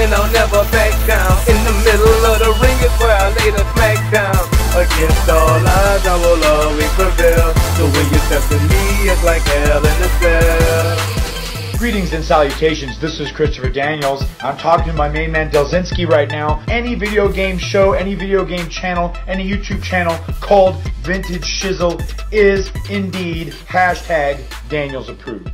and I'll never back down. In the middle of the ring is where I lay the smack down. Against all odds, I will always prevail. So when you step to me, it's like hell in a cell. Greetings and salutations, this is Christopher Daniels. I'm talking to my main man Delzinski right now. Any video game show, any video game channel, any YouTube channel called Vintage Shizzle is indeed hashtag Daniels approved.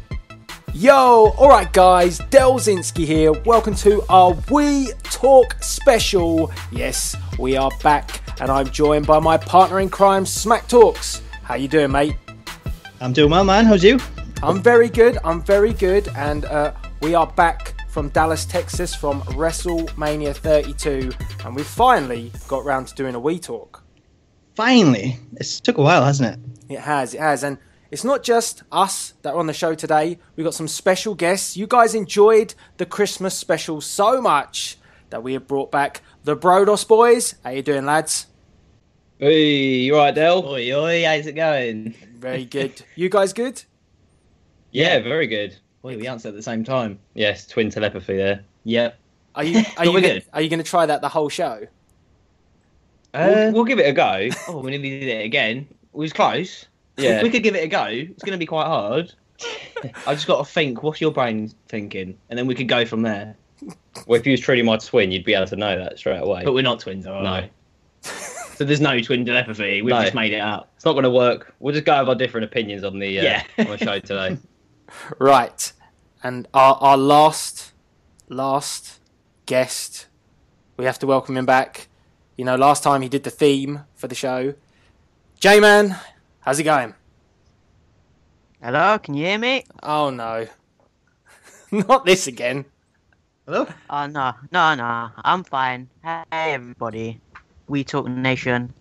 Yo, alright guys, Delzinski here. Welcome to our We Talk special. Yes, we are back and I'm joined by my partner in crime, Smack Talks. How you doing, mate? I'm doing well, man. How's you? I'm very good, and we are back from Dallas, Texas, from Wrestlemania 32, and we finally got round to doing a We Talk. Finally. It's took a while, hasn't it? It has, and it's not just us that are on the show today. We've got some special guests. You guys enjoyed the Christmas special so much that we have brought back the Brodos boys. How you doing, lads? Hey, you alright, Del? Oi, oi, how's it going? Very good. You guys good? Yeah, very good. Oi, we answered at the same time. Yes, twin telepathy there. Yep. Are you going to try that the whole show? We'll give it a go. Oh, we nearly did it again. We was close. Yeah. We could give it a go. It's going to be quite hard. I just got to think, what's your brain thinking? And then we could go from there. Well, if you was truly my twin, you'd be able to know that straight away. But we're not twins, are No. we? So there's no twin telepathy. We've just made it up. It's not going to work. We'll just go with our different opinions on the on the show today. Right, and our last guest, we have to welcome him back. You know, last time he did the theme for the show. J-Man, how's it going? Hello, can you hear me? Oh no, not this again. Hello? Oh no, I'm fine. Hey everybody, We Talk Nation.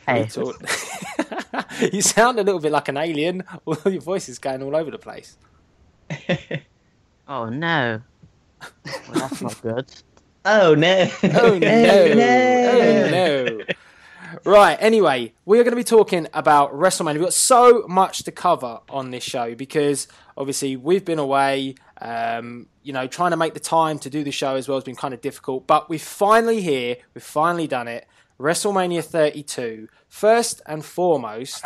Hey. You sound a little bit like an alien. All your voice is going all over the place. Oh no. Well, that's not good. Oh no. Oh no. Right, anyway, we are going to be talking about WrestleMania. We've got so much to cover on this show because obviously we've been away. Trying to make the time to do the show as well has been kind of difficult. But we're finally here. We've finally done it. WrestleMania 32. First and foremost,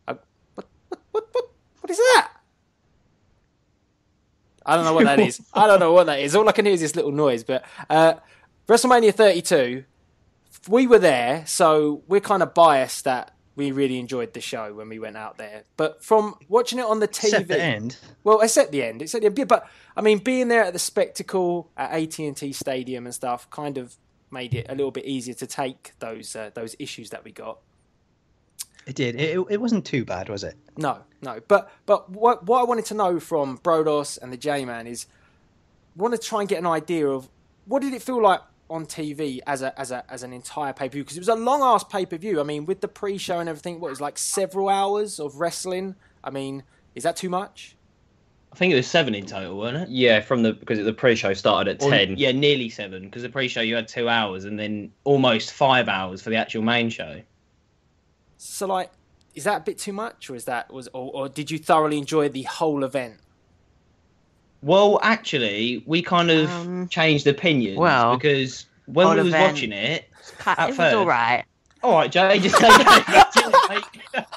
what is that? I don't know what that is. All I can hear is this little noise. But WrestleMania 32, we were there, so we're kind of biased that we really enjoyed the show when we went out there. But from watching it on the TV, Except the end. Well, it's at the end. But I mean, being there at the spectacle at AT&T Stadium and stuff kind of made it a little bit easier to take those issues that we got. It did. It wasn't too bad, was it? No. But what I wanted to know from Brodos and the J-Man is, I want to try and get an idea of what did it feel like on TV as an entire pay-per-view, because it was a long ass pay-per-view. I mean, with the pre-show and everything, what it was like several hours of wrestling. I mean, is that too much? I think it was 7 in total, wasn't it? Yeah, because the pre-show started at 10. Yeah, nearly 7, because the pre-show you had 2 hours and then almost 5 hours for the actual main show. So, like, is that a bit too much, or did you thoroughly enjoy the whole event? Well, actually, we kind of changed opinions because when we was watching it, It was alright. All right, Jay, just say that.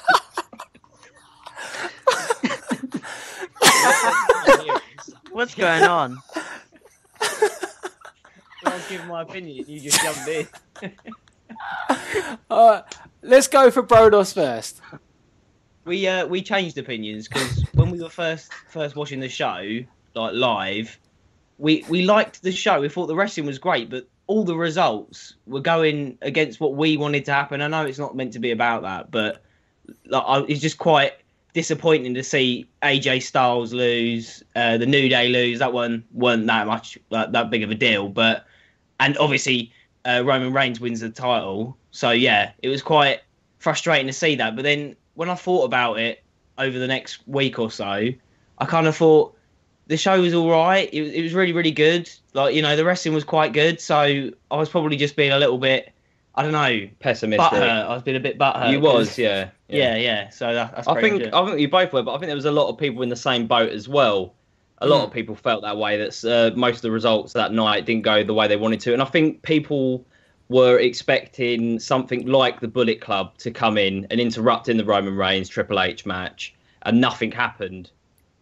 What's going on? I'll give my opinion. You just jumped in. Let's go for Brodos first. We changed opinions because when we were first watching the show, like live, we liked the show. We thought the wrestling was great, but all the results were going against what we wanted to happen. I know it's not meant to be about that, but it's just quite disappointing to see AJ Styles lose, the New Day lose. That one weren't that much that big of a deal, and obviously Roman Reigns wins the title. So yeah, it was quite frustrating to see that. But then when I thought about it over the next week or so, I kind of thought the show was all right. It was really, really good. Like, you know, the wrestling was quite good. So I was probably just being a little bit, I don't know, pessimistic. Butthurt. I was being a bit butthurt. You was, yeah. Yeah. So that's I think you both were, but I think there was a lot of people in the same boat as well. a lot of people felt that way. That most of the results that night didn't go the way they wanted to, and I think people were expecting something like the Bullet Club to come in and interrupt in the Roman Reigns Triple H match, and nothing happened.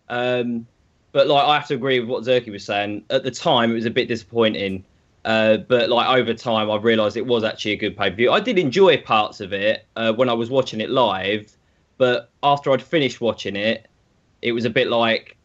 But like, I have to agree with what Zerky was saying. At the time, it was a bit disappointing. But like, over time, I realised it was actually a good pay-per-view. I did enjoy parts of it when I was watching it live, but after I'd finished watching it, it was a bit like,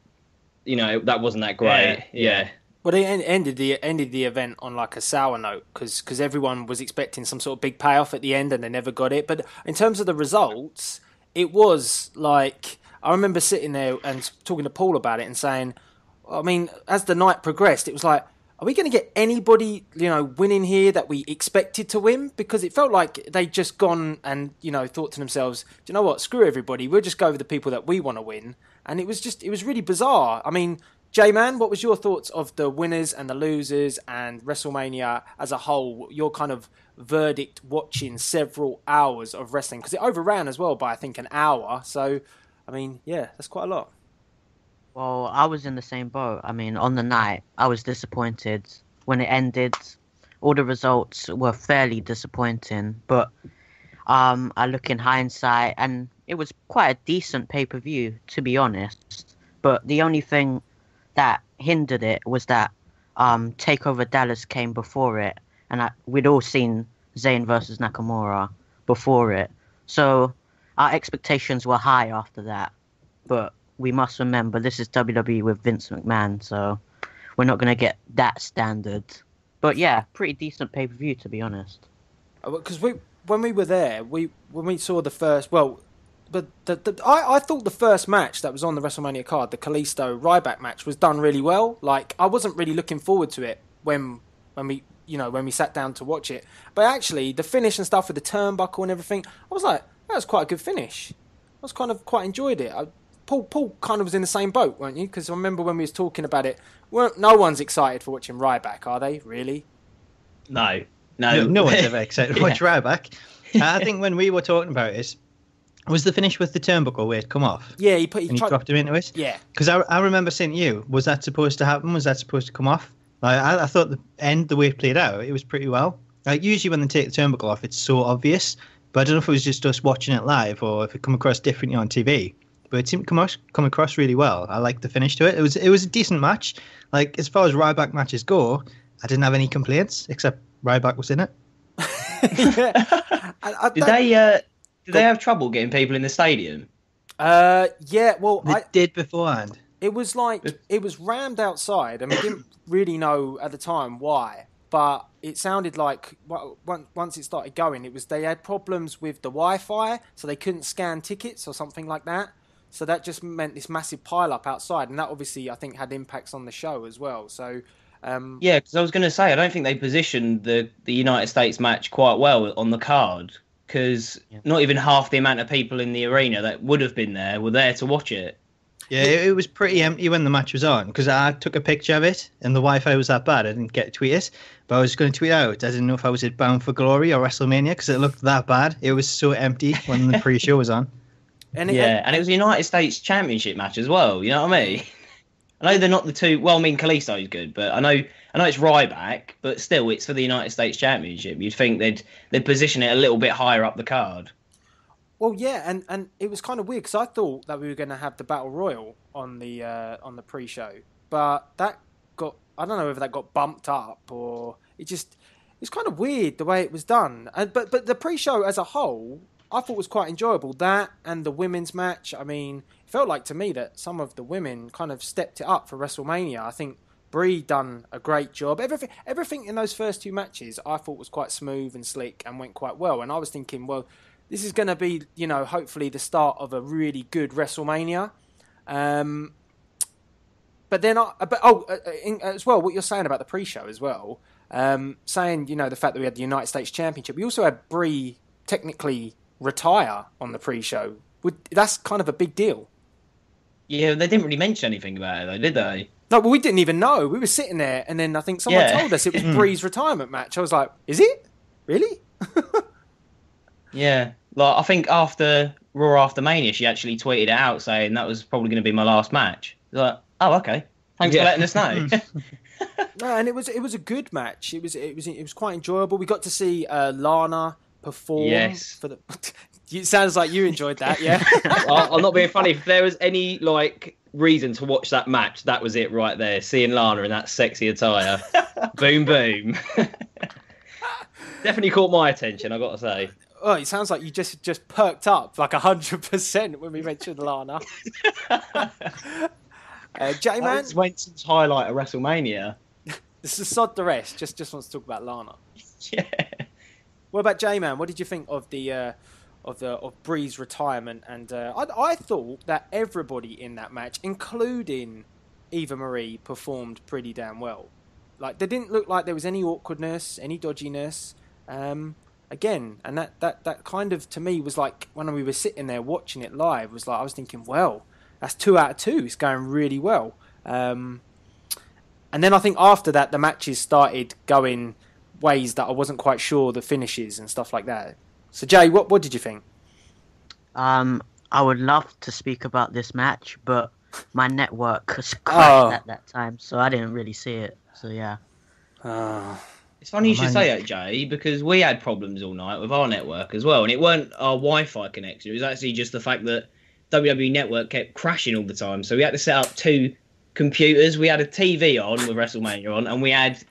that wasn't that great. Yeah. Well, they ended the event on like a sour note because everyone was expecting some sort of big payoff at the end and they never got it. But in terms of the results, it was like, I remember sitting there and talking to Paul about it and saying, I mean, as the night progressed, it was like, are we going to get anybody, winning here that we expected to win? Because it felt like they'd just gone and, thought to themselves, do you know what? Screw everybody. We'll just go with the people that we want to win. And it was really bizarre. I mean, J-Man, what was your thoughts of the winners and the losers and WrestleMania as a whole? Your kind of verdict watching several hours of wrestling? Because it overran as well by, I think, an hour. So, I mean, yeah, that's quite a lot. Well, I was in the same boat. I mean, on the night, I was disappointed. When it ended, all the results were fairly disappointing. But I look in hindsight, and it was quite a decent pay-per-view, to be honest. But the only thing that hindered it was that TakeOver Dallas came before it. And we'd all seen Zayn versus Nakamura before it. So our expectations were high after that. But we must remember, this is WWE with Vince McMahon, so we're not going to get that standard. But yeah, pretty decent pay-per-view, to be honest. Because when we were there, when we saw the first, I thought the first match that was on the WrestleMania card, the Kalisto Ryback match, was done really well. Like, I wasn't really looking forward to it when we sat down to watch it. But actually, the finish and stuff with the turnbuckle and everything, I was like, that was quite a good finish. I was kind of quite enjoyed it. Paul kind of was in the same boat, weren't you? Because I remember when we was talking about it, no one's excited for watching Ryback, are they? Really? No one's ever excited to watch Ryback. I think when we were talking about it, was the finish with the turnbuckle where it come off? Yeah, he dropped him into it. Yeah. Because I remember saying to you, was that supposed to happen? Was that supposed to come off? Like, I thought the way it played out, it was pretty well. Like, usually when they take the turnbuckle off, it's so obvious. But I don't know if it was just us watching it live or if it come across differently on TV. But it seemed to come across really well. I liked the finish to it. It was a decent match. Like, as far as Ryback matches go, I didn't have any complaints, except Ryback was in it. Did they have trouble getting people in the stadium? Yeah, well... They did beforehand. It was like, it was rammed outside, and we didn't really know at the time why. But it sounded like, once it started going, they had problems with the Wi-Fi, so they couldn't scan tickets or something like that. So that just meant this massive pile-up outside, and that obviously, I think, had impacts on the show as well. So, yeah, because I was going to say, I don't think they positioned the United States match quite well on the card, because not even half the amount of people in the arena that would have been there were there to watch it. Yeah, it was pretty empty when the match was on, because I took a picture of it, and the Wi-Fi was that bad, I didn't get to tweet it, but I was going to tweet out. I didn't know if I was at Bound for Glory or WrestleMania, because it looked that bad. It was so empty when the pre-show was on. And it was a United States Championship match as well. You know what I mean? I know they're not the two. Well, I mean, Kalisto's good, but I know it's Ryback, but still, it's for the United States Championship. You'd think they'd position it a little bit higher up the card. Well, yeah, and it was kind of weird because I thought that we were going to have the Battle Royal on the pre-show, but that got, I don't know whether that got bumped up or it's kind of weird the way it was done. But the pre-show as a whole, I thought was quite enjoyable. That and the women's match. I mean, it felt like to me that some of the women kind of stepped it up for WrestleMania. I think Brie done a great job. Everything in those first two matches I thought was quite smooth and slick and went quite well. And I was thinking, well, this is going to be, hopefully the start of a really good WrestleMania. But then, as well, what you're saying about the pre-show as well, saying, the fact that we had the United States Championship, we also had Brie technically retire on the pre-show. That's kind of a big deal. Yeah, they didn't really mention anything about it, though, did they? No, but we didn't even know. We were sitting there, and then I think someone told us it was Brie's retirement match. I was like, is it? Really? Yeah. Like, I think after Raw After Mania, she actually tweeted it out saying that was probably going to be my last match. Like, oh, okay. Thanks for letting us know. No, and it was a good match. It was quite enjoyable. We got to see Lana perform. Yes. For the. It sounds like you enjoyed that, yeah. I'm not being funny. If there was any reason to watch that match, that was it right there. Seeing Lana in that sexy attire, boom boom. Definitely caught my attention, I got to say. Oh, it sounds like you just perked up like 100% when we mentioned Lana. J-Man? That's Wentons highlight of WrestleMania. This is sod the rest. Just wants to talk about Lana. Yeah. What about J-Man? What did you think of of Bree's retirement? And I thought that everybody in that match, including Eva Marie, performed pretty damn well. Like, there didn't look like there was any awkwardness, any dodginess. Again, and that kind of, to me, was like, when we were sitting there watching it live, was like, I was thinking, well, that's 2 out of 2. It's going really well. And then I think after that, the matches started going ways that I wasn't quite sure, the finishes and stuff like that. So, Jay, what did you think? I would love to speak about this match, but my network was crashed at that time, so I didn't really see it. So, yeah. It's funny you should say that, Jay, because we had problems all night with our network as well, and it weren't our Wi-Fi connection. It was actually just the fact that WWE Network kept crashing all the time, so we had to set up 2 computers. We had a TV on with WrestleMania on, and we had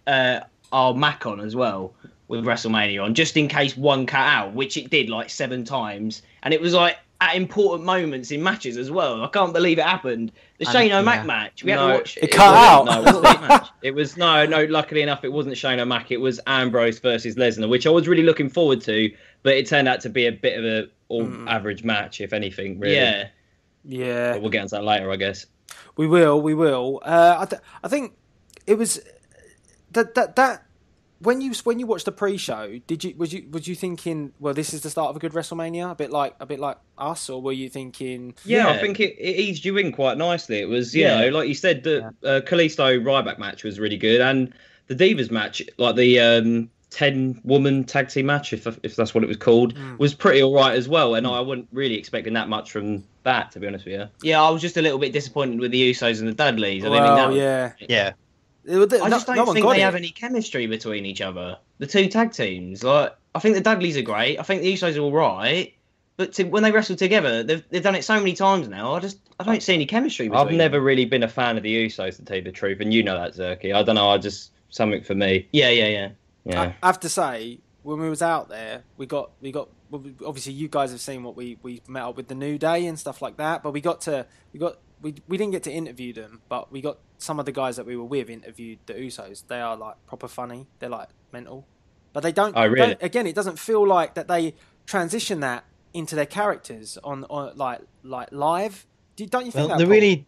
our Mac on as well with WrestleMania on, just in case one cut out, which it did like 7 times, and it was like at important moments in matches as well. I can't believe it happened. The Shane O'Mac match, we had to watch. It cut out. No, it wasn't match. It was no. Luckily enough, it wasn't Shane O'Mac. It was Ambrose versus Lesnar, which I was really looking forward to, but it turned out to be a bit of a average match, if anything. Really. Yeah. But we'll get into that later, I guess. We will. I think it was that when you watched the pre-show, was you thinking, well, this is the start of a good WrestleMania, a bit like us, or were you thinking? Yeah, I think it eased you in quite nicely. It was, you know, like you said, the Kalisto Ryback match was really good, and the Divas match, like the 10-woman tag team match, if that's what it was called, was pretty all right as well. And I wasn't really expecting that much from that, to be honest with you. Yeah, I was just a little bit disappointed with the Usos and the Dudleys. I just don't think they have any chemistry between each other. The 2 tag teams, like, I think the Dudleys are great. I think the Usos are all right, but when they wrestle together, they've done it so many times now. I don't see any chemistry between I've never really been a fan of the Usos, to tell you the truth, and you know that, Zerky. I don't know. Something for me. Yeah. I have to say, when we was out there, we got obviously you guys have seen what we met up with the New Day and stuff like that, but we didn't get to interview them, but we got some of the guys that we were with interviewed the Usos. They are like proper funny. They're like mental, but they don't. Oh, really? Again, it doesn't feel like that they transition that into their characters on like live. Don't you think? Well,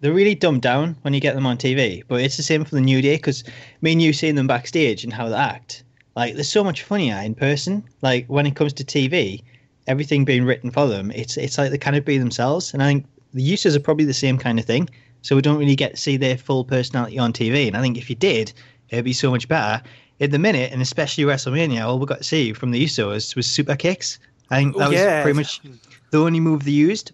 they're really dumbed down when you get them on TV, but it's the same for the New Day, because me and you seeing them backstage and how they act, like, they're so much funnier in person. Like, when it comes to TV, everything being written for them, it's like they kind of be themselves, and I think the Usos are probably the same kind of thing, so we don't really get to see their full personality on TV, and I think if you did, it'd be so much better. At the minute, and especially WrestleMania, all we got to see from the Usos was super kicks. I think that was pretty much the only move they used.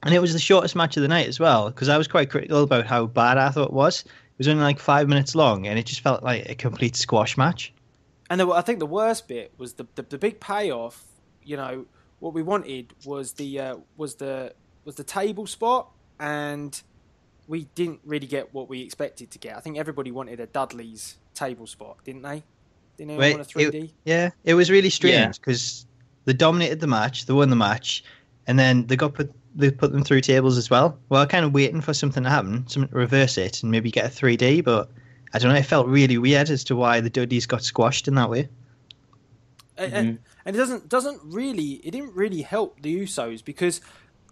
And it was the shortest match of the night as well, because I was quite critical about how bad I thought it was. It was only like 5 minutes long, and it just felt like a complete squash match. And I think the worst bit was the big payoff. You know, what we wanted was the table spot, and we didn't really get what we expected to get. I think everybody wanted a Dudley's table spot, didn't they? Didn't anyone want a 3D? It was really strange, because they dominated the match, they won the match, and then they put them through tables as well. Well, I'm kind of waiting for something to happen, something to reverse it and maybe get a 3D, but I don't know, it felt really weird as to why the Dudleys got squashed in that way. And it didn't really help the Usos, because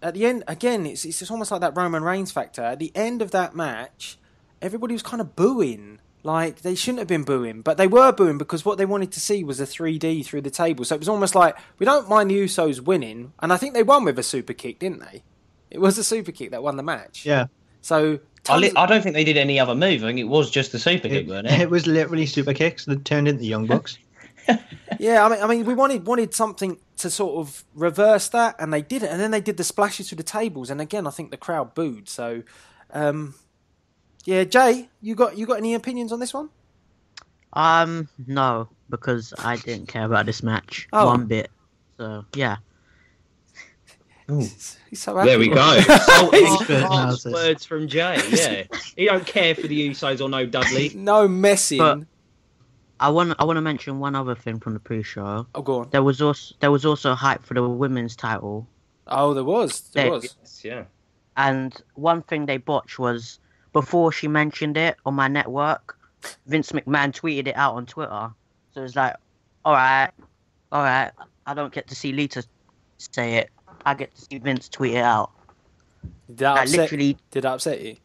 at the end, again, it's almost like that Roman Reigns factor. At the end of that match, everybody was kind of booing. Like, they shouldn't have been booing, but they were booing because what they wanted to see was a 3D through the table. So it was almost like, we don't mind the Usos winning, and I think they won with a super kick, didn't they? It was a super kick that won the match. Yeah. So I don't think they did any other move. I think it was just the super kick, wasn't it? It was literally super kicks that turned into Young Bucks. Yeah, I mean, we wanted something to sort of reverse that, and they did it. And then they did the splashes through the tables, and again, I think the crowd booed. So, Yeah, Jay, you got any opinions on this one? No, because I didn't care about this match Oh. one bit. So yeah. He's so happy. There we go. Expert Harsh analysis. words from Jay. Yeah, he don't care for the Usos or no Dudley. No messing. But- I want to mention one other thing from the pre-show. Oh, go on. There was also hype for the women's title, Oh, there was. Yeah. and one thing they botched was before she mentioned it on my network, Vince McMahon tweeted it out on Twitter. So it's like, all right, I don't get to see Lita say it. I get to see Vince tweet it out. Did that Like, literally, Did that upset you?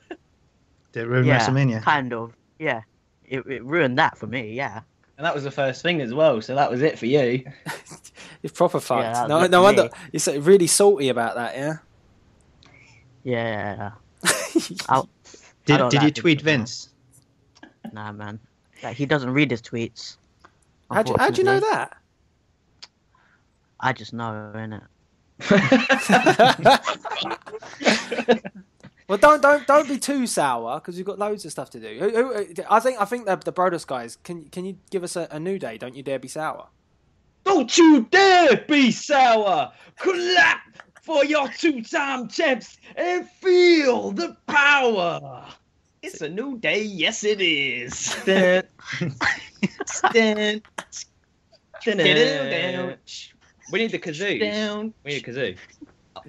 Did it ruin yeah, WrestleMania? kind of, yeah. It ruined that for me, yeah. And that was the first thing as well, so that was it for you. You're proper fucked. Yeah, no that's wonder me. you're so really salty about that, yeah? Yeah. I Did don't you like tweet it. Vince? Nah, man. Like, he doesn't read his tweets. How'd you know unfortunately. that? I just know, innit? Well, don't be too sour because we've got loads of stuff to do. I think the Brodus guys. Can you give us a new day? Don't you dare be sour. Don't you dare be sour! Clap for your two-time champs and feel the power! It's a new day, yes it is. Dun, dun, dun, We need the kazoos. down. We need a kazoo.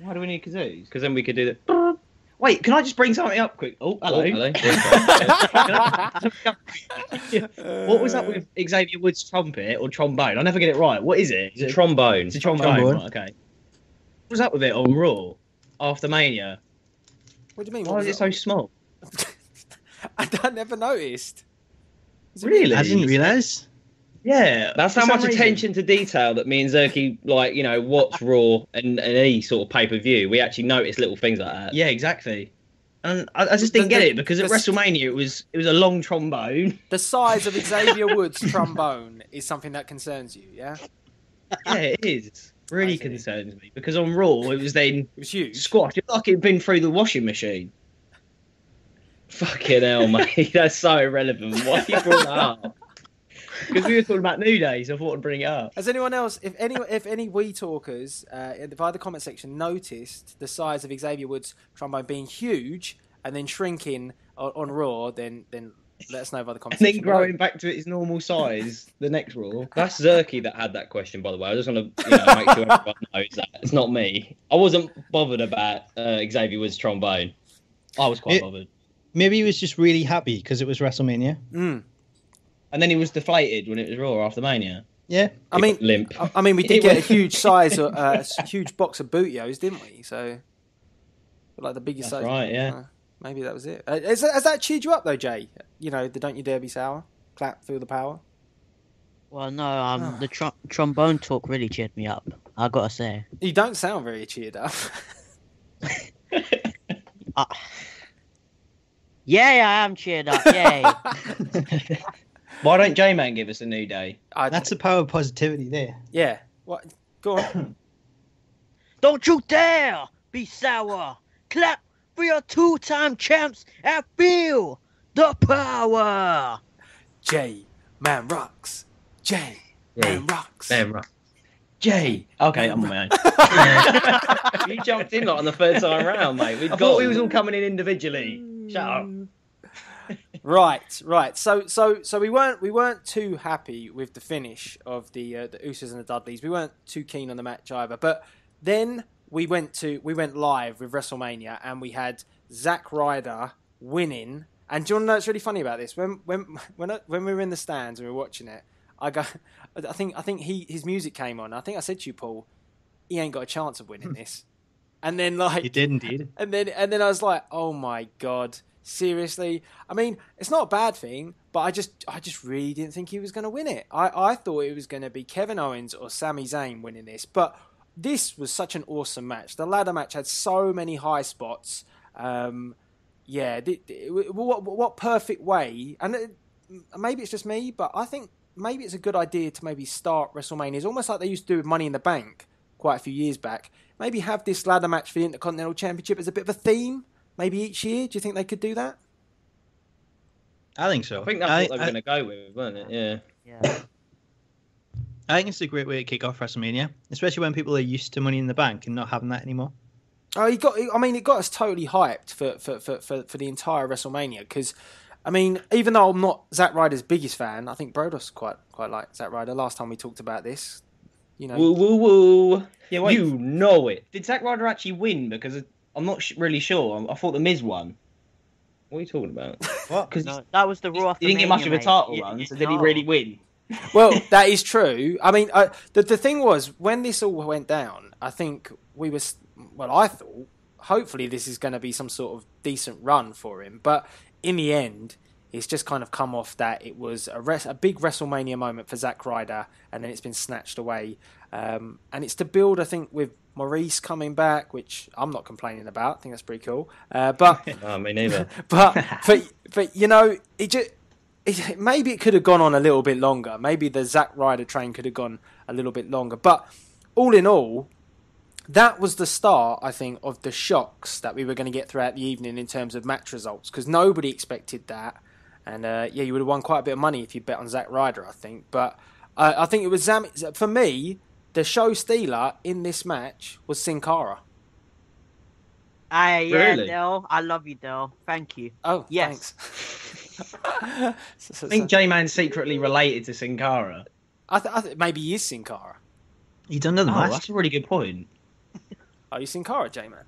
Why do we need kazoos? Because then we could do the... Wait, can I just bring something up quick? Oh, hello. What was that with Xavier Woods' trumpet or trombone? I never get it right. What is it? Is it Trombone. It's a trombone. Trombone. Right, okay. What was up with it on Raw after Mania? What do you mean? Why was it so small? I never noticed. Really? I didn't realise. Yeah. That's for how some much reason. attention to detail that me and Zerky, like, you know, watch Raw and any sort of pay-per-view. We actually notice little things like that. Yeah, exactly. And I just didn't get it because at WrestleMania it was a long trombone. The size of Xavier Woods' trombone is something that concerns you, yeah? Yeah, it is. Really I see. concerns me because on Raw it was then It was huge. squashed. It's like it'd been through the washing machine. Fucking hell, mate. That's so irrelevant. Why you brought that up? Because we were talking about New Day, so I thought I'd bring it up. Has anyone else, if any Wii talkers via the comment section noticed the size of Xavier Woods' trombone being huge and then shrinking on Raw, then let us know via the comment And section. then growing back to its normal size the next Raw. That's Zerky that had that question, by the way. I just want to make sure everyone knows that. It's not me. I wasn't bothered about Xavier Woods' trombone. I was quite bothered. Maybe he was just really happy because it was WrestleMania. Mm. And then he was deflated when it was Raw after Mania. Yeah. I mean, Limp. we did get a huge size, a huge box of Bootios, didn't we? So, like the biggest That's size. right, yeah. Maybe that was it. Has that cheered you up though, Jay? You know, the Don't You Dare Be Sour, clap, feel the power. Well, no, the trombone talk really cheered me up. I gotta say. You don't sound very cheered up. Yay, I am cheered up. Yay. Why don't J-Man give us a New Day? That's the power of positivity there. Yeah. What? Go on. Don't you dare be sour. Clap for your two-time champs and feel the power. J Man rocks. J Man rocks. Damn right. Jay. Okay, I'm on my own. You jumped in like on the third time round, mate. I thought we was all coming in individually. Shut up. Right. So we weren't too happy with the finish of the Usos and the Dudleys. We weren't too keen on the match either. But then we went live with WrestleMania and we had Zack Ryder winning. And do you want to know what's really funny about this? When we were in the stands and we were watching it, I think his music came on. I think I said to you, Paul, he ain't got a chance of winning this. And then You did indeed. And then I was like, oh my God, seriously? I mean, it's not a bad thing, but I just really didn't think he was going to win it. I thought it was going to be Kevin Owens or Sami Zayn winning this, but this was such an awesome match. The ladder match had so many high spots. What perfect way, and maybe it's just me, but I think maybe it's a good idea to maybe start WrestleMania. It's almost like they used to do with Money in the Bank quite a few years back. Maybe have this ladder match for the Intercontinental Championship as a bit of a theme, maybe each year. Do you think they could do that? I think so. I think that's what they were going to go with, weren't it? Yeah. Yeah. I think it's a great way to kick off WrestleMania, especially when people are used to Money in the Bank and not having that anymore. Oh, it got us totally hyped for the entire WrestleMania because, I mean, even though I'm not Zack Ryder's biggest fan, I think Brodos quite liked Zack Ryder. Last time we talked about this, you know. Woo woo woo! Yeah, wait. You know it. Did Zack Ryder actually win? Because I'm not really sure. I thought the Miz won. What are you talking about? What? Because No, that was the Raw. he didn't get much of a title run, so did he really win? Well, that is true. I mean, the thing was, when this all went down, I think I thought, hopefully this is going to be some sort of decent run for him. But in the end, it's just kind of come off that it was a big WrestleMania moment for Zack Ryder, and then it's been snatched away. And it's to build, I think, with Maurice coming back, which I'm not complaining about. I think that's pretty cool. But Me neither. but you know, maybe it could have gone on a little bit longer. Maybe the Zack Ryder train could have gone a little bit longer. But all in all, that was the start, I think, of the shocks that we were going to get throughout the evening in terms of match results, because nobody expected that. And you would have won quite a bit of money if you bet on Zack Ryder, I think. But I think it was for me, the show stealer in this match was Sin Cara. Really? Del. I love you, Del. Thank you. Oh, yes. Thanks. I think J-Man's secretly related to Sin Cara. I think maybe he is Sin Cara. You don't know the match? That's a really good point. Are you Sin Cara, J-Man?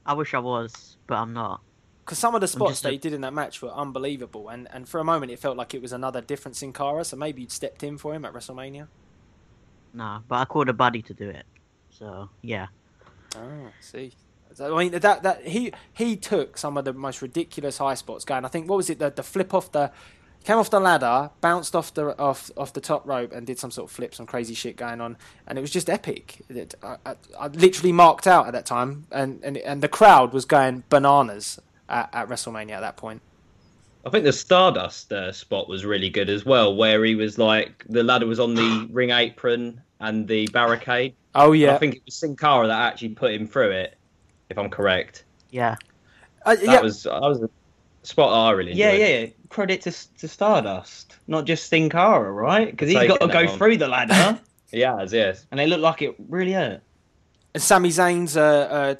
I wish I was, but I'm not. Because some of the spots that he did in that match were unbelievable, and for a moment it felt like it was another different Sin Cara, so maybe you'd stepped in for him at WrestleMania. Nah, but I called a buddy to do it. So, yeah. Oh, see. I mean, that he took some of the most ridiculous high spots going. I think, what was it, the flip off the... Came off the ladder, bounced off the top rope, and did some sort of flip, some crazy shit going on, and it was just epic. I literally marked out at that time, and the crowd was going bananas at WrestleMania at that point. I think the Stardust spot was really good as well, where he was like, the ladder was on the ring apron and the barricade. Oh, yeah. And I think it was Sin Cara that actually put him through it, if I'm correct. Yeah. That was a spot I really enjoyed. Yeah. Credit to Stardust, not just Sin Cara, right? Because he's got to go through the ladder. He has, yes. And it looked like it really hurt. And Sami Zayn's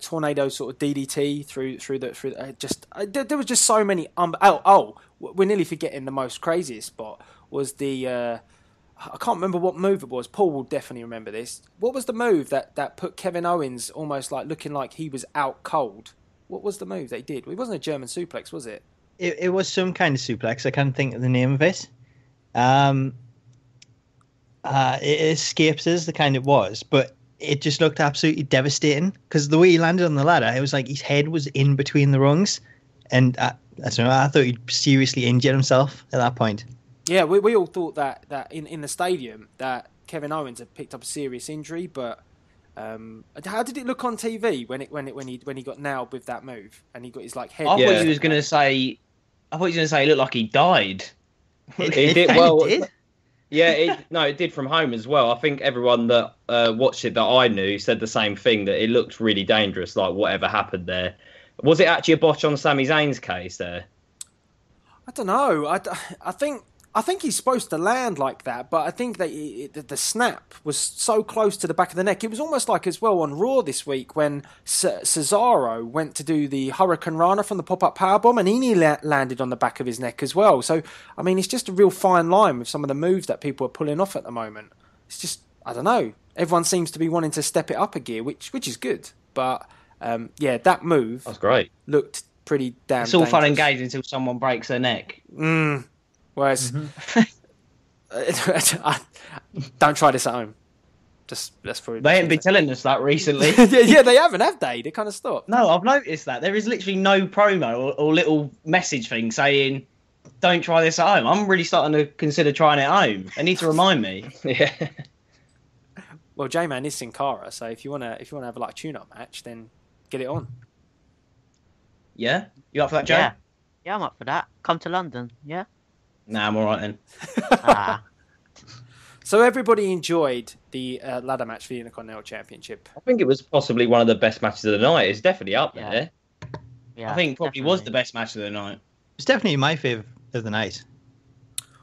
tornado sort of DDT through there was just so many. We're nearly forgetting the most craziest spot was the. I can't remember what move it was. Paul will definitely remember this. What was the move that put Kevin Owens almost like looking like he was out cold? What was the move they did? It wasn't a German suplex, was it? It was some kind of suplex. I can't think of the name of it. It escapes us the kind it was, but it just looked absolutely devastating because the way he landed on the ladder, it was like his head was in between the rungs, and I don't know. I thought he'd seriously injured himself at that point. Yeah, we all thought that in the stadium that Kevin Owens had picked up a serious injury, but how did it look on TV when he got nailed with that move and he got his like head? I thought he was going to say it looked like he died. It did well. Did? Yeah, it did from home as well. I think everyone that watched it that I knew said the same thing, that it looked really dangerous, like whatever happened there. Was it actually a botch on Sami Zayn's case there? I don't know. I think he's supposed to land like that, but I think that the snap was so close to the back of the neck. It was almost like as well on Raw this week when Cesaro went to do the Hurricane Rana from the pop-up powerbomb, and he nearly landed on the back of his neck as well. So, I mean, it's just a real fine line with some of the moves that people are pulling off at the moment. It's just, I don't know. Everyone seems to be wanting to step it up a gear, which is good. But, that move... That's great. ...looked pretty damn It's all dangerous. Fun and games until someone breaks their neck. Whereas, don't try this at home. That's probably. They haven't been telling us that recently. yeah, they haven't, have they? They kind of stopped. No, I've noticed that there is literally no promo or little message thing saying, "Don't try this at home." I'm really starting to consider trying it at home. They need to remind me. Yeah. Well, J-Man is Sin Cara, so if you wanna have a tune-up match, then get it on. Yeah, you up for that, Joe? Yeah, I'm up for that. Come to London, yeah? Nah, I'm alright then. So everybody enjoyed the ladder match for the Intercontinental Championship. I think it was possibly one of the best matches of the night. It's definitely up there. Yeah, I think it probably definitely was the best match of the night. It's definitely my favourite of the night.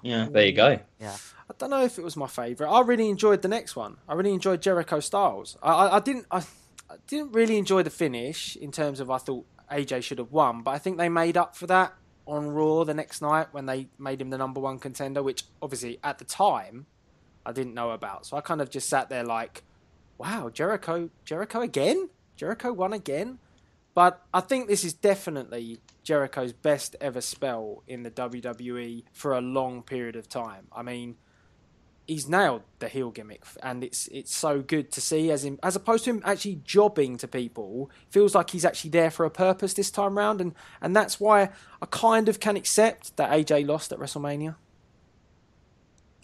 Yeah. There you go. Yeah. I don't know if it was my favourite. I really enjoyed the next one. I really enjoyed Jericho Styles. I didn't really enjoy the finish in terms of I thought AJ should have won, but I think they made up for that on Raw the next night when they made him the number one contender, which obviously at the time I didn't know about. So I kind of just sat there like, wow, Jericho again? Jericho won again? But I think this is definitely Jericho's best ever spell in the WWE for a long period of time. I mean, he's nailed the heel gimmick, and it's so good to see as opposed to him actually jobbing to people. Feels like he's actually there for a purpose this time round, and that's why I kind of can accept that AJ lost at WrestleMania.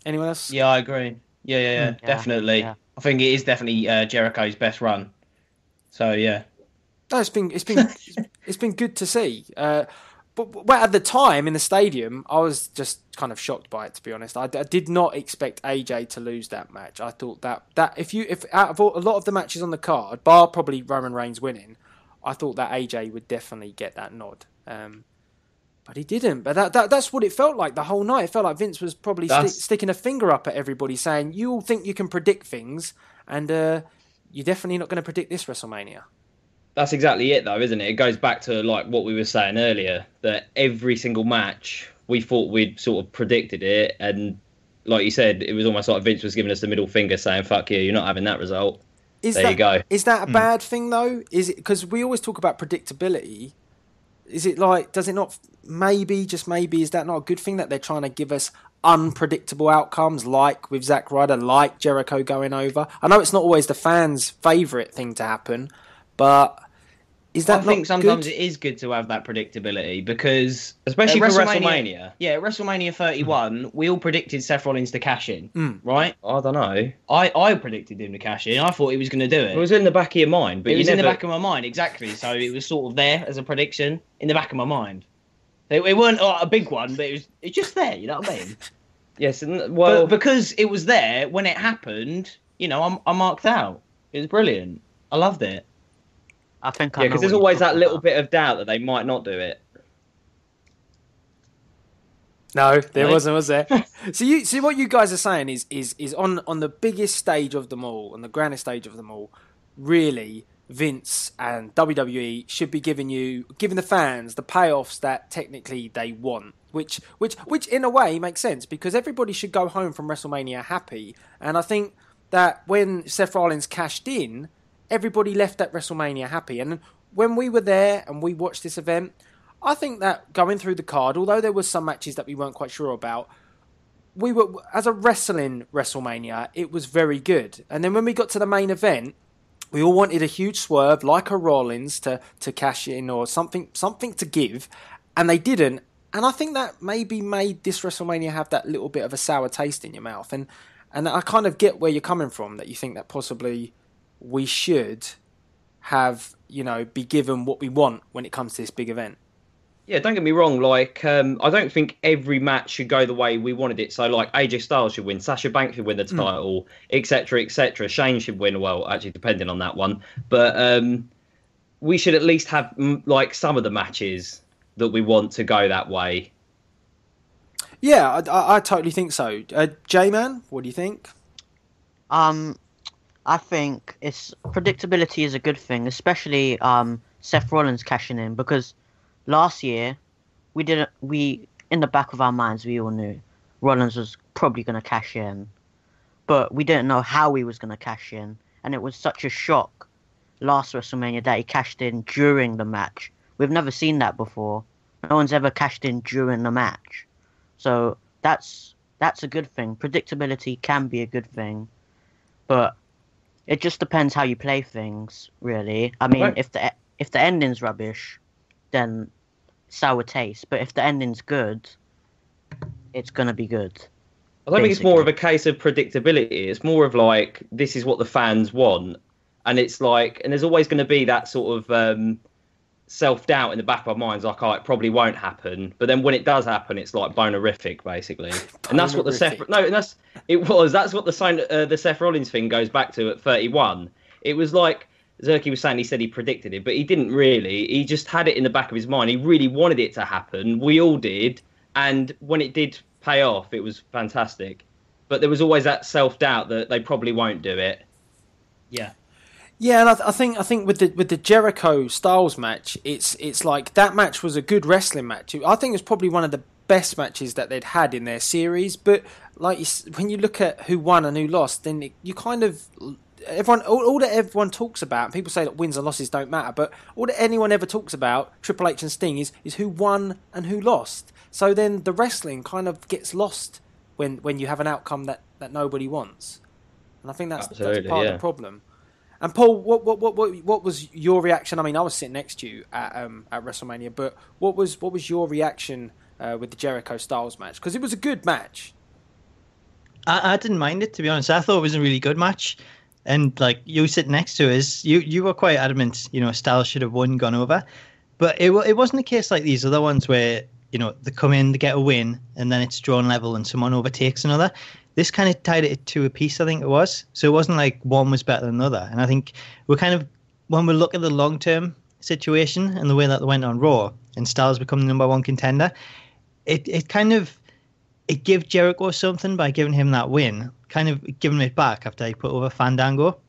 Anyone else? Yeah, I agree. Yeah, definitely. Yeah. I think it is definitely Jericho's best run. So yeah. No, it's been good to see. But at the time in the stadium, I was just kind of shocked by it. To be honest, I did not expect AJ to lose that match. I thought that if out of a lot of the matches on the card, bar probably Roman Reigns winning, I thought that AJ would definitely get that nod. But he didn't. But that's what it felt like the whole night. It felt like Vince was probably sticking a finger up at everybody, saying, "You all think you can predict things, and you're definitely not going to predict this WrestleMania." That's exactly it, though, isn't it? It goes back to like what we were saying earlier, that every single match we thought we'd sort of predicted it, and like you said, it was almost like Vince was giving us the middle finger, saying "fuck you, you're not having that result." There you go. Is that a bad thing though? Is it because we always talk about predictability? Is it like, does it not? Maybe, just maybe, is that not a good thing that they're trying to give us unpredictable outcomes, like with Zack Ryder, like Jericho going over? I know it's not always the fans' favourite thing to happen, but. I think sometimes it is good to have that predictability because, especially for WrestleMania. Yeah, WrestleMania 31, we all predicted Seth Rollins to cash in, right? I don't know. I predicted him to cash in. I thought he was going to do it. It was in the back of your mind, but it was in the back of my mind, exactly. So it was sort of there as a prediction in the back of my mind. It weren't a big one, but it's just there. You know what I mean? Yes. Well, but because it was there when it happened, you know, I marked out. It was brilliant. I loved it. I think because there's always that little bit of doubt that they might not do it. No, there wasn't, was there? So what you guys are saying is on the biggest stage of them all, on the grandest stage of them all, really Vince and WWE should be giving the fans the payoffs that technically they want, which in a way makes sense because everybody should go home from WrestleMania happy. And I think that when Seth Rollins cashed in, everybody left at WrestleMania happy. And when we were there and we watched this event, I think that going through the card, although there were some matches that we weren't quite sure about, we were, as a wrestling WrestleMania, it was very good. And then when we got to the main event, we all wanted a huge swerve like a Rollins to cash in or something to give, and they didn't. And I think that maybe made this WrestleMania have that little bit of a sour taste in your mouth. And I kind of get where you're coming from, that you think that possibly we should have, be given what we want when it comes to this big event. Yeah, don't get me wrong. Like, I don't think every match should go the way we wanted it. So, like, AJ Styles should win, Sasha Banks should win the title, etc., etc. Shane should win. Well, actually, depending on that one, but we should at least have like some of the matches that we want to go that way. Yeah, I totally think so. J-Man, what do you think? I think predictability is a good thing, especially Seth Rollins cashing in, because last year we in the back of our minds we all knew Rollins was probably going to cash in, but we didn't know how he was going to cash in, and it was such a shock last WrestleMania that he cashed in during the match. We've never seen that before. No one's ever cashed in during the match, so that's a good thing. Predictability can be a good thing, but it just depends how you play things, really. I mean, if the ending's rubbish, then sour taste. But if the ending's good, it's gonna be good. I don't think it's more of a case of predictability. It's more of like, this is what the fans want, and it's like, and there's always going to be that sort of self-doubt in the back of our minds, like, oh, it probably won't happen. But then when it does happen, it's like bonerific, basically. And that's what the Seth Rollins thing goes back to at 31. It was like Zerky was saying he said he predicted it, but he didn't really. He just had it in the back of his mind. He really wanted it to happen. We all did. And when it did pay off, it was fantastic. But there was always that self-doubt that they probably won't do it. Yeah. Yeah, and I think with the Jericho Styles match, it's like that match was a good wrestling match. I think it's probably one of the best matches that they'd had in their series. But like when you look at who won and who lost, then you kind of all that everyone talks about. And people say that wins and losses don't matter, but all that anyone ever talks about, Triple H and Sting, is who won and who lost. So then the wrestling kind of gets lost when you have an outcome that nobody wants, and I think that's part of the problem. And Paul, what was your reaction? I mean, I was sitting next to you at WrestleMania, but what was your reaction with the Jericho Styles match? Because it was a good match. I didn't mind it, to be honest. I thought it was a really good match. And like you sitting next to us, you were quite adamant, Styles should have won, gone over. But it wasn't a case like these other ones where, they come in, they get a win, and then it's drawn level and someone overtakes another. This kind of tied it to a piece, I think it was. So it wasn't like one was better than another. And I think when we look at the long-term situation and the way that they went on Raw and Styles become the number one contender, it gave Jericho something by giving him that win, kind of giving it back after he put over Fandango.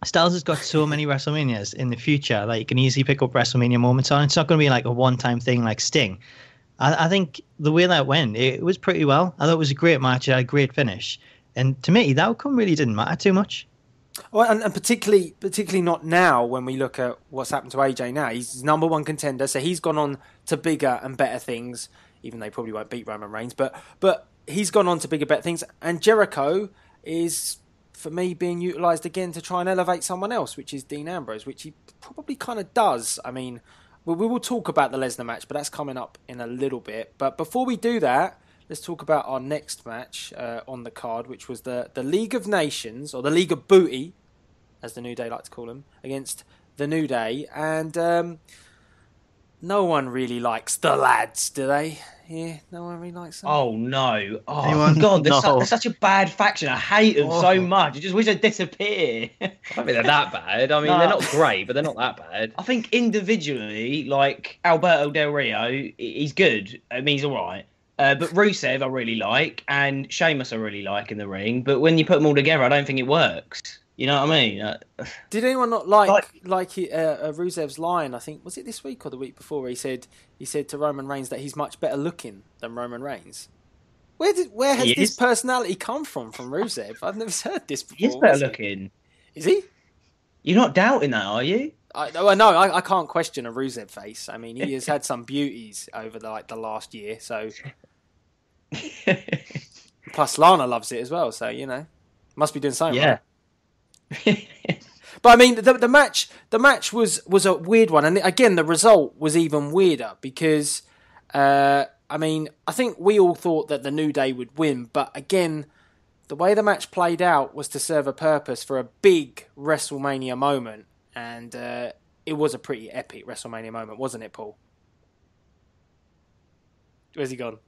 Styles has got so many WrestleManias in the future that you can easily pick up WrestleMania moments on. It's not going to be like a one-time thing like Sting. I think the way that went, it was pretty well. I thought it was a great match. It had a great finish. And to me, that outcome really didn't matter too much. Well, and particularly not now when we look at what's happened to AJ now. He's number one contender, so he's gone on to bigger and better things, even though he probably won't beat Roman Reigns. But he's gone on to bigger, better things. And Jericho is, for me, being utilised again to try and elevate someone else, which is Dean Ambrose, which he probably kind of does. I mean, we will talk about the Lesnar match, but that's coming up in a little bit. But before we do that, let's talk about our next match on the card, which was the League of Nations, or the League of Booty, as the New Day like to call them, against the New Day. And no one really likes the lads, do they? Yeah, no one really likes them. Oh, no. Oh, Anyone? God, they're No. such a bad faction. I hate them so much. I just wish they'd disappear. I don't think they're that bad. I mean, they're not great, but they're not that bad. I think individually, like Alberto Del Rio, he's good. I mean, he's all right. But Rusev I really like, and Sheamus I really like in the ring. But when you put them all together, I don't think it works. You know what I mean? Did anyone not like Rusev's line? I think, was it this week or the week before? Where he said to Roman Reigns that he's much better looking than Roman Reigns. Where has this personality come from Rusev? I've never heard this before. He's better looking. Is he? You're not doubting that, are you? I can't question a Rusev face. I mean, he has had some beauties over the last year. So, plus Lana loves it as well. So must be doing something. Yeah. Right. But I mean, the match was a weird one, and again, the result was even weirder because, I mean, I think we all thought that the New Day would win, but again, the way the match played out was to serve a purpose for a big WrestleMania moment, and it was a pretty epic WrestleMania moment, wasn't it, Paul? Where's he gone?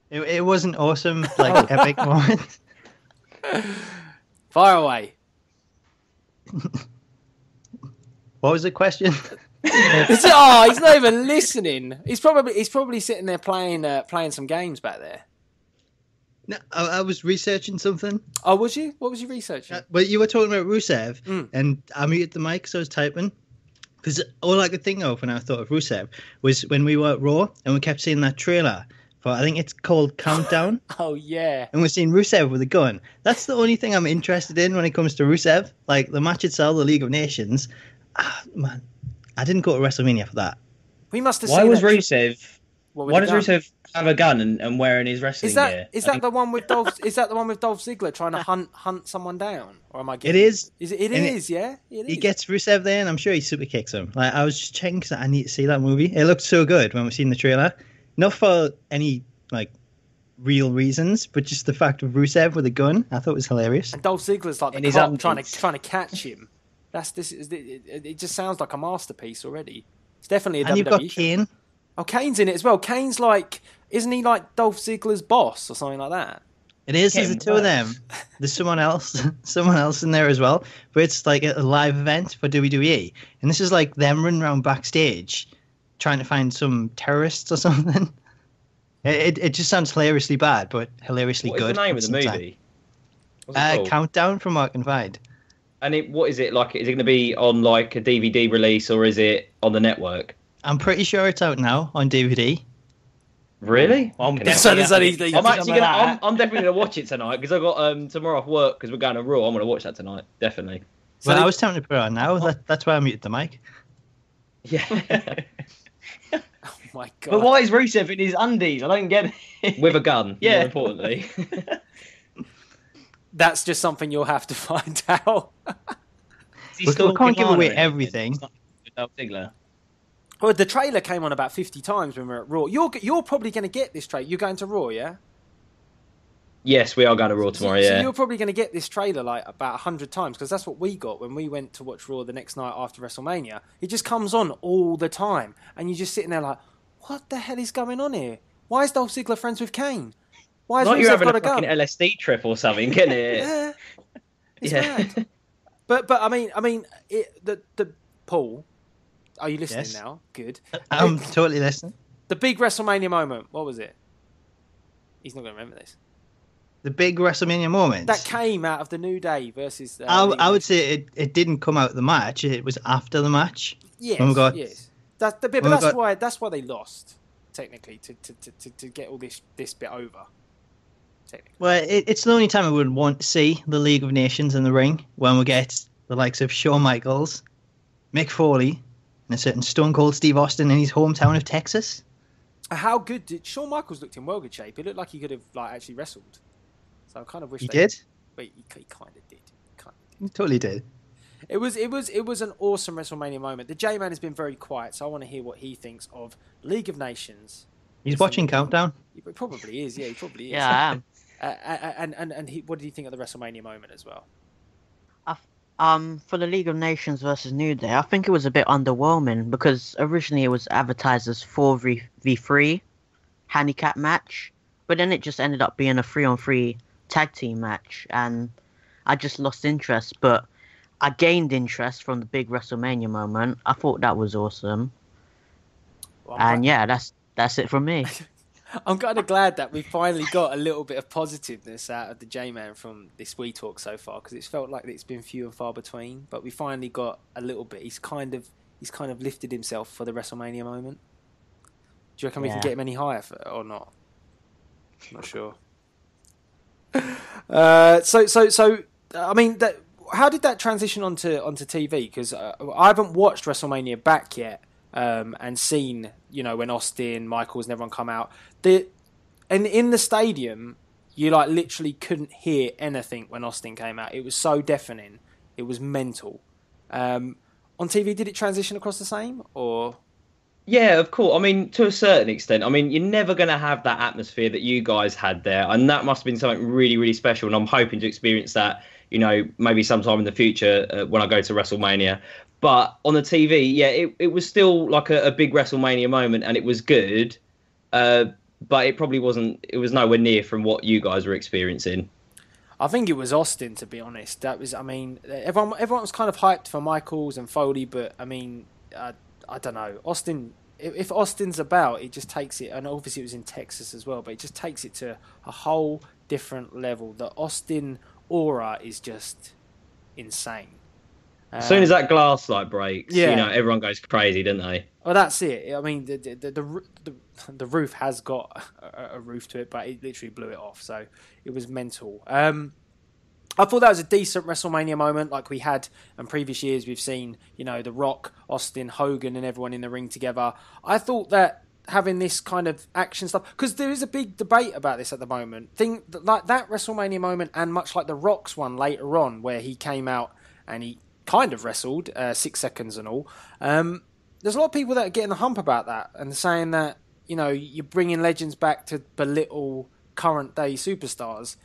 It was an awesome, epic moment. Fire away. What was the question? He's not even listening. He's probably sitting there playing some games back there. No, I was researching something. Oh, was you? What was you researching? But you were talking about Rusev, and I muted the mic, so I was typing. Because all I could think of when I thought of Rusev was when we were at Raw, and we kept seeing that trailer for, I think it's called Countdown. Oh, yeah. And we're seeing Rusev with a gun. That's the only thing I'm interested in when it comes to Rusev. Like, the match itself, the League of Nations. Man, I didn't go to WrestleMania for that. We must have Why seen was that. Rusev... Why does Rusev have a gun and wearing his wrestling gear? Is that the one with Dolph? Is that the one with Dolph Ziggler trying to hunt someone down? Or am I getting It is. Is it is, yeah? It He is. gets Rusev there, and I'm sure he super kicks him. Like, I was just checking because I need to see that movie. It looked so good when we seen the trailer. Not for any, real reasons, but just the fact of Rusev with a gun, I thought it was hilarious. And Dolph Ziggler's like the cop trying to catch him. It just sounds like a masterpiece already. It's definitely a And you've WWE got show. Kane. Oh, Kane's in it as well. Kane's isn't he like Dolph Ziggler's boss or something like that? It is. There's Getting the two of them. There's someone else in there as well. But it's like a live event for WWE, and this is like them running around backstage, trying to find some terrorists or something. It just sounds hilariously bad, but hilariously good. What is the name of the movie? What's it called? Countdown from Mark and Find. And what is it like? Is it going to be on like a DVD release or is it on the network? I'm pretty sure it's out now on DVD. Really? I'm definitely gonna watch it tonight because I got tomorrow off work because we're going to Raw. I'm gonna watch that tonight, definitely. Well, I was tempted to put it on now. That's why I muted the mic. Yeah. Oh my god! But why is Rusev in his undies? I don't get it. With a gun. Yeah. More importantly. That's just something you'll have to find out. We can't give away everything. Well, the trailer came on about 50 times when we were at Raw. You're probably going to get this trailer. You're going to Raw, yeah? Yes, we are going to Raw tomorrow, So yeah. you're probably going to get this trailer like about 100 times because that's what we got when we went to watch Raw the next night after WrestleMania. It just comes on all the time. And you're just sitting there like, what the hell is going on here? Why is Dolph Ziggler friends with Kane? Why is like you're Rusev having got a a gun? fucking LSD trip or something, isn't it? Yeah. It's mad. But I mean, the Paul, are you listening Yes. now? Good. I'm totally listening. The big WrestleMania moment. What was it? He's not going to remember this. The big WrestleMania moment. That came out of the New Day versus. I would say it didn't come out of the match. It was after the match. Yes. When we got- Yes. That's the bit, when but we got- that's why they lost technically to get all this bit over. Technically. Well, it's the only time I would want to see the League of Nations in the ring when we get the likes of Shawn Michaels, Mick Foley, and a certain Stone Cold Steve Austin in his hometown of Texas. How good did Shawn Michaels looked in well good shape? It looked like he could have actually wrestled. So I kind of wish He they did. But he kind of did. He totally did. It was an awesome WrestleMania moment. The J-Man has been very quiet, so I want to hear what he thinks of League of Nations. He's watching Countdown. He probably is. Yeah, he probably is. Yeah, I am. What did you think of the WrestleMania moment as well? For the League of Nations versus New Day, I think it was a bit underwhelming because originally it was advertised as 4v3 handicap match, but then it just ended up being a 3-on-3 tag team match, and I just lost interest. But I gained interest from the big WrestleMania moment. I thought that was awesome, and yeah, that's it from me. I'm kind of glad that we finally got a little bit of positiveness out of the J-Man from this We Talk so far, because it's felt like it's been few and far between. But we finally got a little bit. He's kind of lifted himself for the WrestleMania moment. Do you reckon we can get him any higher or not? I'm not sure. So I mean, how did that transition onto TV? Because I haven't watched WrestleMania back yet. And seen, when Austin, Michaels, and everyone come out. And in the stadium, you literally couldn't hear anything when Austin came out. It was so deafening. It was mental. On TV, did it transition across the same, or? Yeah, of course. I mean, to a certain extent. I mean, you're never going to have that atmosphere that you guys had there, and that must have been something really, really special. And I'm hoping to experience that, maybe sometime in the future when I go to WrestleMania. But on the TV, yeah, it was still like a big WrestleMania moment, and it was good. But it probably wasn't. It was nowhere near from what you guys were experiencing. I think it was Austin, to be honest. That was, everyone was kind of hyped for Michaels and Foley, but I don't know. Austin, if Austin's about, it just takes it, and obviously it was in Texas as well, but it just takes it to a whole different level. The Austin aura is just insane. As soon as that glass light breaks, yeah. Everyone goes crazy, don't they? Well, that's it. I mean, the roof has got a roof to it, but it literally blew it off. So it was mental. I thought that was a decent WrestleMania moment, like we had in previous years. We've seen, The Rock, Austin, Hogan, and everyone in the ring together. I thought that having this kind of action stuff, because there is a big debate about this at the moment. Like that WrestleMania moment, and much like the Rock's one later on, where he came out and he kind of wrestled 6 seconds and all. There's a lot of people that are getting the hump about that and saying that you're bringing legends back to belittle current day superstars.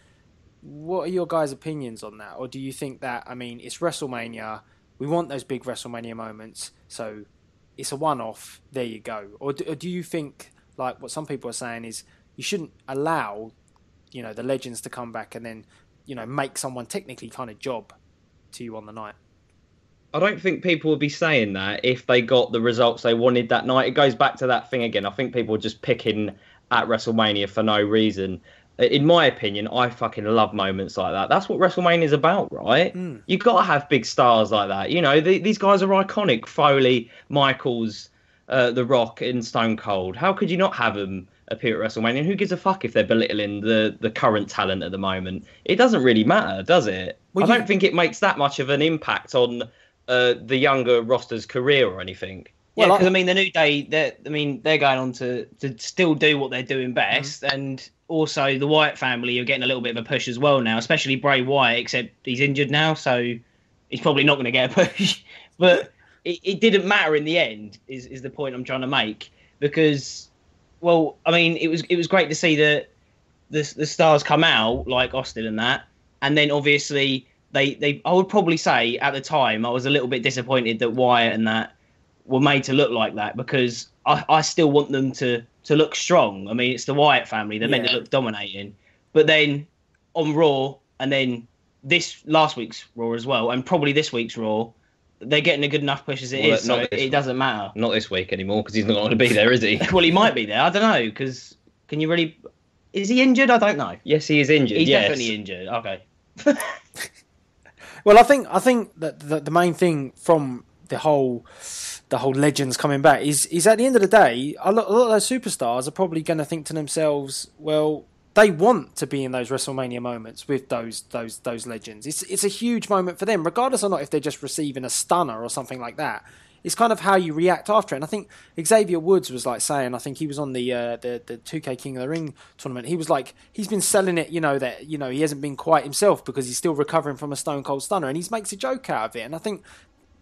What are your guys' opinions on that? Or do you think that it's WrestleMania, we want those big WrestleMania moments, so it's a one-off, there you go? Or do you think, like what some people are saying, is you shouldn't allow you know, the legends to come back and then, you know, make someone technically kind of job to you on the night. I don't think people would be saying that if they got the results they wanted that night. It goes back to that thing again. I think people are just picking at WrestleMania for no reason. In my opinion, I fucking love moments like that. That's what WrestleMania is about, right? You've got to have big stars like that. You know, these guys are iconic. Foley, Michaels, The Rock, and Stone Cold. How could you not have them appear at WrestleMania? And who gives a fuck if they're belittling the current talent at the moment? It doesn't really matter, does it? Well, I don't think it makes that much of an impact on the younger roster's career or anything. Yeah, because I mean, the New Day, they're going on to still do what they're doing best, and also the Wyatt family are getting a little bit of a push as well now, especially Bray Wyatt, except he's injured now, so he's probably not going to get a push. But it didn't matter in the end, is the point I'm trying to make, because, well, I mean, it was great to see the stars come out like Austin and that, and then obviously they I would probably say at the time I was a little bit disappointed that Wyatt and that were made to look like that, because I still want them to look strong. I mean, it's the Wyatt family. They're meant to look dominating. But then on Raw, and then this last week's Raw as well, and probably this week's Raw, they're getting a good enough push as it is, so it doesn't matter. Not this week anymore, because he's not going to be there, is he? Well, he might be there. I don't know, because can you really... Is he injured? I don't know. Yes, he is injured. He's definitely injured. Okay. Well, I think that the main thing from the whole legends coming back is at the end of the day, a lot of those superstars are probably going to think to themselves, well, they want to be in those WrestleMania moments with those legends. It's a huge moment for them, regardless or not if they're just receiving a stunner or something like that. It's kind of how you react after it. And I think Xavier Woods was like saying, I think he was on the 2K King of the Ring tournament. He was like, he's been selling it, that he hasn't been quite himself because he's still recovering from a Stone Cold Stunner, and he makes a joke out of it. And I think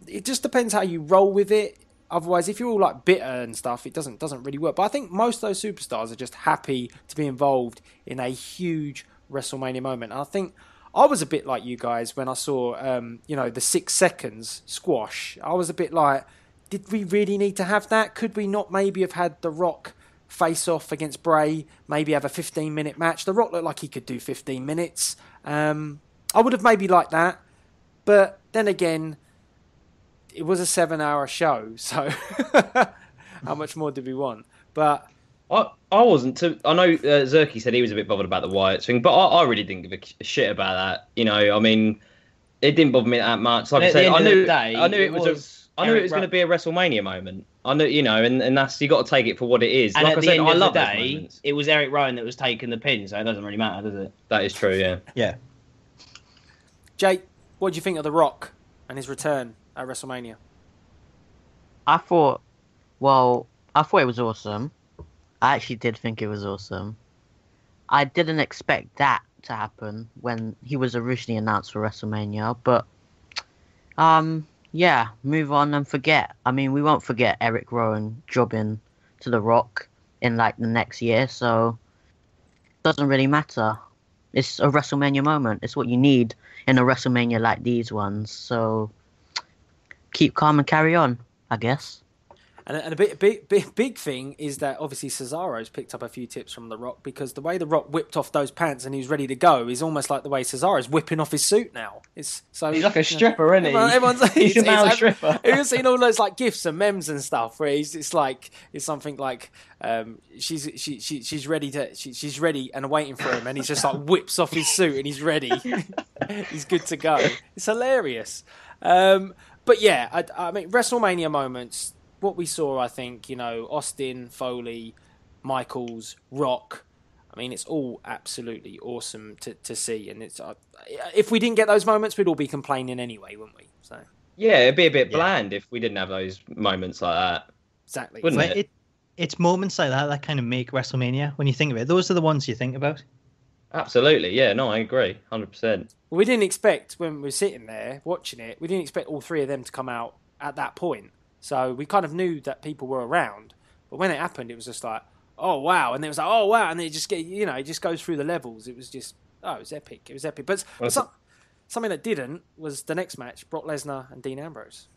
it just depends how you roll with it. Otherwise, if you're all like bitter and stuff, it doesn't really work. But I think most of those superstars are just happy to be involved in a huge WrestleMania moment. And I think I was a bit like you guys when I saw, the 6 seconds squash. I was a bit like, did we really need to have that? Could we not maybe have had The Rock face off against Bray, maybe have a 15-minute match? The Rock looked like he could do 15 minutes. I would have maybe liked that. But then again, it was a 7-hour show, so how much more did we want? But I wasn't too... I know Zerky said he was a bit bothered about the Wyatt thing, but I really didn't give a shit about that. I mean, it didn't bother me that much. Like I said, I knew it was going to be a WrestleMania moment. I knew, and that's, you got to take it for what it is. And like at the end of the day, it was Eric Rowan that was taking the pin, so it doesn't really matter, does it? That is true, yeah. Yeah. Jake, what do you think of The Rock and his return at WrestleMania? I thought it was awesome. I actually did think it was awesome. I didn't expect that to happen when he was originally announced for WrestleMania, but move on and forget. I mean, we won't forget Eric Rowan jobbing to The Rock in like the next year, so it doesn't really matter. It's a WrestleMania moment. It's what you need in a WrestleMania like these ones, so keep calm and carry on, I guess. And a big thing is that obviously Cesaro's picked up a few tips from The Rock, because the way The Rock whipped off those pants and he was ready to go is almost like the way Cesaro's whipping off his suit now. He's like a stripper, isn't he? He's a male stripper. Have you seen all those like gifs and memes and stuff where it's something like she's ready and waiting for him, and he's just like whips off his suit and he's ready. He's good to go. It's hilarious. But yeah, I mean, WrestleMania moments. What we saw, I think, Austin, Foley, Michaels, Rock. I mean, it's all absolutely awesome to see. And it's if we didn't get those moments, we'd all be complaining anyway, wouldn't we? So yeah, it'd be a bit bland if we didn't have those moments like that. Exactly. Wouldn't it? It's moments like that kind of make WrestleMania. When you think of it, those are the ones you think about. Absolutely, yeah. No, I agree, 100%. Well, we didn't expect, when we were sitting there watching it, we didn't expect all three of them to come out at that point. So we kind of knew that people were around, but when it happened, it was just like, oh wow, and it was like, oh wow, and then it just goes through the levels. It was just, it was epic. It was epic. But something that didn't was the next match, Brock Lesnar and Dean Ambrose.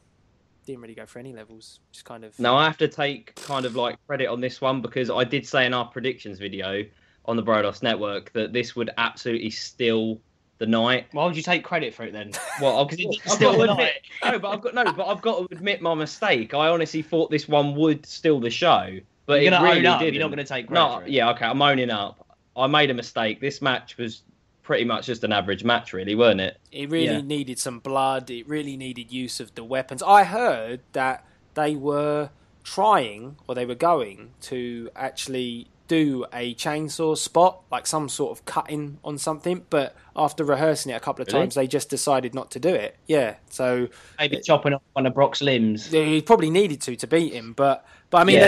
Didn't really go for any levels. Just kind of. No, I have to take kind of like credit on this one, because I did say in our predictions video, on the Broadcast Network that this would absolutely steal the night. Why would you take credit for it then? Well, I've got to admit, I've got to admit my mistake. I honestly thought this one would steal the show, but You're it gonna really own up. didn't. You're not going to take credit for it. Yeah, okay, I'm owning up. I made a mistake. This match was pretty much just an average match, really, weren't it? It really needed some blood. It really needed use of the weapons. I heard that they were trying, or they were going to actually do a chainsaw spot, like some sort of cutting on something, but after rehearsing it a couple of times, they just decided not to do it. Yeah, so maybe chopping off one of Brock's limbs. He probably needed to beat him, but I mean,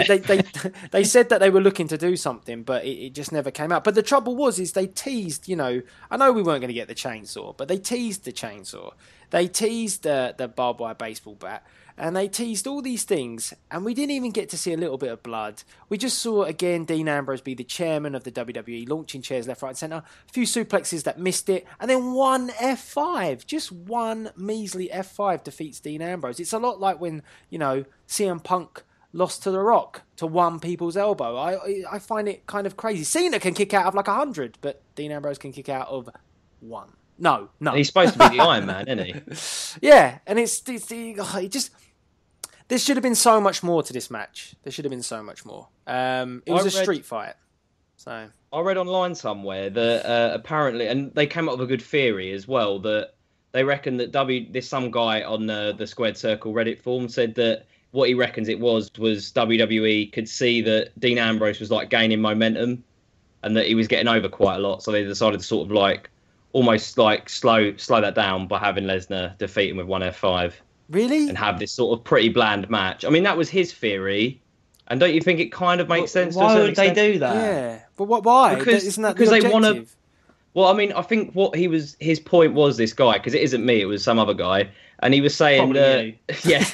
they said that they were looking to do something, but it just never came out. But the trouble is they teased, you know, I know we weren't going to get the chainsaw, but they teased the chainsaw. They teased the barbed wire baseball bat, and they teased all these things, and we didn't even get to see a little bit of blood. We just saw, again, Dean Ambrose be the chairman of the WWE, launching chairs left, right, and centre, a few suplexes that missed it, and then one F5, just one measly F5 defeats Dean Ambrose. It's a lot like when, you know, CM Punk lost to The Rock to one people's elbow. I find it kind of crazy. Cena can kick out of like 100, but Dean Ambrose can kick out of one. No. And he's supposed to be the Iron Man, isn't he? Yeah, and it just... There should have been so much more to this match. There should have been so much more. It was a street fight. So I read online somewhere that apparently, and they came up with a good theory as well, that they reckon that there's some guy on the Squared Circle Reddit forum said that what he reckons it was WWE could see that Dean Ambrose was like gaining momentum and that he was getting over quite a lot. So they decided to sort of like almost like slow that down by having Lesnar defeat him with one F5. Really? And have this sort of pretty bland match. I mean, that was his theory. And don't you think it kind of makes sense? Why would they do that? Yeah. But why? Isn't that the objective? They want to... Well, I mean, I think what his point was, this guy, because it isn't me, it was some other guy, and he was saying Probably that... Yeah,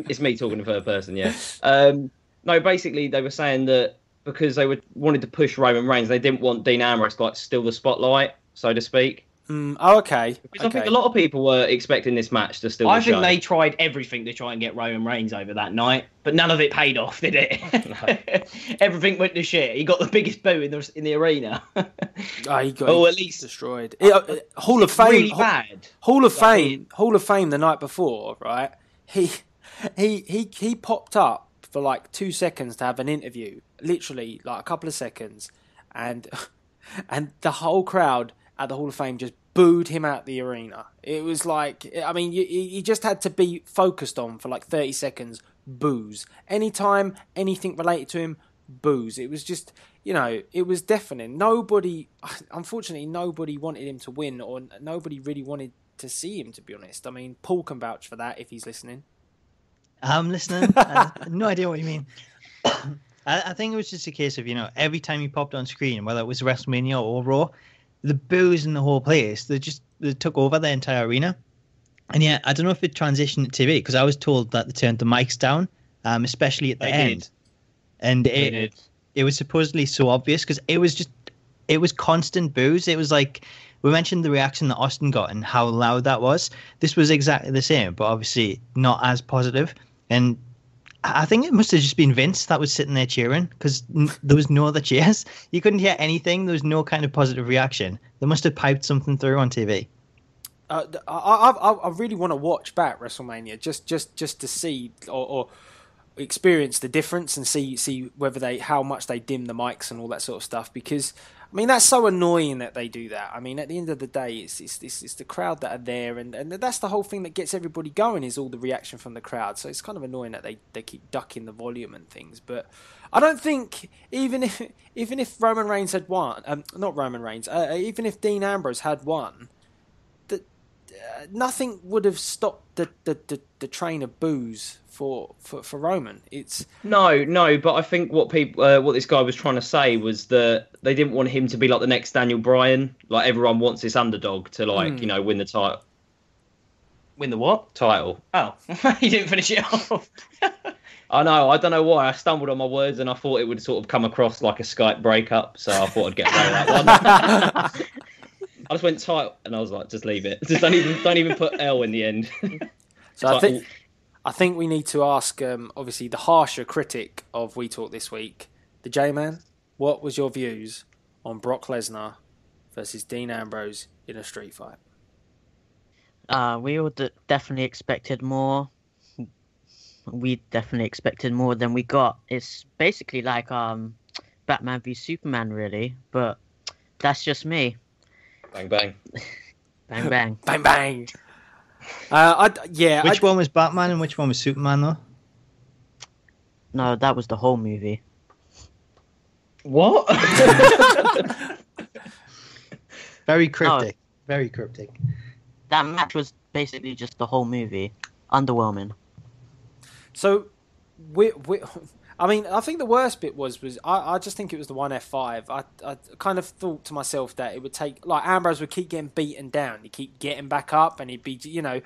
it's me talking to third person, yeah. No, basically, they were saying that because they wanted to push Roman Reigns, they didn't want Dean Ambrose to like steal the spotlight, so to speak. Okay. Because I think a lot of people were expecting this match to steal the show. I think they tried everything to try and get Roman Reigns over that night, but none of it paid off, did it? No. Everything went to shit. He got the biggest boo in the arena. He got at least destroyed. Hall of Fame. Really bad. Hall of Fame the night before, right? He popped up for like 2 seconds to have an interview, literally like a couple of seconds, and the whole crowd at the Hall of Fame just booed him out the arena. It was like, I mean, you just had to be focused on for like 30 seconds, boos. Anytime, anything related to him, boos. It was just, you know, it was deafening. Unfortunately, nobody wanted him to win, or nobody really wanted to see him, to be honest. I mean, Paul can vouch for that if he's listening. I'm listening. No idea what you mean. I think it was just a case of, you know, every time he popped on screen, whether it was WrestleMania or Raw, the boos in the whole place, they took over the entire arena. And yeah, I don't know if it transitioned to TV, because I was told that they turned the mics down, especially at the end. And it was supposedly so obvious, because it was constant boos. It was like, we mentioned the reaction that Austin got and how loud that was. This was exactly the same, but obviously not as positive. And I think it must have just been Vince that was sitting there cheering, because there was no other cheers. You couldn't hear anything. There was no kind of positive reaction. They must have piped something through on TV. I really want to watch back WrestleMania just to see or experience the difference and see whether how much they dim the mics and all that sort of stuff, because I mean that's so annoying that they do that. I mean, at the end of the day, it's the crowd that are there, and that's the whole thing that gets everybody going, is all the reaction from the crowd. So it's kind of annoying that they keep ducking the volume and things. But I don't think even if Roman Reigns had won, not Roman Reigns, even if Dean Ambrose had won, nothing would have stopped the train of boos for Roman. It's no, but I think what this guy was trying to say was that they didn't want him to be like the next Daniel Bryan. Like, everyone wants this underdog to win the title. Win the what? Title. Oh, you didn't finish it off. I know. I don't know why. I stumbled on my words and I thought it would sort of come across like a Skype breakup, so I thought I'd get away with that one. I just went tight, and I was like, just leave it. Just don't even put L in the end. So I think we need to ask, obviously, the harsher critic of We Talk this week, the J-Man. What was your views on Brock Lesnar versus Dean Ambrose in a street fight? We all definitely expected more. We definitely expected more than we got. It's basically like Batman v Superman, really. But that's just me. Bang bang. Bang bang. Bang bang. Which one was Batman and which one was Superman, though? No, that was the whole movie. What? Very cryptic. Very cryptic. That match was basically just the whole movie. Underwhelming. So, I mean, I think the worst bit was I just think it was the 1F5. I kind of thought to myself that it would take, like, Ambrose would keep getting beaten down. He'd keep getting back up, and I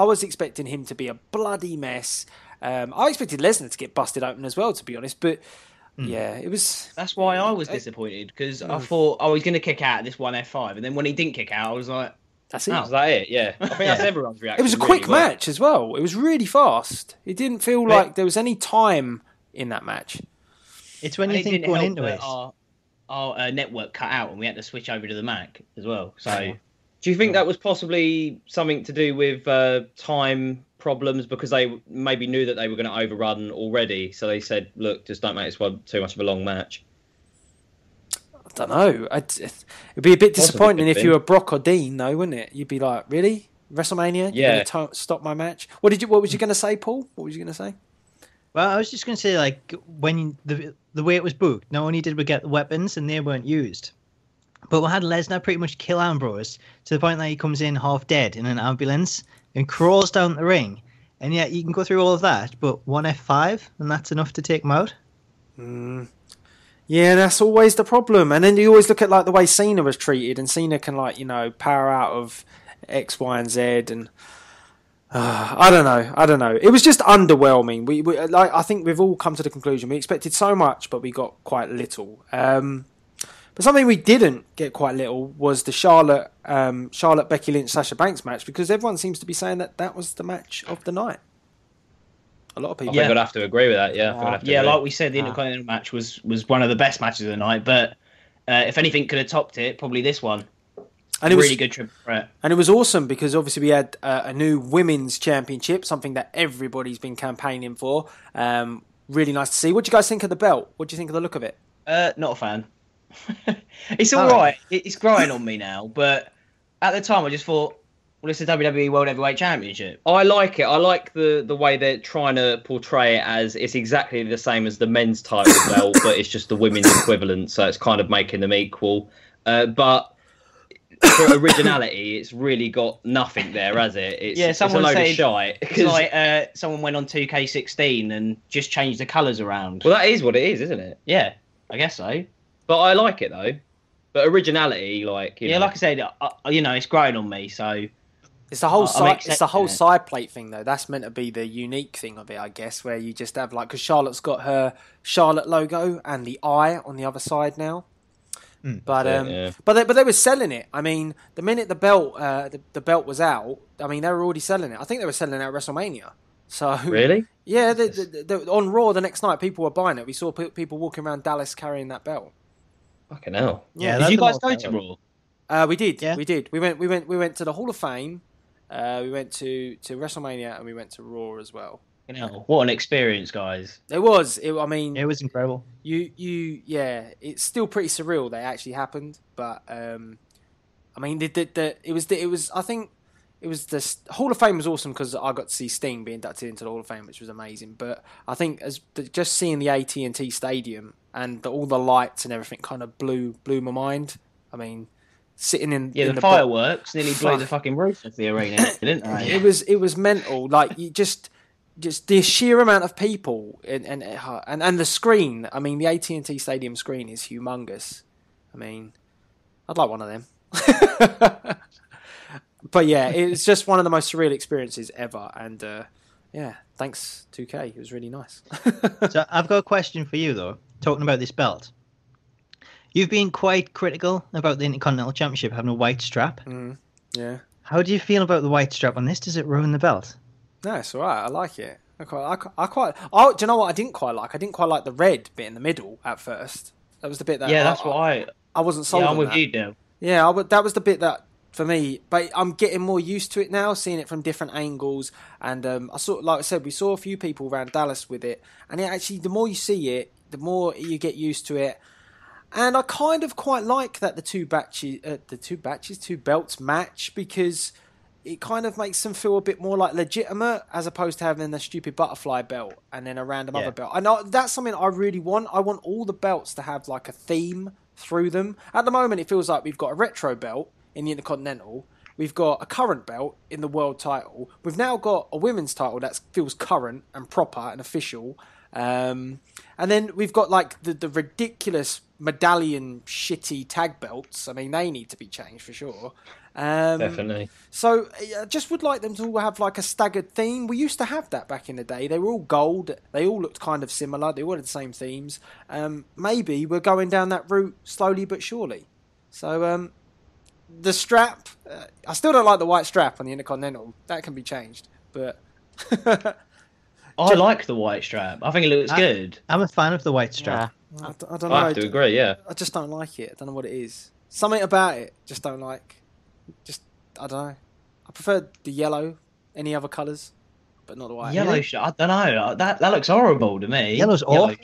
was expecting him to be a bloody mess. I expected Lesnar to get busted open as well, to be honest, but yeah, it was... That's why I was disappointed, because I thought, he's going to kick out this 1F5, and then when he didn't kick out, I was like... That's it. Is that it? Yeah. I think that's everyone's reaction. It was a quick match as well. It was really fast. It didn't feel like there was any time in that match. It's when you think going into it. Our network cut out and we had to switch over to the Mac as well. So, do you think that was possibly something to do with time problems, because they maybe knew that they were going to overrun already? So they said, look, just don't make this one too much of a long match. I don't know. It'd be a bit disappointing if you were Brock or Dean, though, wouldn't it? You'd be like, really? WrestleMania? Yeah. You're going to stop my match? What was you going to say, Paul? What was you going to say? Well, I was just going to say, like, when the way it was booked, not only did we get the weapons and they weren't used, but we had Lesnar pretty much kill Ambrose to the point that he comes in half dead in an ambulance and crawls down the ring. And yet you can go through all of that, but one F5, and that's enough to take him out? Yeah, that's always the problem. And then you always look at, like, the way Cena was treated, and Cena can, like, power out of X, Y, and Z, and I don't know. It was just underwhelming. We I think we've all come to the conclusion we expected so much, but we got quite little. But something we didn't get quite little was the Charlotte Becky Lynch Sasha Banks match, because everyone seems to be saying that was the match of the night. A lot of people. I think I'd have to agree with that. Yeah, like we said, the Intercontinental match was one of the best matches of the night. But if anything could have topped it, probably this one. And it was really good triple threat. And it was awesome because obviously we had a new women's championship, something that everybody's been campaigning for. Really nice to see. What do you guys think of the belt? What do you think of the look of it? Not a fan. It's all right. It's growing on me now, but at the time I just thought, well, it's the WWE World Heavyweight Championship. I like it. I like the way they're trying to portray it as it's exactly the same as the men's title belt, but it's just the women's equivalent, so it's kind of making them equal. But for originality, it's really got nothing there, has it? It's a load of shite. It's like someone went on 2K16 and just changed the colours around. Well, that is what it is, isn't it? Yeah, I guess so. But I like it, though. But originality, like... You know. Like I said, it's growing on me, so... It's the whole side plate thing, though. That's meant to be the unique thing of it, I guess, where you just have, like... Because Charlotte's got her Charlotte logo and the eye on the other side now. But they were selling it. I mean, the minute the belt was out, I mean, they were already selling it. I think they were selling it at WrestleMania. So really, yeah, on Raw the next night, people were buying it. We saw people walking around Dallas carrying that belt. Fucking hell! Yeah, did you guys go to Raw? We did. Yeah. We did. We went to the Hall of Fame. We went to WrestleMania, and we went to Raw as well. What an experience, guys! It was. I mean, it was incredible. It's still pretty surreal that it actually happened, but I mean, it was. I think it was the Hall of Fame was awesome because I got to see Sting being inducted into the Hall of Fame, which was amazing. But I think just seeing the AT&T Stadium and all the lights and everything kind of blew my mind. I mean, sitting in the fireworks nearly blew the fucking roof of the arena, didn't they? It was mental. Like you just the sheer amount of people and the screen. I mean, the AT&T Stadium screen is humongous. I mean, I'd like one of them. But yeah, it's just one of the most surreal experiences ever. And yeah, thanks 2K. It was really nice. So I've got a question for you, though, talking about this belt. You've been quite critical about the Intercontinental Championship having a white strap. Yeah. How do you feel about the white strap on this? Does it ruin the belt? No, it's all right. I like it. Do you know what I didn't quite like? I didn't quite like the red bit in the middle at first. That was the bit that... Yeah, that's what I wasn't sold Yeah, on I'm with that. you, Dale. Yeah, that was the bit that for me. But I'm getting more used to it now, seeing it from different angles. And I saw, like I said, we saw a few people around Dallas with it, and it actually, the more you see it, the more you get used to it. And I kind of quite like that the two belts match, because it kind of makes them feel a bit more like legitimate, as opposed to having the stupid butterfly belt and then a random other belt. And that's something I really want. I want all the belts to have like a theme through them. At the moment, it feels like we've got a retro belt in the Intercontinental. We've got a current belt in the world title. We've now got a women's title that feels current and proper and official. And then we've got like the ridiculous medallion shitty tag belts. I mean, they need to be changed for sure. Definitely. So I just would like them to all have like a staggered theme. We used to have that back in the day. They were all gold. They all looked kind of similar. They all had the same themes. Maybe we're going down that route slowly but surely. So the strap, I still don't like the white strap on the Intercontinental. That can be changed. But I like the white strap. I think it looks good. I'm a fan of the white strap. I don't know. I have to agree, yeah. I just don't like it. I don't know what it is. Something about it, just don't like. I don't know. I prefer the yellow, any other colours, but not the white. Yellow strap. I don't know. That looks horrible to me. Yellow's awful.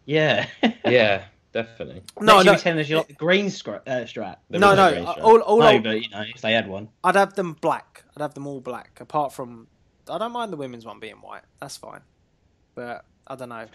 Yeah. Yeah, definitely. No, Next you you like the green strap. There No, is a green no. strap. But you know, if they had one. I'd have them black. I'd have them all black. Apart from, I don't mind the women's one being white. That's fine. But I don't know.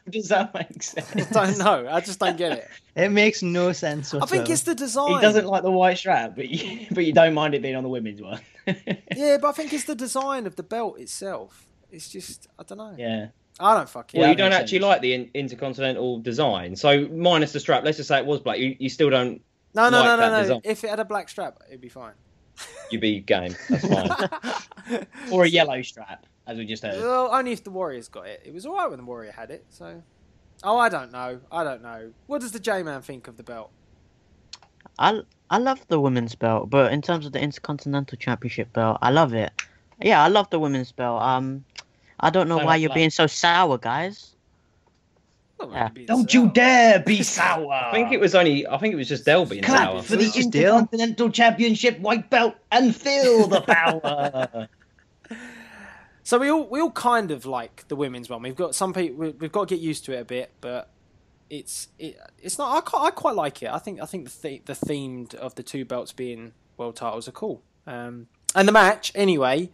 Does that make sense? I don't know. I just don't get it. It makes no sense I whatsoever. think it's the design. He doesn't like the white strap, but you don't mind it being on the women's one. Yeah, but I think it's the design of the belt itself. It's just, I don't know. Yeah. I don't fucking. Well, Yeah, you that don't makes actually sense. like the intercontinental design. So minus the strap, let's just say it was black. You still don't No. that design. If it had a black strap, it'd be fine. You be game. That's fine. Or a yellow strap, as we just heard. Well, only if the Warriors got it. It was alright when the Warrior had it, so. Oh, I don't know. What does the J-Man think of the belt? I love the women's belt, but in terms of the Intercontinental Championship belt, I love it. Yeah, I love the women's belt. I don't know So why much you're love. being so sour, guys. Not Yeah. being Don't sour. you dare be sour! I think it was just Del being Clap sour. for the It's just Dale. Intercontinental Championship white belt and feel the power. So we all kind of like the women's one. We've got some people. We've got to get used to it a bit, but it's not. I quite like it. I think the themed of the two belts being world titles are cool. And the match, anyway,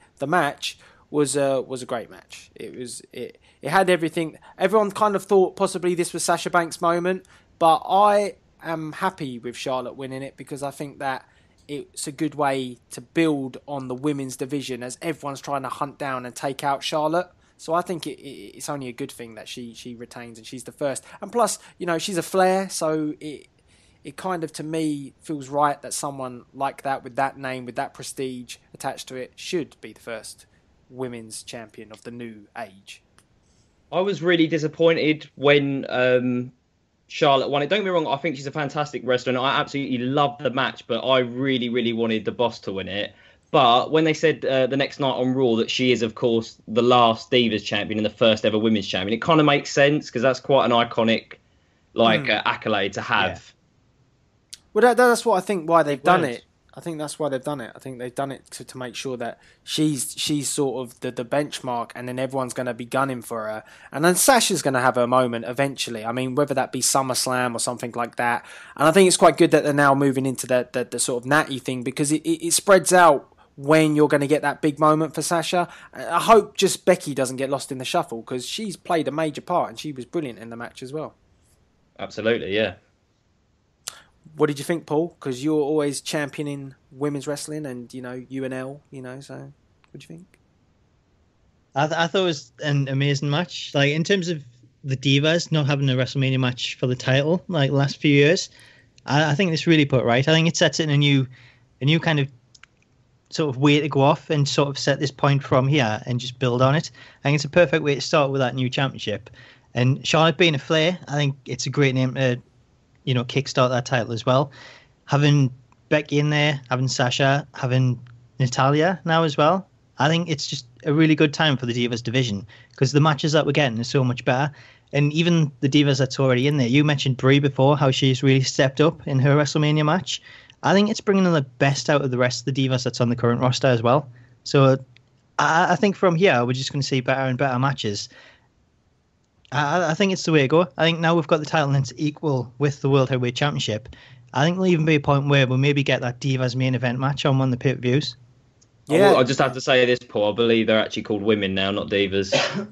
was a great match. It had everything. Everyone kind of thought possibly this was Sasha Banks' moment, but I am happy with Charlotte winning it because I think that it's a good way to build on the women's division as everyone's trying to hunt down and take out Charlotte. So I think it's only a good thing that she retains and she's the first. And plus, you know, she's a Flair, so it kind of, to me, feels right that someone like that, with that name, with that prestige attached to it, should be the first women's champion of the new age. I was really disappointed when Charlotte won it. Don't get me wrong, I think she's a fantastic wrestler and I absolutely loved the match, but I really, really wanted the Boss to win it. But when they said the next night on Raw that she is, of course, the last Divas champion and the first ever women's champion, it kind of makes sense because that's quite an iconic accolade to have. Well, that's what I think why they've done works. it. I think that's why they've done it. I think they've done it to make sure that she's sort of the benchmark, and then everyone's going to be gunning for her. And then Sasha's going to have her moment eventually. I mean, whether that be SummerSlam or something like that. And I think it's quite good that they're now moving into the sort of natty thing because it spreads out when you're going to get that big moment for Sasha. I hope just Becky doesn't get lost in the shuffle because she's played a major part and she was brilliant in the match as well. Absolutely, yeah. What did you think, Paul? Because you're always championing women's wrestling and, you know, UNL, you know, so what do you think? I thought it was an amazing match. Like, in terms of the Divas not having a WrestleMania match for the title, like, the last few years, I think it's really put right. I think it sets it in a new kind of sort of way to go off and sort of set this point from here and just build on it. I think it's a perfect way to start with that new championship. And Charlotte being a Flair, I think it's a great name to, you know, kickstart that title as well. Having Becky in there, having Sasha, having Natalya now as well. I think it's just a really good time for the Divas division because the matches that we're getting are so much better. And even the divas that's already in there. You mentioned Brie before, how she's really stepped up in her WrestleMania match. I think it's bringing the best out of the rest of the divas that's on the current roster as well. So I think from here, we're just going to see better and better matches. I think it's the way to go. I think now we've got the title and it's equal with the World Heavyweight Championship. I think there'll even be a point where we'll maybe get that Divas main event match on one of the pay-per-views. Yeah. I just have to say this, Paul. I believe they're actually called women now, not divas.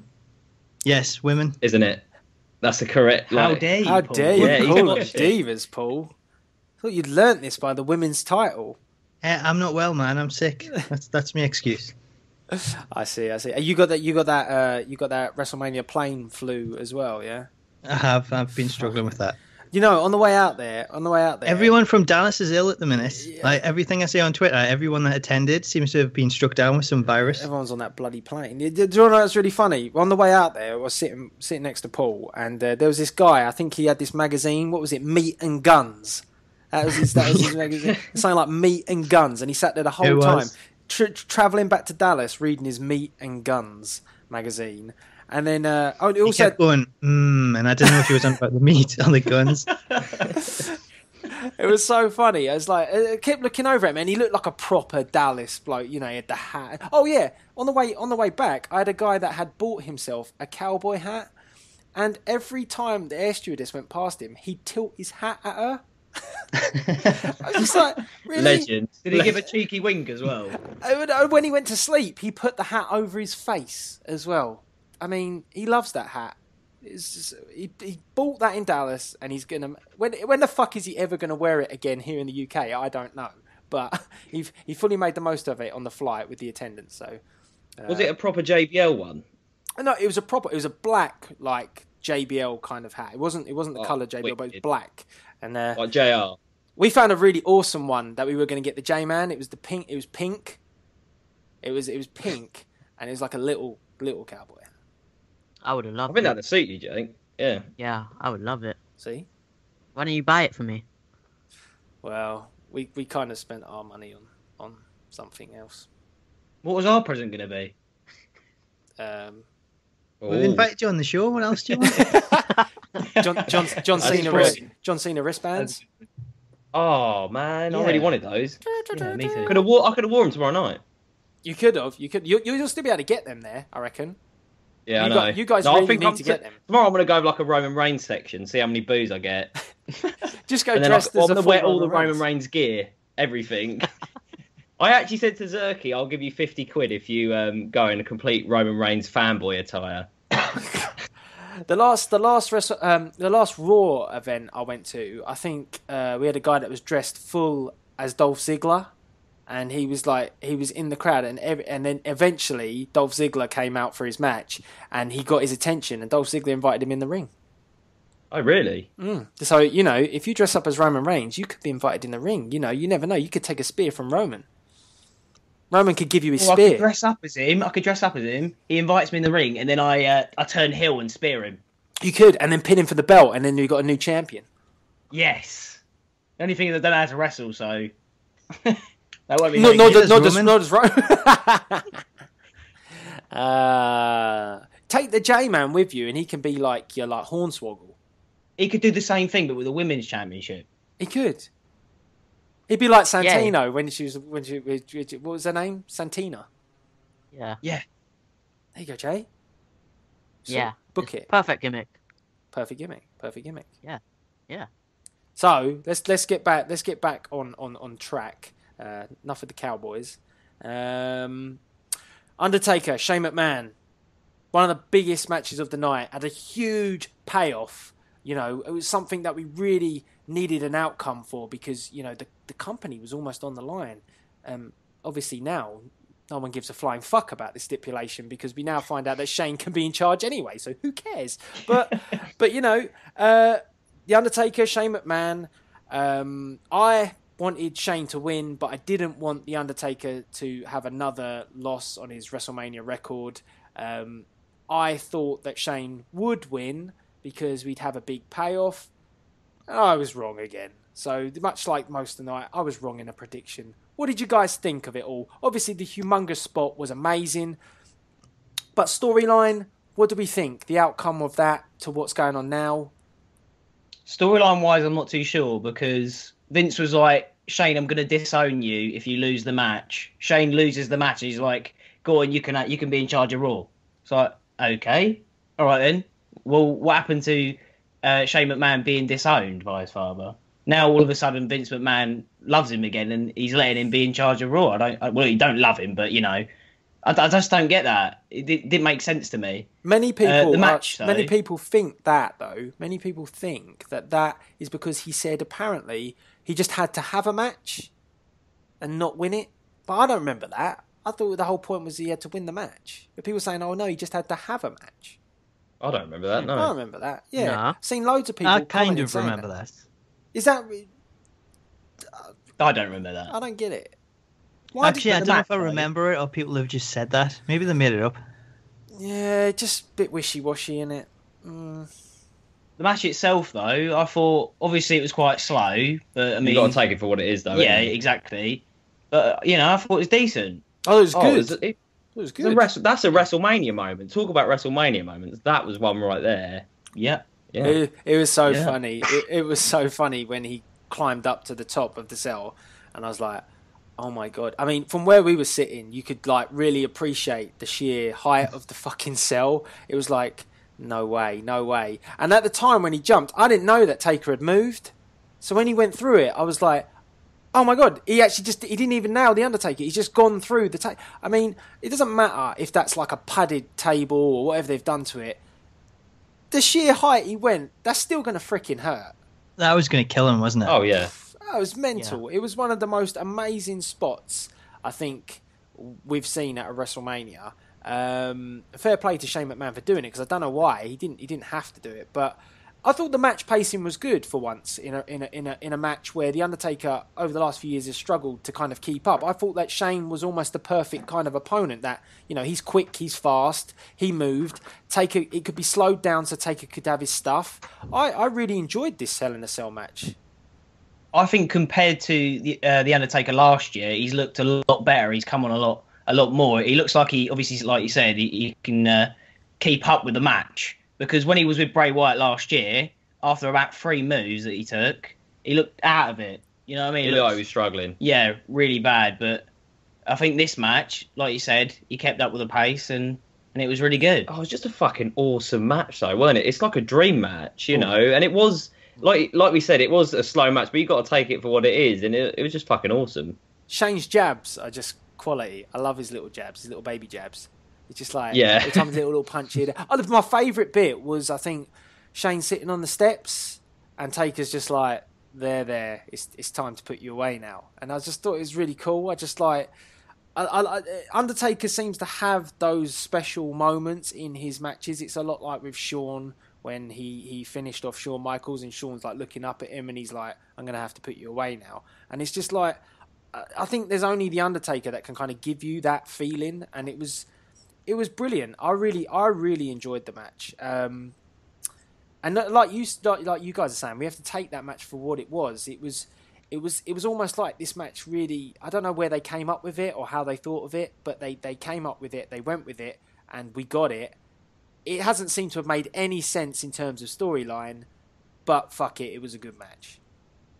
Yes, women. Isn't it? That's the correct. How dare you? How Paul? dare you Yeah, he's call them watched it. divas, Paul? I thought you'd learnt this by the women's title. I'm not well, man. I'm sick. That's my excuse. I see. You got that WrestleMania plane flu as well, yeah? I have. I've been struggling with that. You know, on the way out there. Everyone from Dallas is ill at the minute. Yeah. Like everything I see on Twitter, everyone that attended seems to have been struck down with some virus. Everyone's on that bloody plane. Do you know what's really funny? On the way out there, I was sitting next to Paul, and there was this guy. I think he had this magazine. What was it? Meat and Guns. That was his magazine. Something like Meat and Guns, and he sat there the whole time, traveling back to Dallas, reading his Meat and Guns magazine. And then he also kept going, and I didn't know if he was on about the meat on the guns. It was so funny. I was like, I kept looking over at him, and he looked like a proper Dallas bloke. You know, he had the hat. Oh yeah, on the way back, I had a guy that had bought himself a cowboy hat, and every time the air stewardess went past him, he'd tilt his hat at her. I was just like, really? Legend. Did he give a cheeky wink as well? When he went to sleep, he put the hat over his face as well. I mean, he loves that hat. It's just, he bought that in Dallas, and he's gonna. When the fuck is he ever gonna wear it again here in the UK? I don't know. But he fully made the most of it on the flight with the attendance. So was it a proper JBL one? No, it was a black like JBL kind of hat. It wasn't the colour JBL, but it was black. And like JR. We found a really awesome one that we were going to get the J-Man. It was the pink. It was pink. It was pink, and it was like a little cowboy. I would have loved I think it. that'd suit you, Jake. Yeah. Yeah, I would love it. See? Why don't you buy it for me? Well, we kind of spent our money on something else. What was our present going to be? We've invited you on the show. What else do you want? John Cena wristbands. Oh man, I really wanted those. Yeah, me too. I could have wore them tomorrow night. You could have. You'll still be able to get them there, I reckon. Yeah, I know. You guys really need to get them. Tomorrow I'm going to go like a Roman Reigns section, see how many boos I get. Just go And then dressed I'm as going a to wear full all the Roman Roman Reigns gear, everything. I actually said to Zerky, I'll give you 50 quid if you go in a complete Roman Reigns fanboy attire. The last Raw event I went to, I think we had a guy that was dressed full as Dolph Ziggler, and he was in the crowd, and then eventually Dolph Ziggler came out for his match, and he got his attention, and Dolph Ziggler invited him in the ring. Oh, really? So, you know, if you dress up as Roman Reigns, you could be invited in the ring. You know, you never know. You could take a spear from Roman. Roman could give you his I spear. could dress up as him. He invites me in the ring, and then I turn heel and spear him. You could, and then pin him for the belt, and then you got a new champion. Yes. The only thing is I don't know how to wrestle, so that won't be. Not very as Roman. Take the J-Man with you, and he can be like your Hornswoggle. He could do the same thing, but with a women's championship. He could. He'd be like Santino when she what was her name? Santina. Yeah. Yeah. There you go, Jay. So, Yeah. book it. Perfect gimmick. Perfect gimmick. Yeah. Yeah. So let's get back on track. Enough of the Cowboys. Undertaker, Shane McMahon, one of the biggest matches of the night, had a huge payoff. You know, it was something that we really needed an outcome for, because, you know, the company was almost on the line. Obviously now, no one gives a flying fuck about this stipulation, because we now find out that Shane can be in charge anyway, so who cares? But you know, The Undertaker, Shane McMahon, I wanted Shane to win, but I didn't want The Undertaker to have another loss on his WrestleMania record. I thought that Shane would win because we'd have a big payoff. I was wrong again. So much like most of the night, I was wrong in a prediction. What did you guys think of it all? Obviously, the humongous spot was amazing, but storyline, What do we think? The outcome of that to what's going on now? Storyline wise, I'm not too sure because Vince was like, Shane, I'm going to disown you if you lose the match. Shane loses the match. He's like, go on, you can be in charge of Raw. It's like, okay, all right then. Well, what happened to Shane McMahon being disowned by his father? Now all of a sudden Vince McMahon loves him again and he's letting him be in charge of Raw. You don't love him, but I just don't get that. It didn't make sense to me. Many people, many people think that though. Many people think that is because he said apparently he just had to have a match and not win it. But I don't remember that. I thought the whole point was he had to win the match. But people saying, "Oh no, he just had to have a match." I don't remember that. No, I don't remember that. Yeah, Nah. I've seen loads of people. I kind of remember that. Is that? I don't remember that. I don't get it. Actually, I don't know if I remember it or people have just said that. Maybe they made it up. Yeah, just a bit wishy-washy, innit? The match itself, though, I thought obviously it was quite slow, but I mean, you got to take it for what it is, though. Yeah, exactly. But I thought it was decent. Oh, it was good. It was good. That's a WrestleMania moment. Talk about WrestleMania moments. That was one right there. Yeah. It was so funny. It was so funny when he climbed up to the top of the cell, and I was like, oh my God. I mean, from where we were sitting, you could like really appreciate the sheer height of the fucking cell. It was like, no way. And at the time when he jumped, I didn't know that Taker had moved. So when he went through it, I was like, oh my God, he didn't even nail the Undertaker. He's just gone through the table. I mean, it doesn't matter if that's like a padded table or whatever they've done to it. The sheer height he went, that's still going to freaking hurt. That was going to kill him, wasn't it? Oh, yeah. It was mental. Yeah. It was one of the most amazing spots I think we've seen at a WrestleMania. Fair play to Shane McMahon for doing it because I don't know why he didn't have to do it, but I thought the match pacing was good for once in a match where the Undertaker over the last few years has struggled to kind of keep up. I thought that Shane was almost the perfect kind of opponent. That he's quick, he's fast, he moved. Taker, it could be slowed down so Taker could have his stuff. I really enjoyed this Hell in a Cell match. I think compared to the Undertaker last year, he's looked a lot better. He's come on a lot more. He looks like he obviously, like you said, he can keep up with the match. Because when he was with Bray Wyatt last year, after about 3 moves that he took, he looked out of it. You know what I mean? He looked like he was struggling. Yeah, really bad. But I think this match, like you said, he kept up with the pace and it was really good. Oh, it was just a fucking awesome match, though, wasn't it? It's like a dream match, you know, and it was. Like we said, it was a slow match, but you got to take it for what it is, and it was just fucking awesome. Shane's jabs are just quality. I love his little jabs, his little baby jabs. It's just like every time a little punch here. My favourite bit was I think Shane sitting on the steps and Taker's just like there. It's time to put you away now, and I just thought it was really cool. I just like Undertaker seems to have those special moments in his matches. It's a lot like with Shawn. When he finished off Shawn Michaels and Shawn's like looking up at him and he's like, I'm going to have to put you away now. And it's just like, I think there's only The Undertaker that can kind of give you that feeling. And it was brilliant. I really enjoyed the match. And like you guys are saying, we have to take that match for what it was. It was almost like this match really, I don't know where they came up with it or how they thought of it, but they came up with it, they went with it, and we got it. It hasn't seemed to have made any sense in terms of storyline, but fuck it, it was a good match.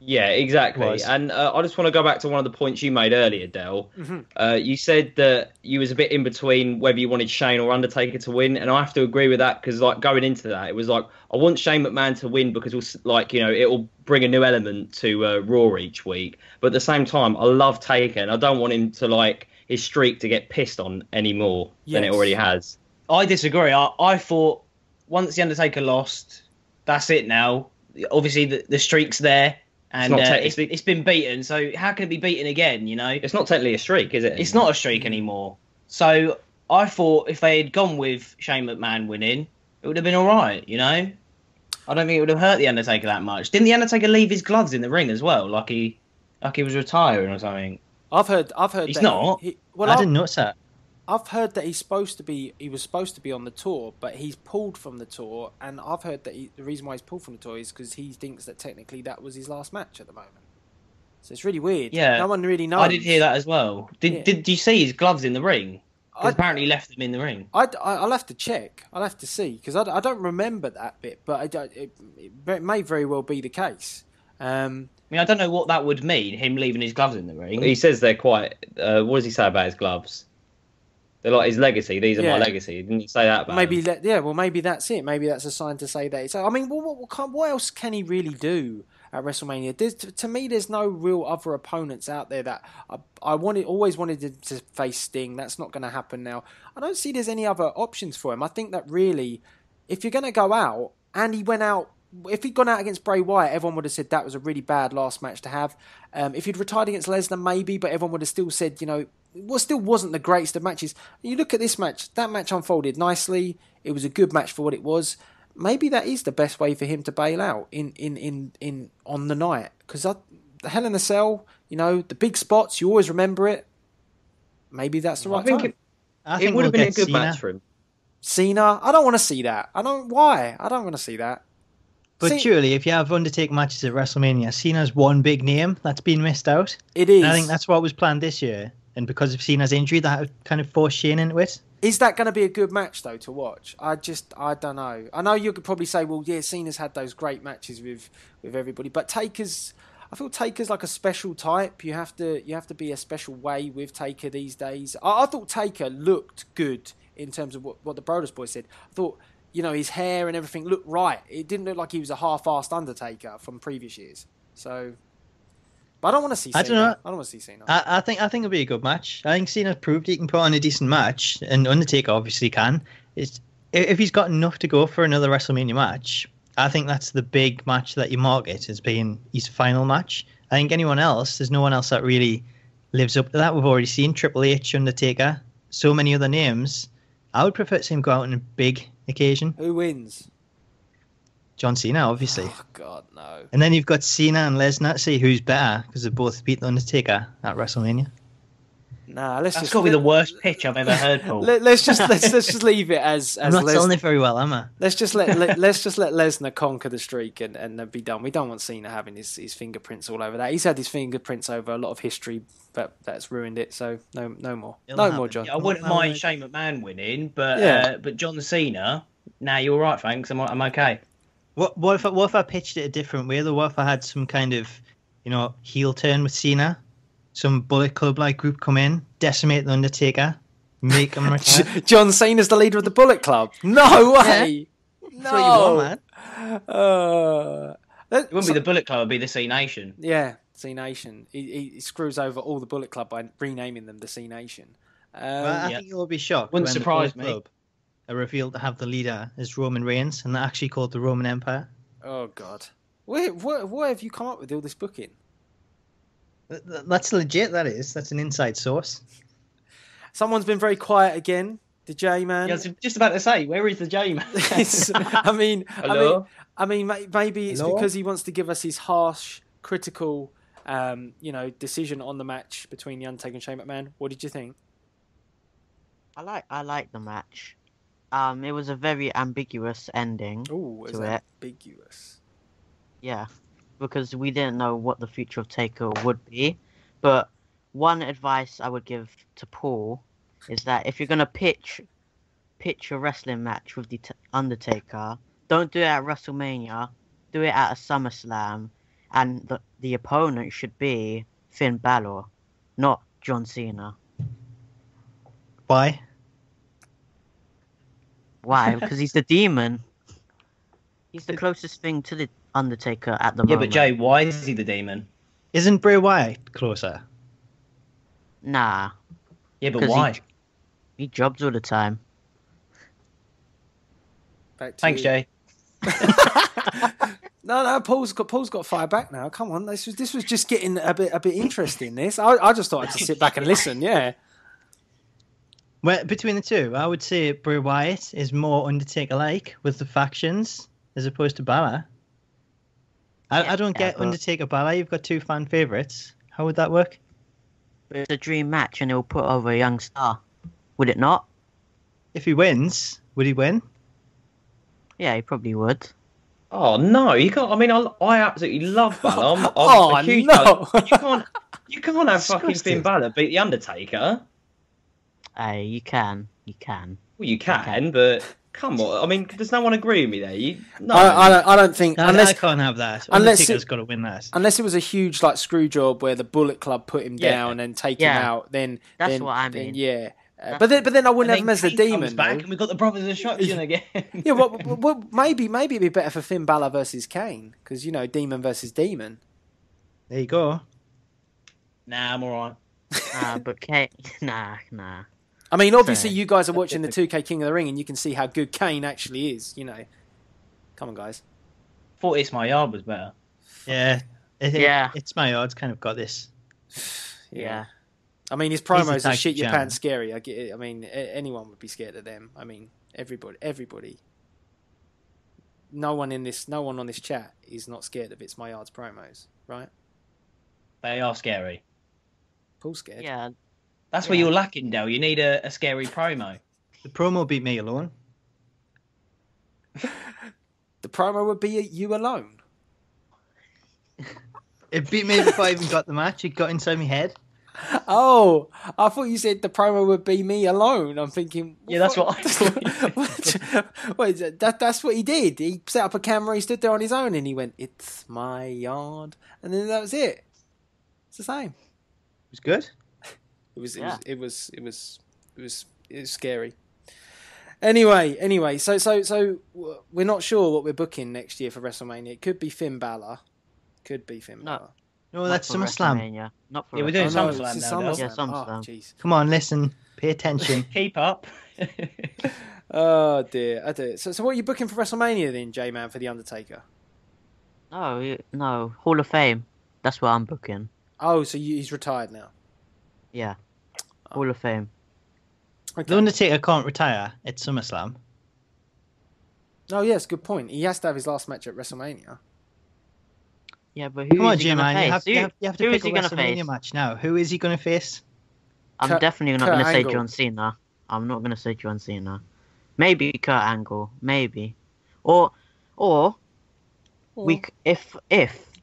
Yeah, exactly. And I just want to go back to one of the points you made earlier, Del. Mm-hmm. You said that you was a bit in between whether you wanted Shane or Undertaker to win, and I have to agree with that because, like, going into that, it was like I want Shane McMahon to win because, it'll bring a new element to Raw each week. But at the same time, I love Taker, and I don't want him to his streak to get pissed on any more than it already has. I disagree. I thought once the Undertaker lost, that's it now. Obviously, the streak's there, and it's been beaten. So how can it be beaten again? It's not technically a streak, is it? It's not a streak anymore. So I thought if they had gone with Shane McMahon winning, it would have been all right. I don't think it would have hurt the Undertaker that much. Didn't the Undertaker leave his gloves in the ring as well, like he was retiring or something? I've heard. He's that not. I didn't notice that. I've heard that he was supposed to be on the tour, but he's pulled from the tour, and I've heard that the reason why he's pulled from the tour is because he thinks that technically that was his last match at the moment. So it's really weird. Yeah, no one really knows. I did hear that as well. Did you see his gloves in the ring? Because apparently he left them in the ring. I'll have to check. I'll have to see because I don't remember that bit, but it may very well be the case. I mean, I don't know what that would mean, him leaving his gloves in the ring. He says they're quite... what does he say about his gloves? They're like his legacy. These are my legacy. Didn't he say that about maybe him? well, maybe that's it. Maybe that's a sign to say that. So, I mean, what else can he really do at WrestleMania? To me, there's no real other opponents out there that I always wanted to face Sting. That's not going to happen now. I don't see there's any other options for him. I think that really, if you're going to go out, and he went out, if he'd gone out against Bray Wyatt, everyone would have said that was a really bad last match to have. If he'd retired against Lesnar, maybe, but everyone would have still said, it still wasn't the greatest of matches. You look at this match, that match unfolded nicely. It was a good match for what it was. Maybe that is the best way for him to bail out in on the night. Because the Hell in a Cell, the big spots, you always remember it. Maybe that's the right time. I think it would have been a good match for him. Cena, I don't want to see that. Why? I don't want to see that. But surely, if you have Undertaker matches at WrestleMania, Cena's one big name that's been missed out. It is. And I think that's what was planned this year. And because of Cena's injury, that kind of forced Shane into it. Is that going to be a good match, though, to watch? I don't know. I know you could probably say, well, yeah, Cena's had those great matches with everybody. But I feel Taker's like a special type. You have to be a special way with Taker these days. I thought Taker looked good in terms of what the Brodus boys said. I thought, his hair and everything looked right. It didn't look like he was a half-assed Undertaker from previous years. So... But I don't want to see Cena. I don't want to see Cena. I think it'll be a good match. I think Cena's proved he can put on a decent match, and Undertaker obviously can. If he's got enough to go for another WrestleMania match, I think that's the big match that you market as being his final match. I think there's no one else that really lives up to that. We've already seen Triple H, Undertaker, so many other names. I would prefer to see him go out on a big occasion. Who wins? John Cena, obviously. Oh, God, no. And then you've got Cena and Lesnar. See who's better, because they both beat the Undertaker at WrestleMania. Nah, that's got to be the worst pitch I've ever heard, Paul. Let's just leave it as I'm not selling it very well, am I? Let's just let Lesnar conquer the streak and be done. We don't want Cena having his fingerprints all over that. He's had his fingerprints over a lot of history, but that's ruined it. So no more, more, John. Yeah, I wouldn't mind Shane McMahon winning, but John Cena. Nah, you're all right, thanks. I'm okay. What if I pitched it a different way though? What if I had some kind of, heel turn with Cena? Some Bullet Club-like group come in, decimate the Undertaker, make him retire. John Cena's the leader of the Bullet Club. No way! Yeah. That's what you want, man. It wouldn't be the Bullet Club, it'd be the C Nation. Yeah, C Nation. He screws over all the Bullet Club by renaming them the C Nation. I think you'll be shocked. Wouldn't when surprise the me. Club are revealed to have the leader as Roman Reigns, and they're actually called the Roman Empire. Oh God! Where have you come up with all this booking? That's legit. That's an inside source. Someone's been very quiet again. The J man. Yeah, I was just about to say, where is the J man? I mean, maybe it's because he wants to give us his harsh, critical, decision on the match between the Undertaker and Shane McMahon. What did you think? I like the match. It was a very ambiguous ending to it. Ambiguous. Yeah, because we didn't know what the future of Taker would be. But one advice I would give to Paul is that if you're gonna pitch a wrestling match with the Undertaker, don't do it at WrestleMania. Do it at a SummerSlam, and the opponent should be Finn Balor, not John Cena. Why? Why? Because he's the Demon. He's the closest thing to the Undertaker at the moment. Yeah, but Jay, why is he the Demon? Isn't Bray Wyatt closer? Nah. Yeah, but why? He jobs all the time. Thanks, Jay. No, Paul's got fire back now. Come on, this was just getting a bit interesting. This I just thought I'd just sit back and listen. Yeah. Well, between the two, I would say Bray Wyatt is more Undertaker-like with the factions as opposed to Balor. I don't get Undertaker Balor. You've got two fan favourites. How would that work? It's a dream match, and it'll put over a young star. Would it not? If he wins, would he win? Yeah, he probably would. Oh no, you can't. I mean, I absolutely love Balor. I'm a huge Balor. You can't have fucking Finn Balor beat the Undertaker. Hey, you can. Well, you can, but come on. I mean, does no one agree with me there? No. I don't think I unless can't have that. unless Undertaker's got to win that. unless it was a huge like screw job where the Bullet Club put him Yeah. down and take him out, then That's what I mean. yeah. But then I wouldn't have him as the Kane comes demon. back, though. and we've got the Brothers of Destruction again. Yeah, well, maybe it'd be better for Finn Balor versus Kane because demon versus demon. There you go. Nah, I'm alright. But Kane, nah. I mean, obviously, Fair. you guys are watching the 2K King of the Ring, and you can see how good Kane actually is. Come on, guys. Thought It's My Yard was better. Yeah. Yeah. It's my odds kind of got this. Yeah. I mean, his He's promos the are shit your champ. pants scary. I get it. I mean, anyone would be scared of them. I mean, everybody. No one on this chat is not scared of It's My Yard's promos, right? They are scary. Paul's scared. Yeah. That's where you're lacking, Del. You need a scary promo. The promo beat me alone. The promo would be you alone. It beat me before I even got the match. It got inside my head. Oh, I thought you said the promo would be me alone. I'm thinking. Yeah, that's what I thought. Wait, that's what he did. He set up a camera. He stood there on his own, and he went, "It's my yard," and then that was it. It's the same. It was good. It was scary. Anyway, so we're not sure what we're booking next year for WrestleMania. It could be Finn Balor. No, that's Not for SummerSlam. WrestleMania. Not for Yeah, we're doing Oh, no, SummerSlam it's now, Del. Yeah, SummerSlam. Oh, jeez. Come on, listen. Pay attention. Keep up. Oh dear. So what are you booking for WrestleMania then, J-Man, for the Undertaker? No, Hall of Fame. That's what I'm booking. Oh, so he's retired now. Yeah. Hall of Fame. Okay. The Undertaker can't retire at SummerSlam. Oh yes, good point. He has to have his last match at WrestleMania. Yeah, but who Come on, is he going to J-Man. face? You have to Who pick is he a going to WrestleMania face? match now. Who is he going to face? I'm definitely not going to say Angle. John Cena. I'm not going to say John Cena. Maybe Kurt Angle. Maybe. Or if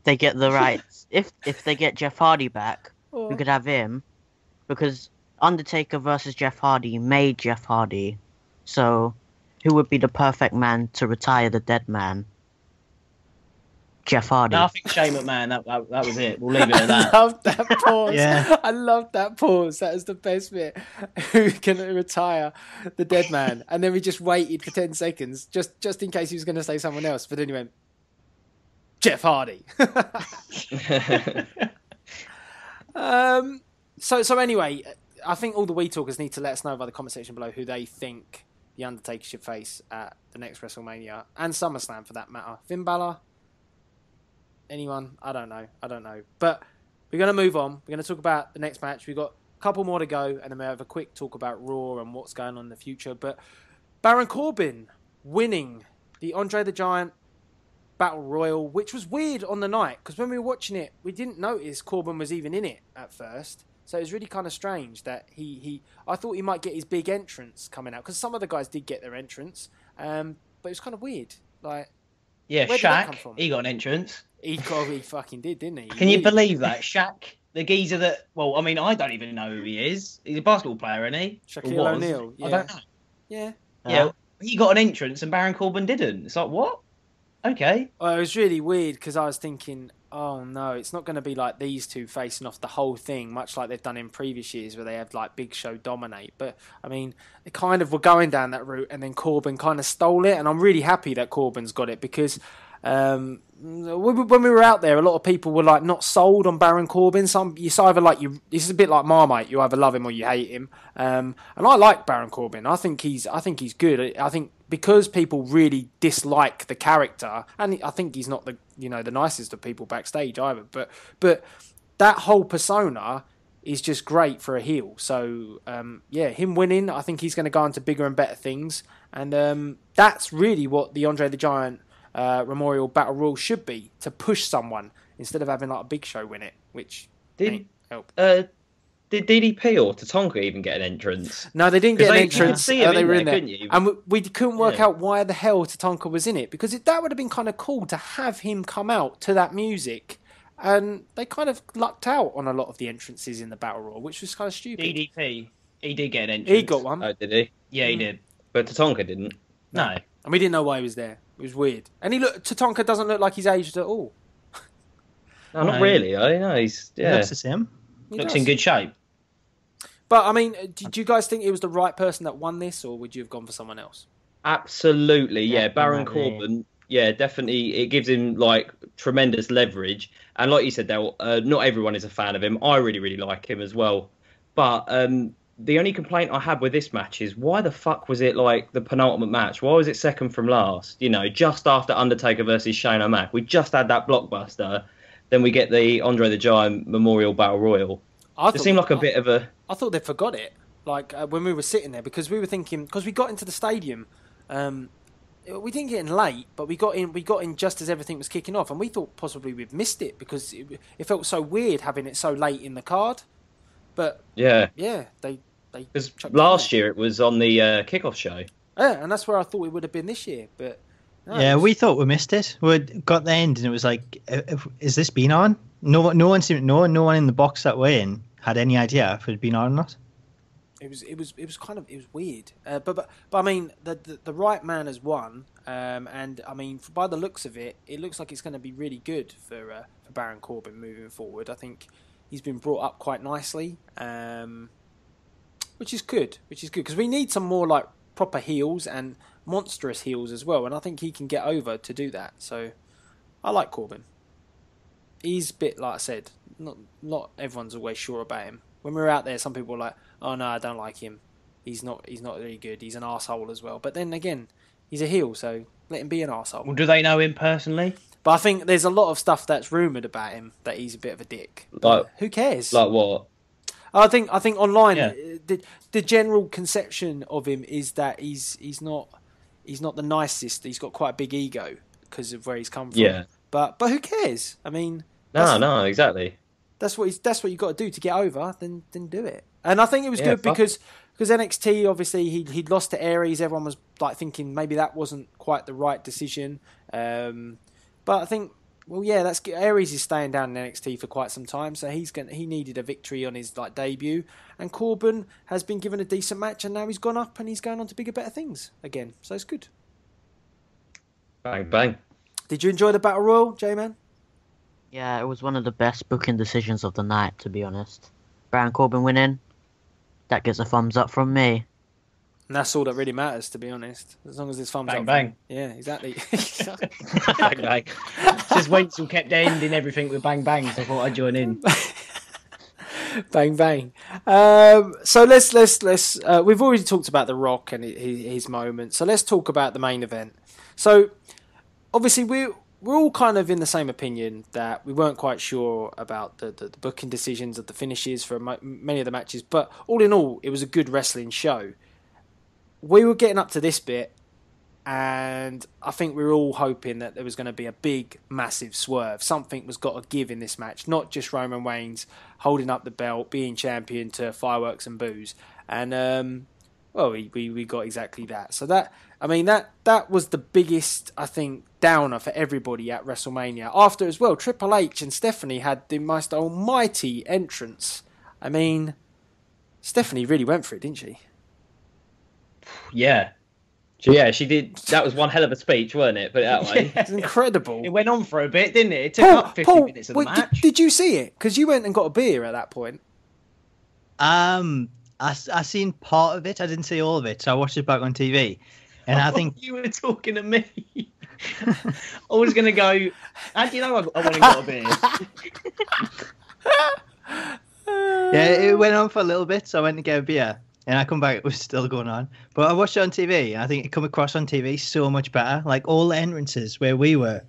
they get the rights, if they get Jeff Hardy back, we could have him, because Undertaker versus Jeff Hardy made Jeff Hardy. So, who would be the perfect man to retire the dead man? Jeff Hardy. No, I think Shane McMahon. That was it. We'll leave it at that. I love that pause. Yeah. I love that pause. That is the best bit. Who can retire the dead man? And then we just waited for 10 seconds, just in case he was going to say someone else. But then he went, Jeff Hardy. So anyway, I think all the Wii Talkers need to let us know by the comment section below who they think the Undertaker should face at the next WrestleMania and SummerSlam for that matter. Finn Balor? Anyone? I don't know. But we're going to move on. We're going to talk about the next match. We've got a couple more to go, and then we'll have a quick talk about Raw and what's going on in the future. But Baron Corbin winning the Andre the Giant Battle Royal, which was weird on the night, because when we were watching it, we didn't notice Corbin was even in it at first. So it was really kind of strange that I thought he might get his big entrance coming out, because some of the guys did get their entrance, but it was kind of weird. Like, Yeah, where did that come Shaq. from? He got an entrance. He fucking did, didn't he? Can you believe that? Shaq, the geezer that... Well, I mean, I don't even know who he is. He's a basketball player, isn't he? Or Shaquille was. O'Neal. Yeah. I don't know. Yeah. Yeah, he got an entrance and Baron Corbin didn't. It's like, what? Okay. Well, it was really weird because I was thinking, oh no, it's not going to be like these two facing off the whole thing, much like they've done in previous years where they have like Big Show dominate. But I mean, they kind of were going down that route, and then Corbin kind of stole it, and I'm really happy that Corbin's got it because when we were out there, a lot of people were like not sold on Baron Corbin. It's either like this is a bit like Marmite, you either love him or you hate him. And I like Baron Corbin. I think he's good. I think because people really dislike the character, and I think he's not the nicest of people backstage either. But that whole persona is just great for a heel. So him winning, I think he's going to go on to bigger and better things, and that's really what the Andre the Giant Memorial Battle Royal should be, to push someone instead of having like a Big Show win it, which ain't help. Did DDP or Tatanka even get an entrance? No, they didn't get an You entrance. could see him they in were there, in there, couldn't you? and we couldn't work out why the hell Tatanka was in it, because that would have been kind of cool to have him come out to that music, and they kind of lucked out on a lot of the entrances in the Battle Royal, which was kind of stupid. DDP He did get an entrance. He got one. Oh, did he? Yeah, he did. But Tatanka didn't. No. And we didn't know why he was there. It was weird. And Tatanka doesn't look like he's aged at all. No, not really. I know he's He looks the same. Looks in good shape. But I mean, did you guys think it was the right person that won this, or would you have gone for someone else? Absolutely, yeah. Baron Definitely. Corbin, yeah, definitely. It gives him like tremendous leverage, and like you said, Dale, not everyone is a fan of him. I really, really like him as well. But the only complaint I had with this match is why the fuck was it like the penultimate match? Why was it second from last? You know, just after Undertaker versus Shane O'Mac, we just had that blockbuster. Then we get the Andre the Giant Memorial Battle Royal. It seemed like a bit of a. I thought they forgot it. Like when we were sitting there, because we were thinking, because we got into the stadium, we didn't get in late, but we got in just as everything was kicking off, and we thought possibly we'd missed it because it felt so weird having it so late in the card. But Yeah, they because chucked last it in year it was on the kickoff show. there. Yeah, and that's where I thought it would have been this year. But no, Yeah, it was- we thought we missed it. We got the end, and it was like, "Is this been on?" No one seemed to know. No one in the box that way in had any idea if it had been on or not. It was kind of weird. But I mean the right man has won. And I mean by the looks of it, it looks like it's going to be really good for Baron Corbin moving forward. I think he's been brought up quite nicely, which is good. Because we need some more like proper heels and monstrous heels as well. And I think he can get over to do that. So I like Corbin. He's a bit, like I said, not everyone's always sure about him. When we were out there, some people were like, "Oh no, I don't like him. He's not really good. He's an arsehole as well." But then again, he's a heel, so let him be an arsehole. Well, do they know him personally? But I think there's a lot of stuff that's rumoured about him that he's a bit of a dick. Like, Who cares? like what? I think online Yeah. the general conception of him is that he's not the nicest. He's got quite a big ego because of where he's come from. Yeah. But who cares? I mean, No, exactly. that's what you've got to do to get over. Then do it. And I think it was Yeah, good because NXT obviously he'd lost to Aries. Everyone was like thinking maybe that wasn't quite the right decision. But I think that's good. Aries is staying down in NXT for quite some time, so he needed a victory on his like debut. And Corbin has been given a decent match, and now he's gone up and he's going on to bigger, better things again. So it's good. Bang bang. Did you enjoy the Battle Royal, J-Man? Yeah, it was one of the best booking decisions of the night, to be honest. Baron Corbin winning, that gets a thumbs up from me. And that's all that really matters, to be honest. As long as there's thumbs Bang, up. bang. Yeah, exactly. Bang bang. Just Wenzel kept ending everything with bang bang, so I thought I'd join in. Bang bang. So let's we've already talked about The Rock and his moment. So let's talk about the main event. So obviously we're all kind of in the same opinion that we weren't quite sure about the booking decisions of the finishes for many of the matches, but all in all, it was a good wrestling show. We were getting up to this bit, and I think we were all hoping that there was going to be a big, massive swerve. Something was got to give in this match, not just Roman Reigns holding up the belt, being champion to fireworks and booze. And we got exactly that. So that was the biggest, I think, downer for everybody at WrestleMania. After as well, Triple H and Stephanie had the most almighty entrance. I mean, Stephanie really went for it, didn't she? Yeah. Yeah, she did. That was one hell of a speech, wasn't it? Put it that way. It's incredible. It went on for a bit, didn't it? It took up 50 minutes of the wait, match. Did you see it? Because you went and got a beer at that point. I seen part of it. I didn't see all of it, so I watched it back on TV. And I think you were talking to me. I was going to go, how do you know I went and got a beer? yeah, it went on for a little bit, so I went to get a beer. And I come back, it was still going on. But I watched it on TV, and I think it come across on TV so much better. Like, all the entrances where we were,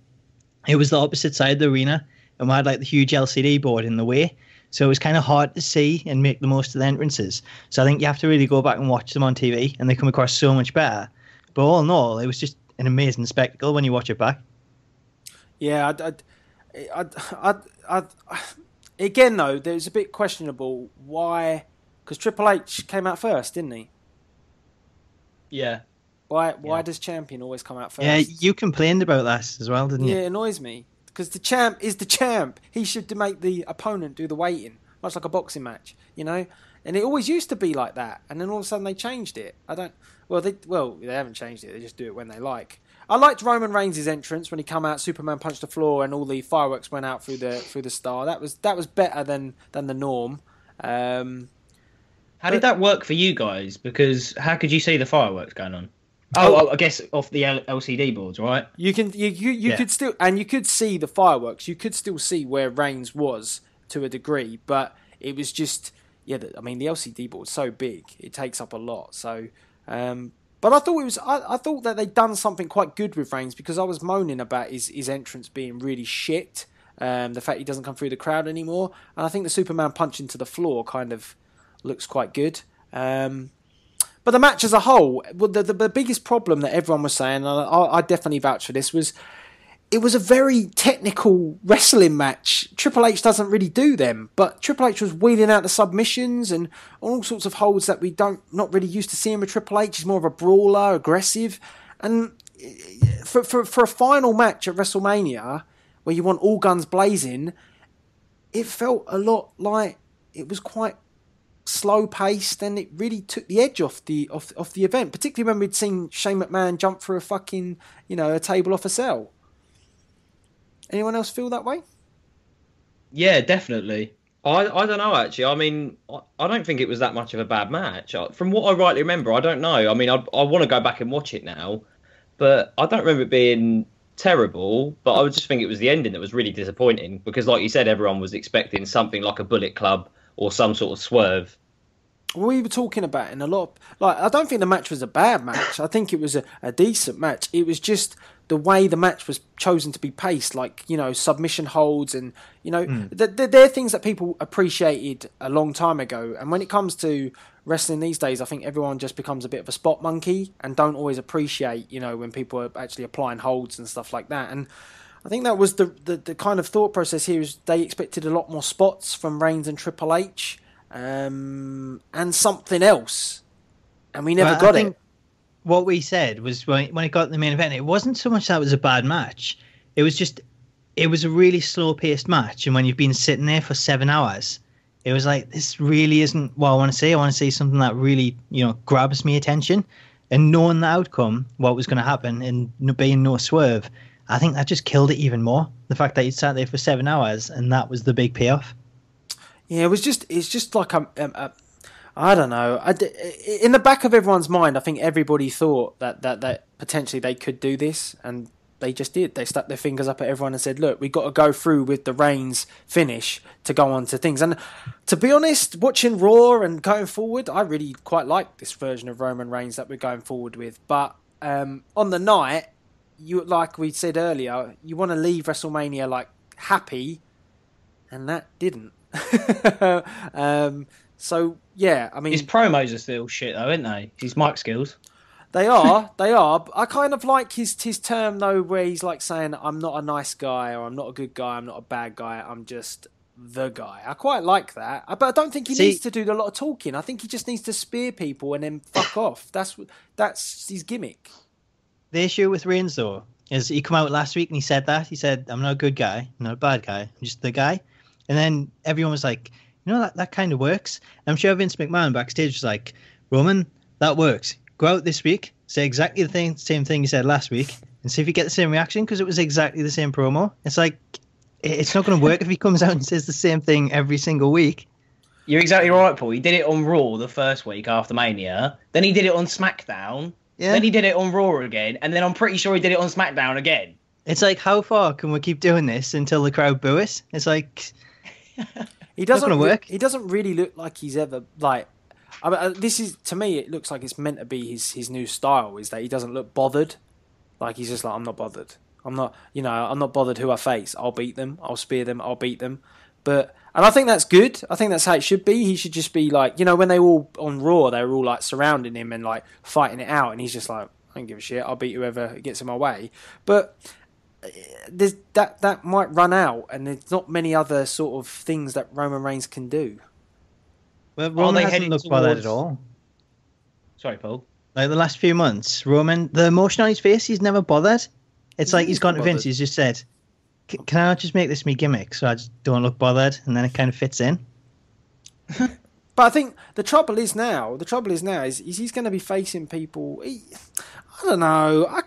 it was the opposite side of the arena, and we had, like, the huge LCD board in the way. So it was kind of hard to see and make the most of the entrances. So I think you have to really go back and watch them on TV, and they come across so much better. But all in all, it was just an amazing spectacle when you watch it back. Yeah, again, though, there's a bit questionable why... Because Triple H came out first, didn't he? Yeah. Why does champion always come out first? Yeah, you complained about that as well, didn't you? Yeah, it annoys me. Because the champ is the champ. He should make the opponent do the waiting. much like a boxing match, you know. And it always used to be like that, and then all of a sudden they changed it. They haven't changed it. They just do it when they like. I liked Roman Reigns' entrance when he come out, Superman punched the floor, and all the fireworks went out through the star. That was better than the norm. How did that work for you guys? Because how could you see the fireworks going on? Oh, I guess off the LCD boards, right? You could still, and you could see the fireworks. You could still see where Reigns was to a degree, but it was just, the LCD board's so big, it takes up a lot. So, but I thought I thought that they'd done something quite good with Reigns, because I was moaning about his entrance being really shit. The fact he doesn't come through the crowd anymore, and I think the Superman punch into the floor kind of looks quite good. But the match as a whole, the biggest problem that everyone was saying, and I definitely vouch for this, was it was a very technical wrestling match. Triple H doesn't really do them, but Triple H was wheeling out the submissions and all sorts of holds that we not really used to seeing with Triple H. He's more of a brawler, aggressive, and for a final match at WrestleMania where you want all guns blazing, it felt a lot like it was quite slow paced, and it really took the edge off the event, particularly when we'd seen Shane McMahon jump through a fucking a table off a cell. Anyone else feel that way? Yeah, definitely. I don't know, actually. I mean, I don't think it was that much of a bad match. From what I rightly remember, I don't know. I mean, I want to go back and watch it now, but I don't remember it being terrible. But I just think it was the ending that was really disappointing, because, like you said, everyone was expecting something like a Bullet Club or some sort of swerve. We were talking about in a lot I don't think the match was a bad match. I think it was a decent match. It was just the way the match was chosen to be paced, submission holds, and they're things that people appreciated a long time ago. And when it comes to wrestling these days, I think everyone just becomes a bit of a spot monkey and don't always appreciate when people are actually applying holds and stuff like that. And I think that was the kind of thought process here, is they expected a lot more spots from Reigns and Triple H, and something else, and we never got it. What we said was when it got to the main event, it wasn't so much that it was a bad match. It was a really slow-paced match, and when you've been sitting there for 7 hours, it was like, this really isn't what I want to see. I want to see something that really, grabs me attention, and knowing the outcome, what was going to happen, and being no swerve, I think that just killed it even more. The fact that you sat there for 7 hours and that was the big payoff. Yeah, it's just like I don't know. In the back of everyone's mind, I think everybody thought that potentially they could do this, and they just did. They stuck their fingers up at everyone and said, "Look, we've got to go through with the Reigns finish to go on to things." And to be honest, watching Raw and going forward, I really quite like this version of Roman Reigns that we're going forward with. But on the night, like we said earlier, you want to leave WrestleMania happy, and that didn't. So yeah, I mean, his promos are still shit though, aren't they? His mic skills. They are. I kind of like his term though, where he's saying, "I'm not a nice guy," or "I'm not a good guy," "I'm not a bad guy," "I'm just the guy." I quite like that, but I don't think he needs to do a lot of talking. I think he just needs to spear people and then fuck off. That's his gimmick. The issue with Reigns though is he come out last week and he said, "I'm not a good guy, I'm not a bad guy, I'm just the guy," and then everyone was like, that kind of works. And I'm sure Vince McMahon backstage was like, "Roman, that works. Go out this week, say exactly the same thing you said last week, and see if you get the same reaction," because it was exactly the same promo. It's like, it's not going to work if he comes out and says the same thing every single week. You're exactly right, Paul. He did it on Raw the first week after Mania. Then he did it on SmackDown. Yeah. Then he did it on Raw again. And then I'm pretty sure he did it on SmackDown again. It's like, how far can we keep doing this until the crowd boo us? It's like... He doesn't work. He doesn't really look like he's ever this is, to me, it looks like it's meant to be his new style. Is that he doesn't look bothered. He's just I'm not bothered. I'm not bothered who I face. I'll beat them. I'll spear them. I'll beat them. And I think that's good. I think that's how it should be. He should just be when they were all on Raw, they were all surrounding him and fighting it out, and he's just I don't give a shit. I'll beat whoever gets in my way. But that might run out, and there's not many other sort of things that Roman Reigns can do. Well, Roman hasn't looked bothered at all. Sorry, Paul. The last few months, Roman, the emotion on his face, he's never bothered. It's like he's gone to Vince, he's just said, "Can I not just make this me gimmick so I just don't look bothered?" And then it kind of fits in. But I think the trouble is now is he's going to be facing people. I don't know.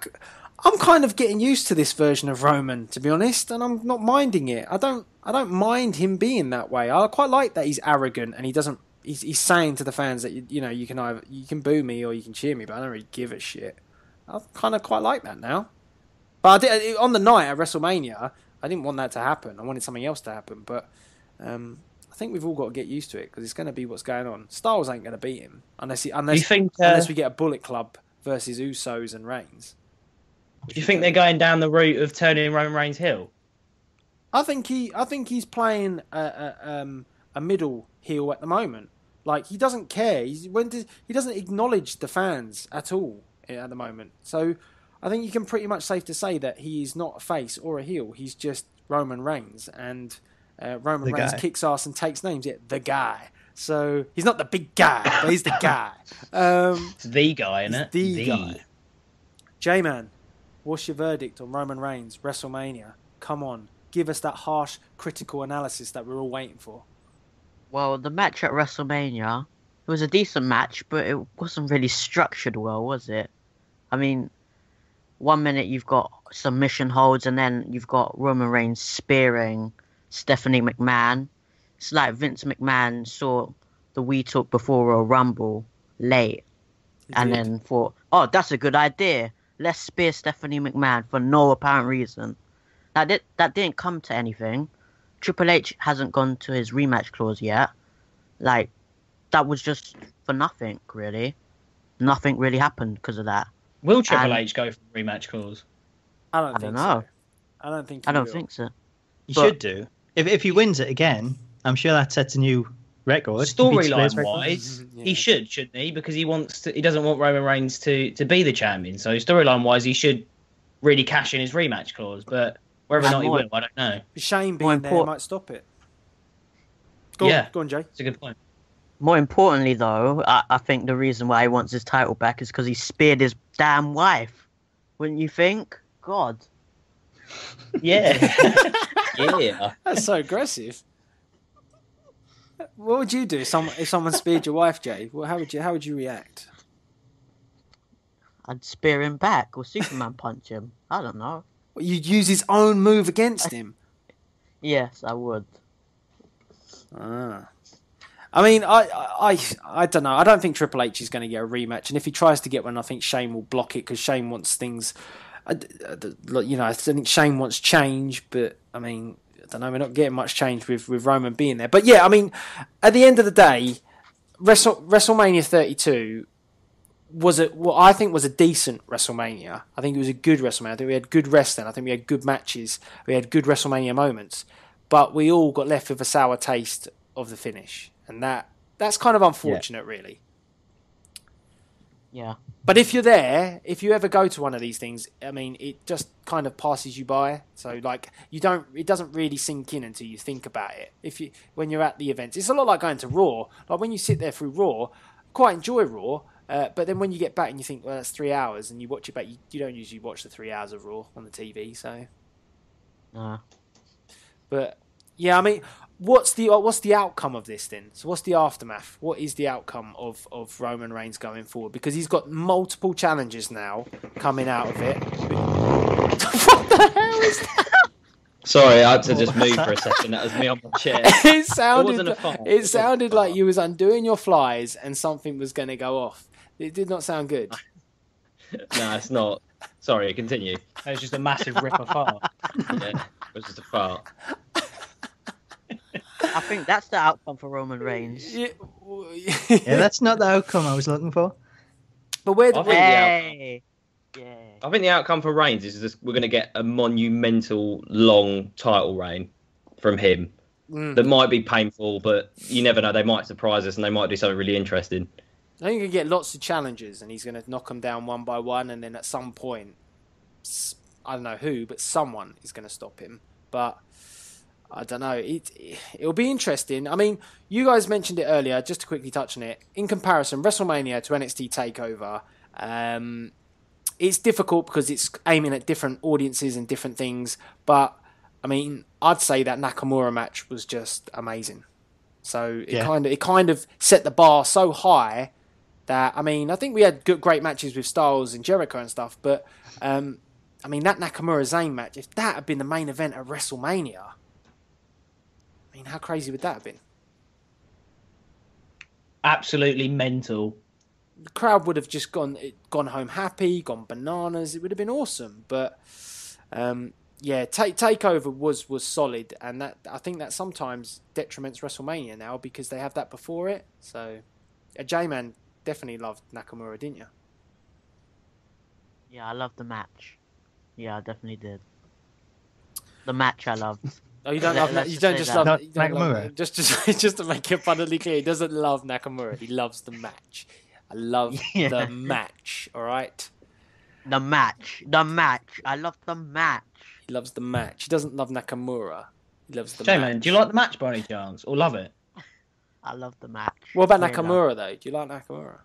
I'm kind of getting used to this version of Roman, to be honest, and I'm not minding it. I don't mind him being that way. I quite like that he's arrogant and he doesn't. He's saying to the fans that you can boo me or you can cheer me, but I don't really give a shit. I kind of quite like that now. But on the night at WrestleMania, I didn't want that to happen. I wanted something else to happen, but. I think we've all got to get used to it because it's going to be what's going on. Styles ain't going to beat him unless we get a Bullet Club versus Usos and Reigns. Do you think they're going down the route of turning Roman Reigns heel? I think he's playing a middle heel at the moment. Like he doesn't care. He doesn't acknowledge the fans at all at the moment. So I think you can pretty much safe to say that he is not a face or a heel. He's just Roman Reigns and. Roman Reigns kicks ass and takes names. Yeah, the guy. So he's not the big guy, but he's the guy. It's the guy, isn't it? The guy. J-Man, what's your verdict on Roman Reigns, WrestleMania? Come on, give us that harsh, critical analysis that we're all waiting for. Well, the match at WrestleMania, it was a decent match, but it wasn't really structured well, was it? I mean, 1 minute you've got submission holds, and then you've got Roman Reigns spearing Stephanie McMahon. It's like Vince McMahon saw the We Talk Before a Rumble late and then thought, oh, that's a good idea. Let's spear Stephanie McMahon for no apparent reason. That didn't come to anything. Triple H hasn't gone to his rematch clause yet. Like, that was just for nothing, really. Nothing really happened because of that. Will Triple H go for rematch clause? I don't know. I don't think so. He should do. If he wins it again, I'm sure that sets a new record. Storyline wise, he shouldn't he? Because he doesn't want Roman Reigns to be the champion. So storyline wise, he should really cash in his rematch clause. But whether or not he will, I don't know. Shame being there might stop it. Go on, Jay. It's a good point. More importantly, though, I think the reason why he wants his title back is because he speared his damn wife. Wouldn't you think? God. Yeah. Yeah. That's so aggressive. What would you do if someone speared your wife, Jay? How would you react? I'd spear him back or Superman punch him. I don't know. You'd use his own move against him? Yes, I would. I mean, I don't know. I don't think Triple H is going to get a rematch. And if he tries to get one, I think Shane will block it because Shane wants things... I think Shane wants change, but I mean, I don't know. We're not getting much change with Roman being there. But yeah, I mean, at the end of the day, WrestleMania 32 was what I think was a decent WrestleMania. I think it was a good WrestleMania. I think we had good wrestling. I think we had good matches. We had good WrestleMania moments. But we all got left with a sour taste of the finish, and that's kind of unfortunate, really. Yeah. But if you're there, if you ever go to one of these things, I mean, it just kind of passes you by. So, like, it doesn't really sink in until you think about it. When you're at the events, it's a lot like going to Raw. Like when you sit there through Raw, I quite enjoy Raw. But then when you get back and you think, well, that's 3 hours, and you watch it back, you don't usually watch the 3 hours of Raw on the TV. So, but yeah, I mean, what's the outcome of this then? So what's the aftermath? What is the outcome of Roman Reigns going forward? Because he's got multiple challenges now coming out of it. What the hell is that? Sorry, I had to just move for a second. That was me on my chair. It sounded like you was undoing your flies and something was going to go off. It did not sound good. No, it's not. Sorry, continue. It was just a massive ripper fart. Yeah, it was just a fart. I think that's the outcome for Roman Reigns. Yeah, that's not the outcome I was looking for. But where I think the outcome for Reigns is just we're going to get a monumental long title reign from him. That might be painful, but you never know. They might surprise us and they might do something really interesting. I think he's going to get lots of challenges and he's going to knock them down one by one, and then at some point, I don't know who, but someone is going to stop him. But I don't know. It'll be interesting. I mean, you guys mentioned it earlier, just to quickly touch on it. In comparison, WrestleMania to NXT TakeOver, it's difficult because it's aiming at different audiences and different things. But, I mean, I'd say that Nakamura match was just amazing. So it kind of set the bar so high that, I mean, I think we had great matches with Styles and Jericho and stuff, but I mean, that Nakamura Zayn match, if that had been the main event at WrestleMania, I mean, how crazy would that have been? Absolutely mental. The crowd would have just gone home happy, gone bananas. It would have been awesome. But Takeover was solid, and that I think that sometimes detriments WrestleMania now because they have that before it. So, J-Man definitely loved Nakamura, didn't you? Yeah, I loved the match. Yeah, I definitely did. The match I loved. Oh, you don't love Let's you don't just just say love that. you don't Nakamura? love, just to make it abundantly clear, he doesn't love Nakamura. He loves the match. I love the match. All right. The match. I love the match. He loves the match. He doesn't love Nakamura. He loves the J-Man, match. do you like the match by any chance, or love it? I love the match. What about Very Nakamura though? Do you like Nakamura?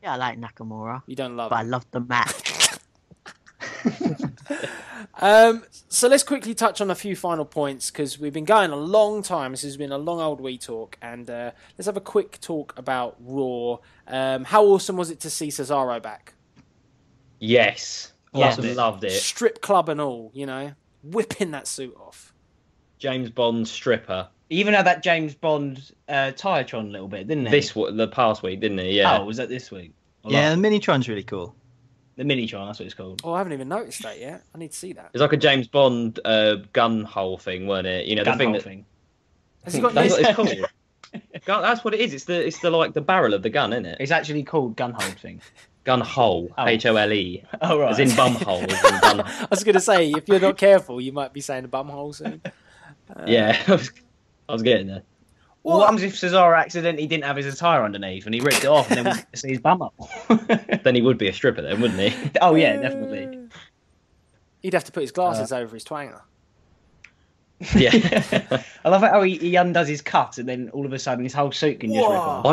Yeah, I like Nakamura, You don't love but I him. love the match. So let's quickly touch on a few final points because we've been going a long time. This has been a long old We Talk, and let's have a quick talk about Raw. How awesome was it to see Cesaro back? Yes. Loved it. Strip club and all, you know, whipping that suit off. James Bond stripper. He even had that James Bond Tiatron a little bit, didn't he? The past week, didn't he? Yeah. Oh, was that this week? Yeah, the Minitron's really cool. The Minitron, that's what it's called. Oh, I haven't even noticed that yet. I need to see that. It's like a James Bond gun hole thing, wasn't it? You know, the thing thing. Has he got That's this? what it's called. That's what it is. It's the like the barrel of the gun, isn't it? It's actually called gun hole thing. Gun hole. Oh. HOLE. Oh, right. As in bum hole. As in gun. I was going to say, if you're not careful, you might be saying a bumhole soon. Yeah, I was getting there. Well, what happens if Cesaro accidentally didn't have his attire underneath and he ripped it off and then we see his bum up? Then he would be a stripper then, wouldn't he? Oh, yeah, definitely. He'd have to put his glasses over his twanger. Yeah. I love how he undoes his cut and then all of a sudden his whole suit can just rip off.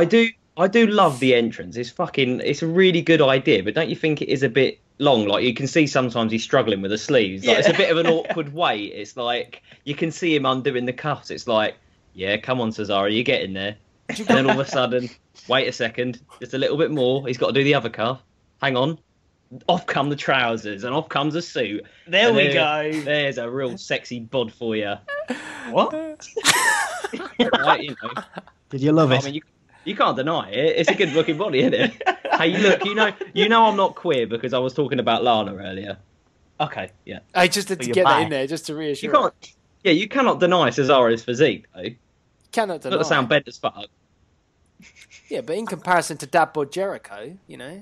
I do love the entrance. It's a really good idea, but don't you think it is a bit long? Like you can see sometimes he's struggling with the sleeves. Like, it's a bit of an awkward wait. It's like you can see him undoing the cuffs. It's like, yeah, come on, Cesaro, you're getting there. And then all of a sudden, wait a second, just a little bit more. He's got to do the other cuff. Hang on. Off come the trousers and off comes the suit. There we go. There's a real sexy bod for you. What? Like, you know. Did you love it? I mean, you can't deny it. It's a good looking body, isn't it? Hey, look, you know I'm not queer because I was talking about Lana earlier. Okay, yeah. I just had to get that in there just to reassure. You can't. Yeah, you cannot deny Cesaro's physique, though. Cannot deny. Not to sound bent as fuck. Yeah, but in comparison to Dad Bod Jericho, you know.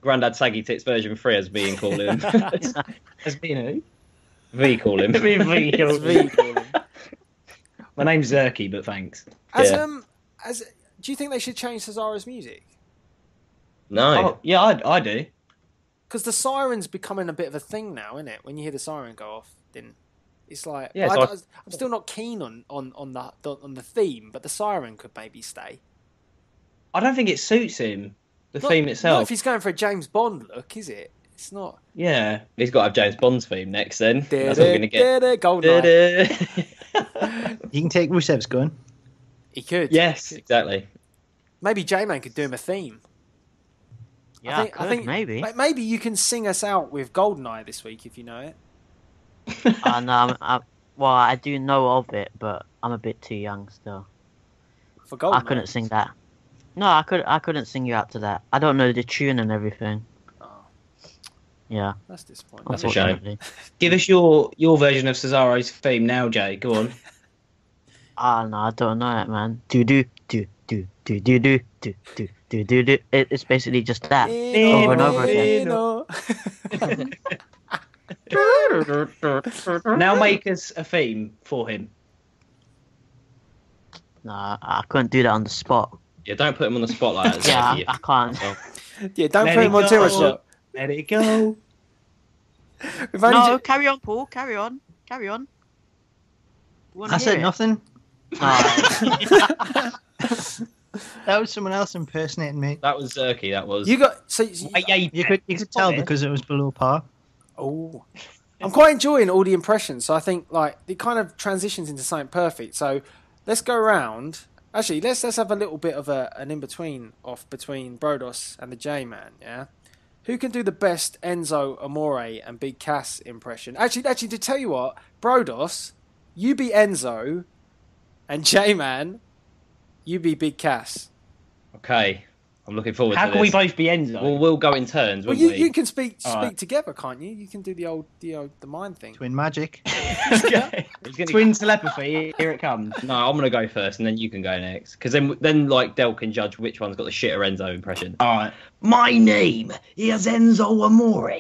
Grandad Saggy Tits version 3 as being called him. As being who? V call him. V It's V calling. My name's Zerky, but thanks. Do you think they should change Cesaro's music? No. Oh, yeah, I do. Because the siren's becoming a bit of a thing now, isn't it? When you hear the siren go off, then it's like Yeah, I'm still not keen on the theme, but the siren could maybe stay. I don't think it suits him, the theme itself. Not if he's going for a James Bond look, is it? It's not. Yeah. He's got to have James Bond's theme next then. That's what we're going to get. Goldeneye. You can take Rusev's gun. He could. Yes, exactly. Maybe J-Man could do him a theme. Yeah, I think maybe. Maybe you can sing us out with Goldeneye this week if you know it. No, well, I do know of it, but I'm a bit too young still. For Goldeneye. I couldn't sing that. No, I couldn't sing you out to that. I don't know the tune and everything. Oh, Yeah. that's disappointing. That's a shame. unfortunately. Give us your version of Cesaro's theme now, Jay. Go on. No, I don't know it, man. Do do do do do do do do do do do do. It's basically just that over and over again. Now make us a theme for him. No, I couldn't do that on the spot. Yeah, don't put him on the spot like that. Yeah, Zerky. I can't. Yeah, don't Let put it him on too much. go. Look. Let it go. We've only No, carry on, Paul. Carry on. Carry on. I said nothing. No. That was someone else impersonating me. That was Zerky, that was. You got so. You could tell because it was below par. Oh, I'm quite enjoying all the impressions. So I think like it kind of transitions into something perfect. So let's go around. Actually, let's have a little bit of an in between off between Brodus and the J-Man. Yeah, who can do the best Enzo Amore and Big Cass impression? Actually, to tell you what, Brodus, you be Enzo, and J-Man, you be Big Cass. Okay, I'm looking forward to How this. can we both be Enzo? Well, we'll go in turns, Well, won't we? you can speak right. together, can't you? You can do the mind thing. Twin magic. Twin telepathy, here it comes. No, I'm gonna go first, and then you can go next. Because then like Del can judge which one's got the shitter Enzo impression. All right. My name is Enzo Amore,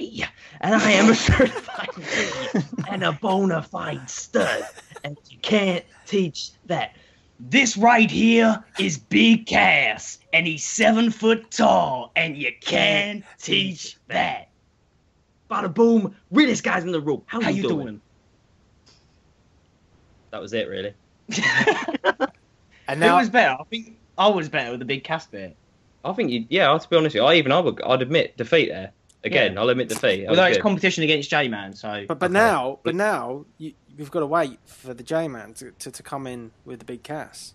and I am a certified G and a bona fide stud, and you can't teach that. This right here is Big Cass, and he's 7 foot tall, and you can't teach that. Bada boom, realest guys in the room. How How you you doing? doing? That was it, really. And Who now, was better? I think I was better with the Big Cass bit. I think to be honest with you, I'd admit defeat there. Again, Yeah. I'll admit defeat. That Although was it's good. competition against J-Man, so... but now we've got to wait for the J-Man to come in with the Big Cass.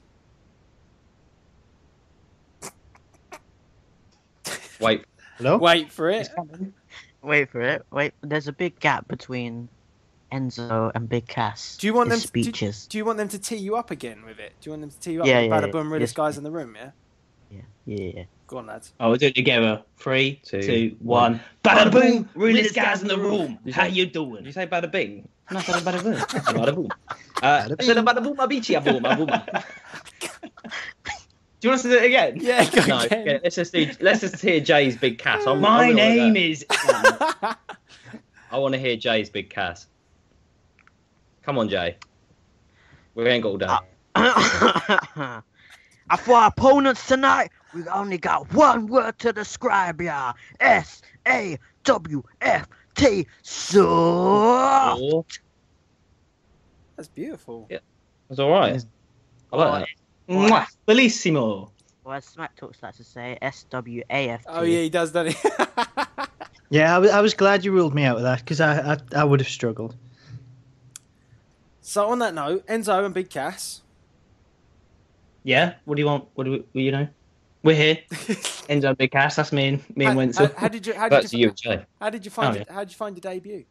Wait, Hello? Wait for it. Wait for it. Wait, there's a big gap between Enzo and Big Cass. Do you want His them? speeches? Do you want them to tee you up again with it? Do you want them to tee you up? Yeah, with yeah, Bada yeah. boom, realest Yes. guys in the room. Yeah. Yeah. Go on, lads. Oh, we'll do it together. 3, Two, 2, 1. Bada boom! Realest guys in the room. You How say- you did doing? you say bada bing? No, bada boom. Bada boom. I said bada boom, a beachy, a boom, a boom. Do you want us to do it again? Yeah, go No, again. yeah, let's just hear Jay's Big Cass. My name is... I want to hear Jay's Big Cass. Come on, Jay. We ain't got all day. For our opponents tonight, we only got one word to describe ya. SAWFT. So. Oh, That's beautiful. Yeah. that's all right. I like that. Mwah. Bellissimo. Or as Smack Talks likes to say, SWAFT. Oh yeah, he does, doesn't he? Yeah, I was glad you ruled me out with that because I would have struggled. So on that note, Enzo and Big Cass. Yeah? What do you want? You know? We're here. Enzo Big Cass. That's me and Wenzel. How did you? Back to you, Jay. How did you find Oh, it? How did you find your debut?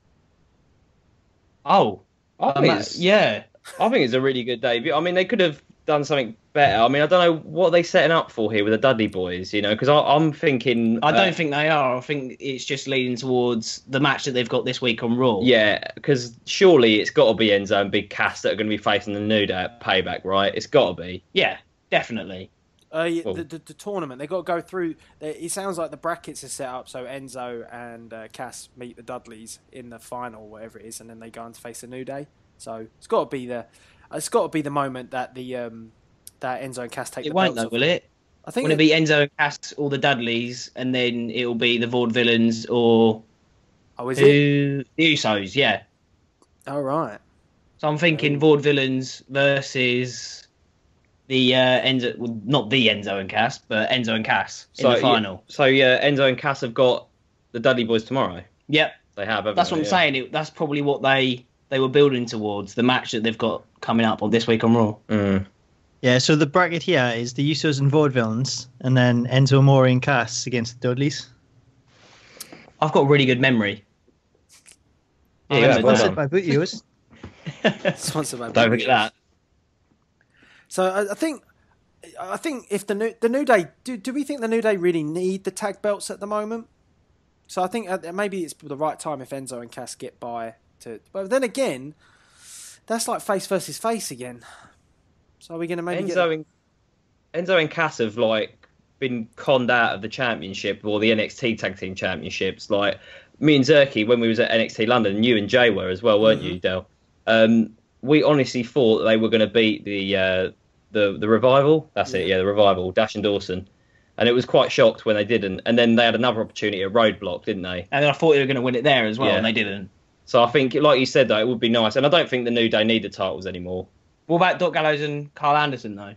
Oh. I think it's- Yeah. I think it's a really good debut. I mean, they could have done something better. I mean, I don't know what they're setting up for here with the Dudley boys, you know, because I'm thinking... I don't think they are. I think it's just leading towards the match that they've got this week on Raw. Yeah, because surely it's got to be Enzo and Big Cass that are going to be facing the New Day at Payback, right? It's got to be. Yeah, definitely. Yeah, Well- the tournament. They got to go through. It sounds like the brackets are set up so Enzo and Cass meet the Dudleys in the final, whatever it is, and then they go on to face the New Day. So it's got to be the moment that that Enzo and Cass take. It the won't belts though, off. will it? I think Will it be Enzo and Cass or the Dudleys, and then it'll be the Vaudevillains or Oh, is it? the Usos? Yeah. Oh, right. So I'm thinking Vaudevillains versus the Enzo, well, not the Enzo and Cass, but Enzo and Cass in the final. Enzo and Cass have got the Dudley boys tomorrow. Yep, They have, haven't that's what they? I'm saying. That's probably what they were building towards, the match that they've got coming up on this week on Raw. Mm. Yeah, so the bracket here is the Usos and Vaudevillains, and then Enzo Amore and Cass against the Dudleys. I've got a really good memory. Yeah, I yeah, remember well that. Sponsored by Boot Yours. Sponsored by Don't Big forget that. So I think if the New Day do we think the New Day really need the tag belts at the moment? So I think maybe it's the right time if Enzo and Cass get by to. But then again, that's like face versus face again. So are we going to maybe Enzo and Cass have like been conned out of the championship or the NXT Tag Team Championships. Like me and Zerky when we was at NXT London, and you and Jay were as well, weren't you, Del? We honestly thought they were going to beat the Revival. That's it, yeah, the Revival, Dash and Dawson. And it was quite shocked when they didn't. And then they had another opportunity at Roadblock, didn't they? And I thought they were going to win it there as well, Yeah. and they didn't. So I think, like you said, though, it would be nice. And I don't think the New Day need the titles anymore. What about Doc Gallows and Carl Anderson, though?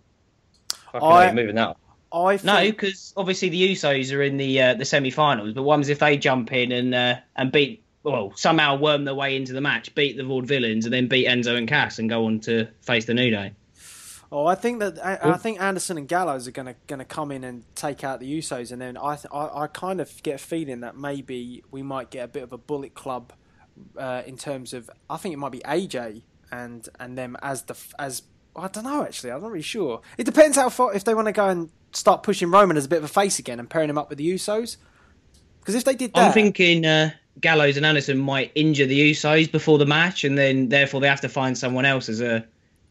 Fucking hell, you're moving that. I No, think, because obviously the Usos are in the semi-finals, but what happens if they jump in and beat, well, somehow worm their way into the match, beat the Vaudevillains, and then beat Enzo and Cass and go on to face the New Day? Oh, I think Anderson and Gallows are gonna come in and take out the Usos, and then I kind of get a feeling that maybe we might get a bit of a Bullet Club in terms of, I think it might be AJ and them as I don't know, actually, I'm not really sure. It depends how far, if they want to go and start pushing Roman as a bit of a face again and pairing him up with the Usos. Because if they did that, I'm thinking Gallows and Anderson might injure the Usos before the match, and then therefore they have to find someone else as a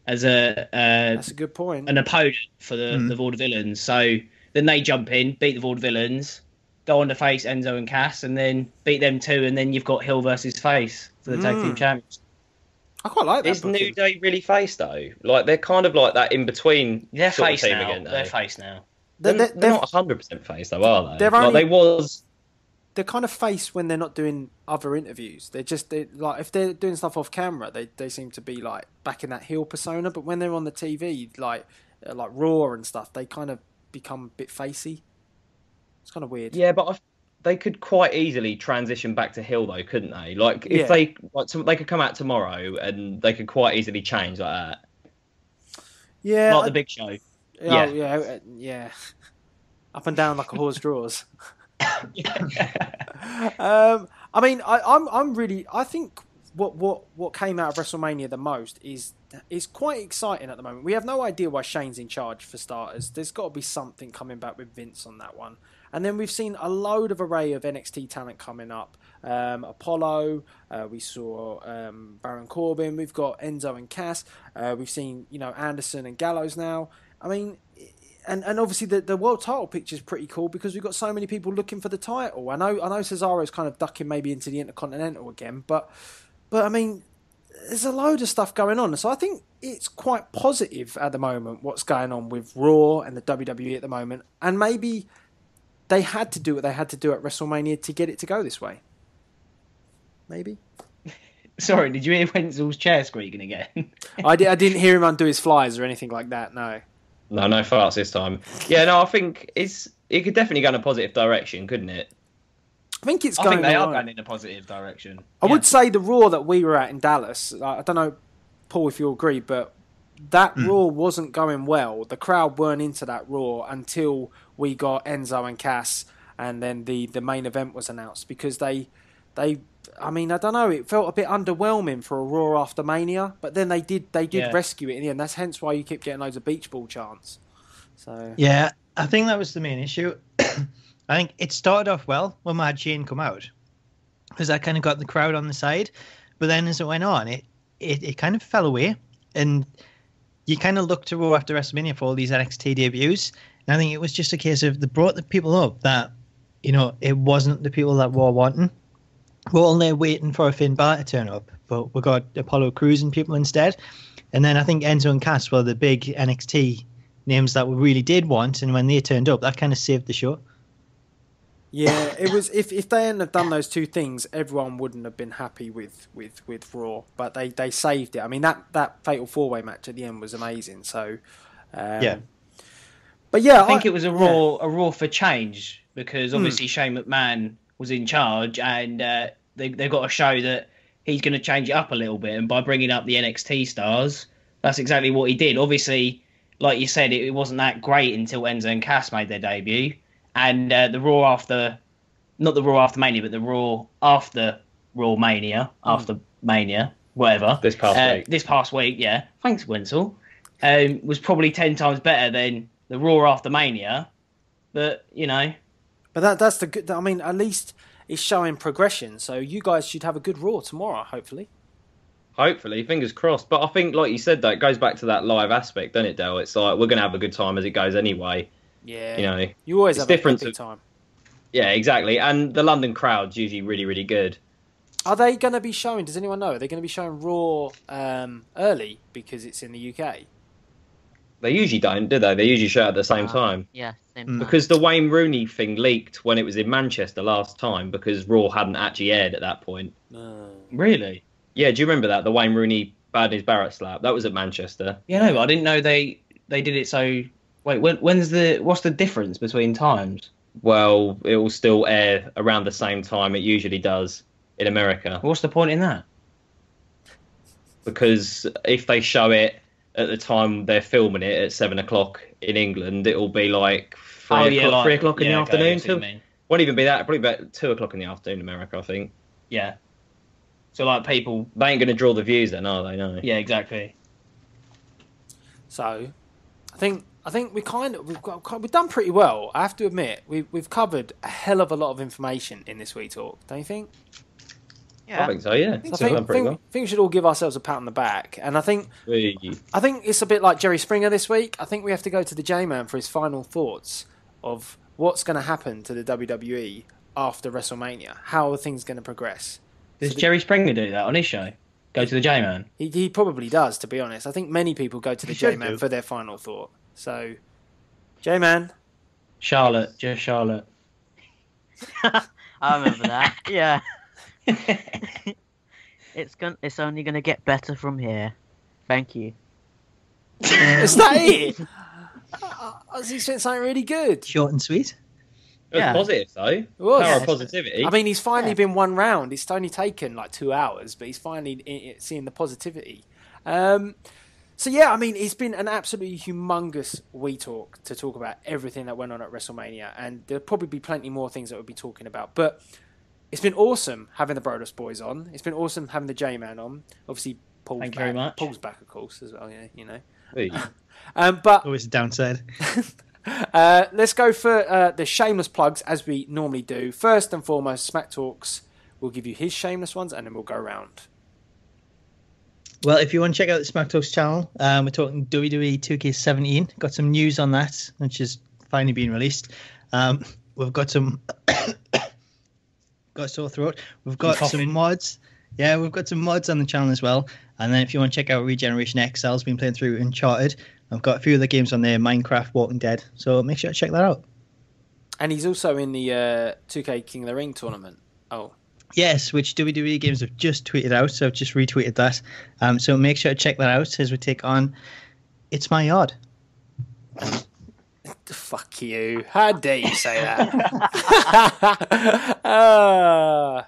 that's a good point, an opponent for the Vaudevillains. So then they jump in, beat the Vaudevillains, go on to face Enzo and Cass, and then beat them too, and then you've got Hill versus Face for the tag team champions. I quite like that. Is New Day really face though? Like they're kind of like that in between. They're sort face of team now. Again, they're face now. They're not 100% face though, are they? They're only, they was. They're kind of face when they're not doing other interviews. They like if they're doing stuff off camera, they seem to be like back in that heel persona. But when they're on the TV, like Raw and stuff, they kind of become a bit facey. It's kind of weird. Yeah, but they could quite easily transition back to heel though, couldn't they? Like if they could come out tomorrow and they could quite easily change like that. Yeah, like the Big Show. Yeah. Up and down like a horse draws. I mean, I think what came out of WrestleMania the most is quite exciting at the moment. We have no idea why Shane's in charge, for starters. There's got to be something coming back with Vince on that one. And then we've seen a load of array of NXT talent coming up. Apollo, we saw Baron Corbin, we've got Enzo and Cass, we've seen Anderson and Gallows now. I mean, and obviously the world title picture is pretty cool because we've got so many people looking for the title. I know Cesaro's kind of ducking maybe into the Intercontinental again, but I mean, there's a load of stuff going on. So I think it's quite positive at the moment what's going on with Raw and the WWE at the moment, and maybe they had to do what they had to do at WrestleMania to get it to go this way. Maybe. Sorry, did you hear Wenzel's chair squeaking again? I didn't hear him undo his flies or anything like that. No. No farts this time. Yeah, no, I think it could definitely go in a positive direction, couldn't it? I think it's I going. think they are right. going in a positive direction. I would say the Raw that we were at in Dallas. I don't know, Paul, if you agree, but that Raw wasn't going well. The crowd weren't into that Raw until we got Enzo and Cass, and then the main event was announced because they. I mean, I don't know. It felt a bit underwhelming for a Raw after Mania, but then they did rescue it in the end. That's hence why you keep getting loads of beach ball chants. So yeah, I think that was the main issue. I think it started off well when Mad Shane come out because that kind of got the crowd on the side, but then as it went on, it kind of fell away, and you kind of looked to Raw after WrestleMania for all these NXT debuts, and I think it was just a case of they brought the people up that it wasn't the people that were wanting. We're all there waiting for a Finn Balor to turn up, but we got Apollo Crews and people instead. And then I think Enzo and Cass were the big NXT names that we really did want, and when they turned up, that kind of saved the show. Yeah, it was. If they hadn't have done those two things, everyone wouldn't have been happy with Raw. But they saved it. I mean, that Fatal 4-Way match at the end was amazing. So yeah. But yeah, I think it was a Raw for change because obviously Shane McMahon was in charge, and they've got to show that he's going to change it up a little bit. And by bringing up the NXT stars, that's exactly what he did. Obviously, like you said, it wasn't that great until Enzo and Cass made their debut. And the Raw after, not the Raw after Mania, but the Raw after Raw Mania, after Mania, whatever. This past week. This past week, yeah. Thanks, Wenzel. Was probably 10 times better than the Raw after Mania. But, But that's the good. I mean, at least it's showing progression. So you guys should have a good Raw tomorrow, hopefully. Hopefully, fingers crossed. But I think, like you said, though, it goes back to that live aspect, doesn't it, Del? It's like we're going to have a good time as it goes anyway. Yeah. You always have a good time. Yeah, exactly. And the London crowd's usually really, really good. Are they going to be showing? Does anyone know? Are they going to be showing Raw early because it's in the UK? They usually don't, do they? They usually show it at the same time. Yeah, same time. Because the Wayne Rooney thing leaked when it was in Manchester last time because Raw hadn't actually aired at that point. Really? Yeah, do you remember that? The Wayne Rooney Bad News Barrett slap? That was at Manchester. Yeah, no, I didn't know they did it so... Wait, what's the difference between times? Well, it will still air around the same time it usually does in America. What's the point in that? Because if they show it at the time they're filming it at 7 o'clock in England, it'll be like 3 o'clock in the afternoon. Won't even be that. Probably about 2 o'clock in the afternoon in America, I think. Yeah. So like people, they ain't going to draw the views then, are they? No. Yeah, exactly. So, I think we've done pretty well. I have to admit, we've covered a hell of a lot of information in this week talk. Don't you think? Yeah, I think so. Yeah, I think we should all give ourselves a pat on the back. And I think it's a bit like Jerry Springer this week. I think we have to go to the J-Man for his final thoughts of what's going to happen to the WWE after WrestleMania. How are things going to progress? Does Jerry Springer do that on his show? Go to the J-Man? He probably does, to be honest. I think many people go to the J-Man for their final thought. So, J-Man. Charlotte, just Charlotte. I remember that. Yeah. It's only gonna get better from here. Thank you. Is that it? I was expecting something really good. Short and sweet. It was positive though. It was. Power of positivity. I mean, he's finally been one round. It's only taken like 2 hours, but he's finally seeing the positivity. So yeah, I mean, it's been an absolutely humongous We Talk to talk about everything that went on at WrestleMania, and there'll probably be plenty more things that we'll be talking about. But it's been awesome having the Brodus boys on. It's been awesome having the J-Man on. Obviously, Paul's Thank back. you very much. Paul's back, of course, as well. Yeah, you know. Hey. But always a downside. Let's go for the shameless plugs as we normally do. First and foremost, Smack Talks will give you his shameless ones, and then we'll go around. Well, if you want to check out the Smack Talks channel, we're talking WWE 2K17. Got some news on that, which is finally being released. We've got some... got a sore throat. We've got some mods. Yeah, we've got some mods on the channel as well. And then if you want to check out Regeneration X, Sal's been playing through Uncharted. I've got a few other games on there, Minecraft, Walking Dead. So make sure to check that out. And he's also in the 2K King of the Ring tournament. Oh. Yes, which WWE Games have just tweeted out, so I've just retweeted that. So make sure to check that out as we take on It's My Yard. Fuck you. How dare you say that? God.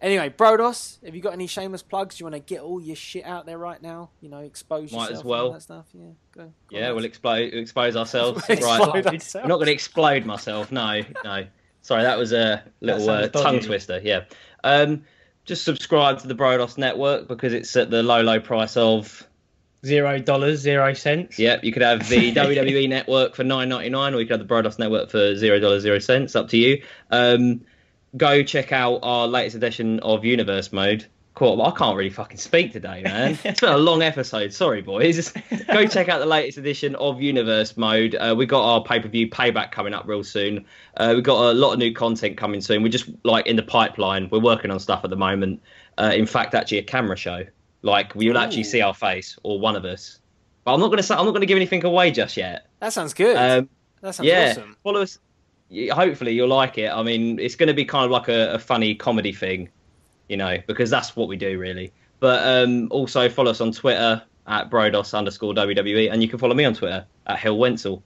Anyway, Brodus, have you got any shameless plugs? Do you want to get all your shit out there right now? You know, expose yourself. Might as well. And all that stuff? Yeah, go yeah, on. we'll expose ourselves. We'll right. ourselves. I'm not going to explode myself. No. Sorry, that was a little tongue twister. Yeah. Just subscribe to the Brodus Network because it's at the low price of $0, 0 cents. Yep, you could have the WWE Network for $9.99, or you could have the Brodus Network for $0, 0 cents. Up to you. Go check out our latest edition of Universe Mode. Cool. I can't really fucking speak today, man. It's been a long episode. Sorry, boys. Go check out the latest edition of Universe Mode. We got our pay-per-view Payback coming up real soon. We've got a lot of new content coming soon. We're just like in the pipeline. We're working on stuff at the moment. In fact, actually a camera show. Like you'll actually see our face, or one of us. But I'm not going to give anything away just yet. That sounds good. That sounds awesome. Follow us. Hopefully you'll like it. I mean, it's going to be kind of like a funny comedy thing, you know, because that's what we do really. But also follow us on Twitter at Brodus_WWE, and you can follow me on Twitter at Hill Wenzel.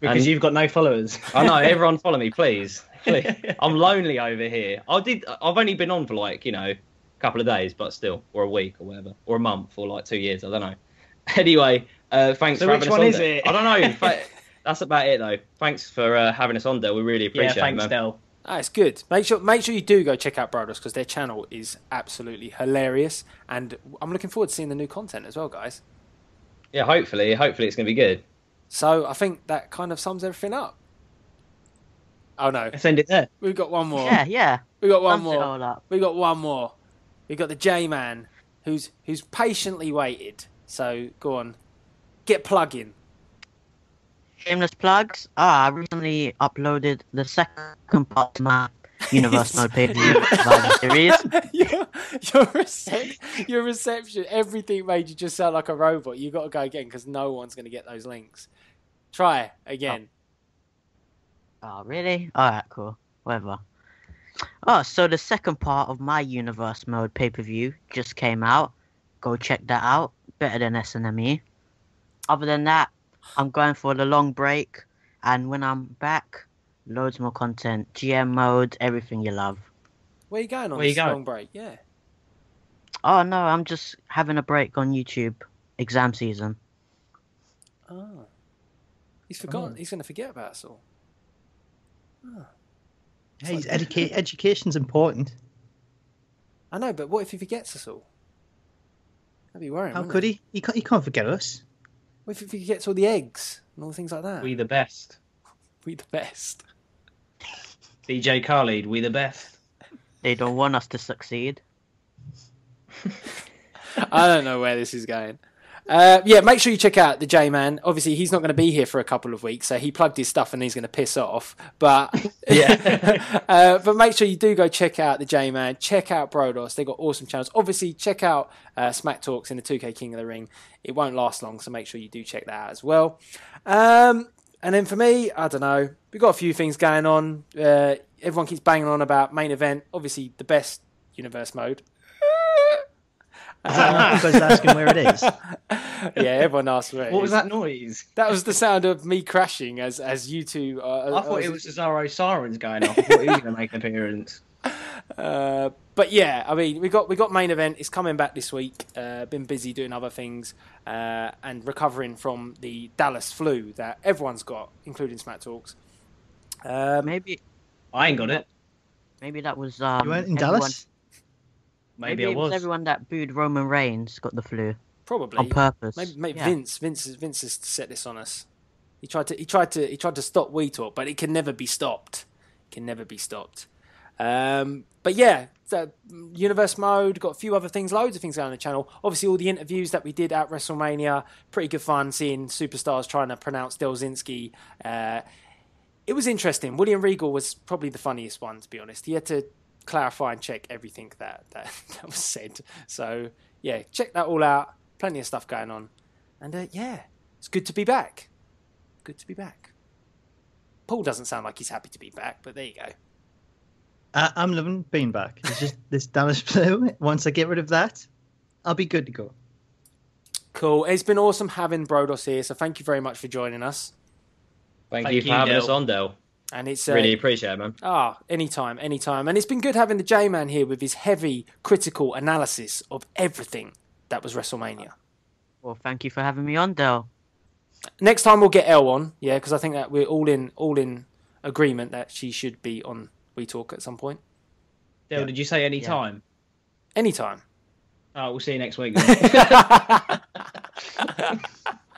Because you've got no followers. I know, everyone follow me, please. I'm lonely over here. I've only been on for like, you know, a couple of days, but still, or a week or whatever, or a month, or like 2 years, I don't know. Anyway, thanks for having us on. Which one is it? I don't know. That's about it, though. Thanks for having us on, Del. We really appreciate it, man. Thanks, Del. It's good. Make sure you do go check out Brodus because their channel is absolutely hilarious, and I'm looking forward to seeing the new content as well, guys. Yeah, hopefully it's going to be good. So I think that kind of sums everything up. Oh no, Let's end it there. We've got one more. Yeah. We got one Sums it all more. up. We got one more. We got the J-Man, who's patiently waited. So go on, get plugging. Shameless plugs. I recently uploaded the second part of my Universe Mode pay-per-view series. Your reception, everything made you just sound like a robot. You got to go again because no one's going to get those links. Try again. Oh, really? Alright, cool. Whatever. Oh, so the second part of my Universe Mode pay-per-view just came out. Go check that out. Better than SNME. Other than that, I'm going for the long break, and when I'm back, loads more content, GM mode, everything you love. Where are you going on this long break? Yeah. Oh no, I'm just having a break on YouTube. exam season. Oh. He's forgotten. He's going to forget about us all. Oh. Hey, education's important. I know, but what if he forgets us all? That'd be worrying. How could he? He can't forget us. What if he forgets all the eggs and all the things like that? We the best. We the best. DJ Khaled, we the best. They don't want us to succeed. I don't know where this is going. Yeah, make sure you check out the J-Man. Obviously, he's not going to be here for a couple of weeks, so he plugged his stuff and he's going to piss off. But Yeah. but make sure you do go check out the J-Man. Check out Brodos. They've got awesome channels. Obviously, check out Smack Talks in the 2K King of the Ring. It won't last long, so make sure you do check that out as well. And then for me, I don't know. We've got a few things going on. Everyone keeps banging on about main event. Obviously, the best universe mode. Because asking where it is. Yeah, everyone asks where it What is. was that noise? That was the sound of me crashing as you two. I thought it was Cesaro sirens going off. I thought he was going to make an appearance. But yeah, I mean, we got main event. It's coming back this week. Been busy doing other things and recovering from the Dallas flu that everyone's got, including Smack Talks. Maybe I ain't got it. maybe that was You weren't in everyone, Dallas? Maybe it I was. everyone that booed Roman Reigns got the flu Probably on purpose. Maybe Yeah. Vince has set this on us. He tried to stop We Talk, but it can never be stopped. But yeah, Universe Mode, got a few other things, loads of things going on the channel. Obviously, all the interviews that we did at Wrestlemania, pretty good fun seeing superstars trying to pronounce Delzinski. It was interesting. William Regal was probably the funniest one, to be honest. He had to clarify and check everything that was said. So yeah, check that all out. Plenty of stuff going on. And yeah, it's good to be back. Good to be back. Paul doesn't sound like he's happy to be back, but there you go. I'm loving being back. It's just this Dallas flu. Once I get rid of that, I'll be good to go. Cool. It's been awesome having Brodos here, so thank you very much for joining us. Thank Thank you for you, having Del. us on, Del. And it's Really appreciate it, man. anytime. And it's been good having the J-Man here with his heavy, critical analysis of everything that was WrestleMania. Well, thank you for having me on, Del. Next time we'll get Elle on, yeah, because I think that we're all in agreement that she should be on We Talk at some point. Del, Yeah. did you say any time? Anytime. Oh, we'll see you next week.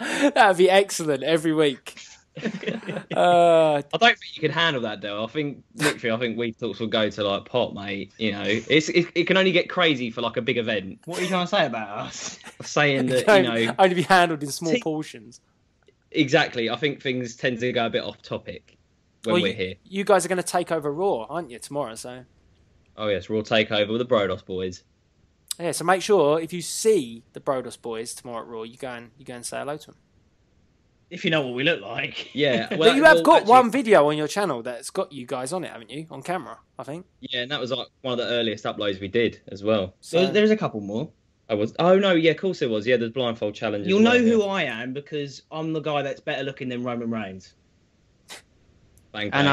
That'd be excellent every week. I don't think you can handle that, Del. I think We Talks will go to like pot, mate. You know, it can only get crazy for like a big event. What are you trying to say about us? Saying that, Can you know, only be handled in small portions. exactly. I think things tend to go a bit off topic when we're here. You guys are going to take over Raw, aren't you, tomorrow? So Oh yes, Raw Takeover with the Brodos boys. yeah, so make sure if you see the Brodos boys tomorrow at Raw, you go and say hello to them. If you know what we look like. Yeah, But you have got actually, one video on your channel that's got you guys on it, haven't you? On camera, I think. Yeah, and that was like one of the earliest uploads we did as well. So, There's a couple more. Oh no, yeah, of course it was. Yeah, there's blindfold challenges. You'll know who I am because I'm the guy that's better looking than Roman Reigns. Bang, And bang.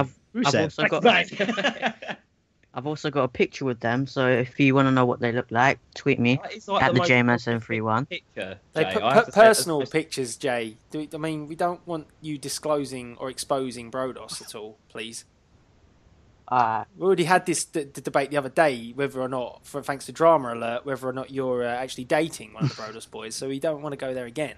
I've also got a picture with them. So if you want to know what they look like, tweet me It's like at the most JMan731. picture. they Jay, put I have to say, personal that's- pictures, Jay. I mean, we don't want you disclosing or exposing Brodos at all, please. We already had this debate the other day, whether or not, thanks to Drama Alert, whether or not you're actually dating one of the Brodos boys. So we don't want to go there again.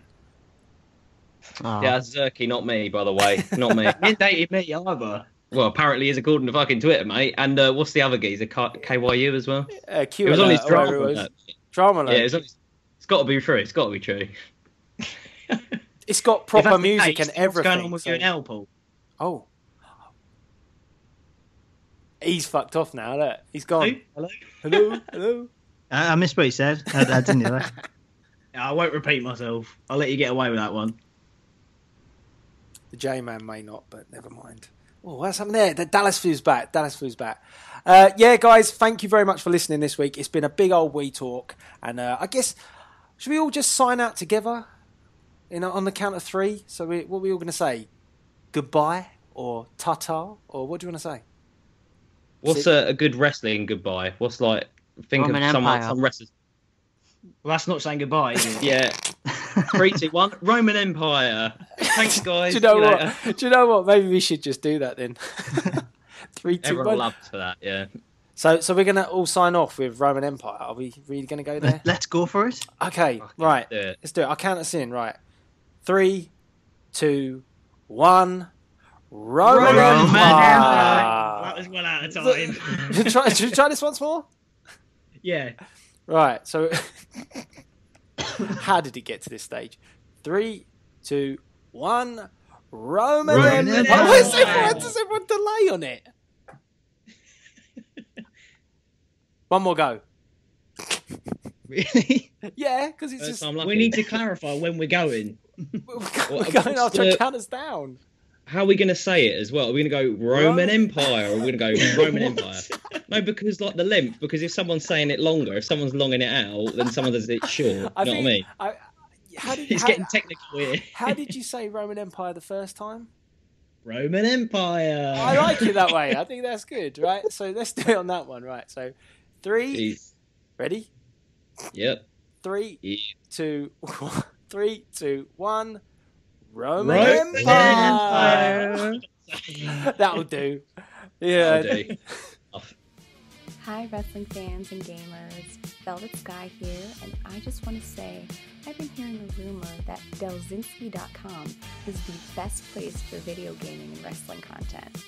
Oh. Yeah, that's Zerky, not me, by the way. Not me. You ain't dated me either. Well, apparently is according to fucking Twitter, mate. And what's the other geezer? KYU as well? Q It was on his Alert, or whatever drama. it was. Drama Alert. Yeah, it's got to be true. It's got to be true. It's got If proper that's the music case, and everything. What's going on with you and El, Paul? Oh. He's fucked off now, look. He's gone. Hello? Hello? I missed what you said. I didn't hear that. I won't repeat myself. I'll let you get away with that one. The J-Man may not, but never mind. Oh, what's happened there? The Dallas flu's back. Yeah, guys, thank you very much for listening this week. It's been a big old We Talk. And I guess, should we all just sign out together on the count of three? So what are we all going to say? Goodbye or ta-ta? Or what do you want to say? What's a good wrestling goodbye? Think Roman of Empire. some wrestlers. Well, that's not saying goodbye, is it? Yeah. 3, 2, 1. Roman Empire. Thanks, guys. Do you know See you what? later. Do you know what? Maybe we should just do that then. 3, 2, Everyone 1. loves for that, yeah. So we're gonna all sign off with Roman Empire. Are we really gonna go there? Let's go for it. Okay, Okay, right. do it. Let's do it. I'll count us in. Right. 3, 2, 1. Roman Empire. That was well out of time. Should we try this once more? Yeah. Right. So, how did it get to this stage? 3, 2, 1. Roman Empire. Empire. Why does everyone delay on it? One more go. Really? Yeah, because it's First just time lucky. We need to clarify when we're going. we're going after a count us down. How are we going to say it as well? Are we going to go Roman Empire or are we going to go Roman Empire? No, because like the length, because if someone's saying it longer, if someone's longing it out, then someone does it short. You know what I mean? It's getting technical here. How did you say Roman Empire the first time? Roman Empire. I like it that way. I think that's good, right? So let's do it on that one, right? So 3, Jeez. ready? Yep. 3, Yeah. 2, 1. 3, 2, 1. Roman Empire. Empire. That'll do. Yeah. That'll do. Hi, wrestling fans and gamers. Velvet Sky here, and I just want to say I've been hearing a rumor that Delzinski.com is the best place for video gaming and wrestling content.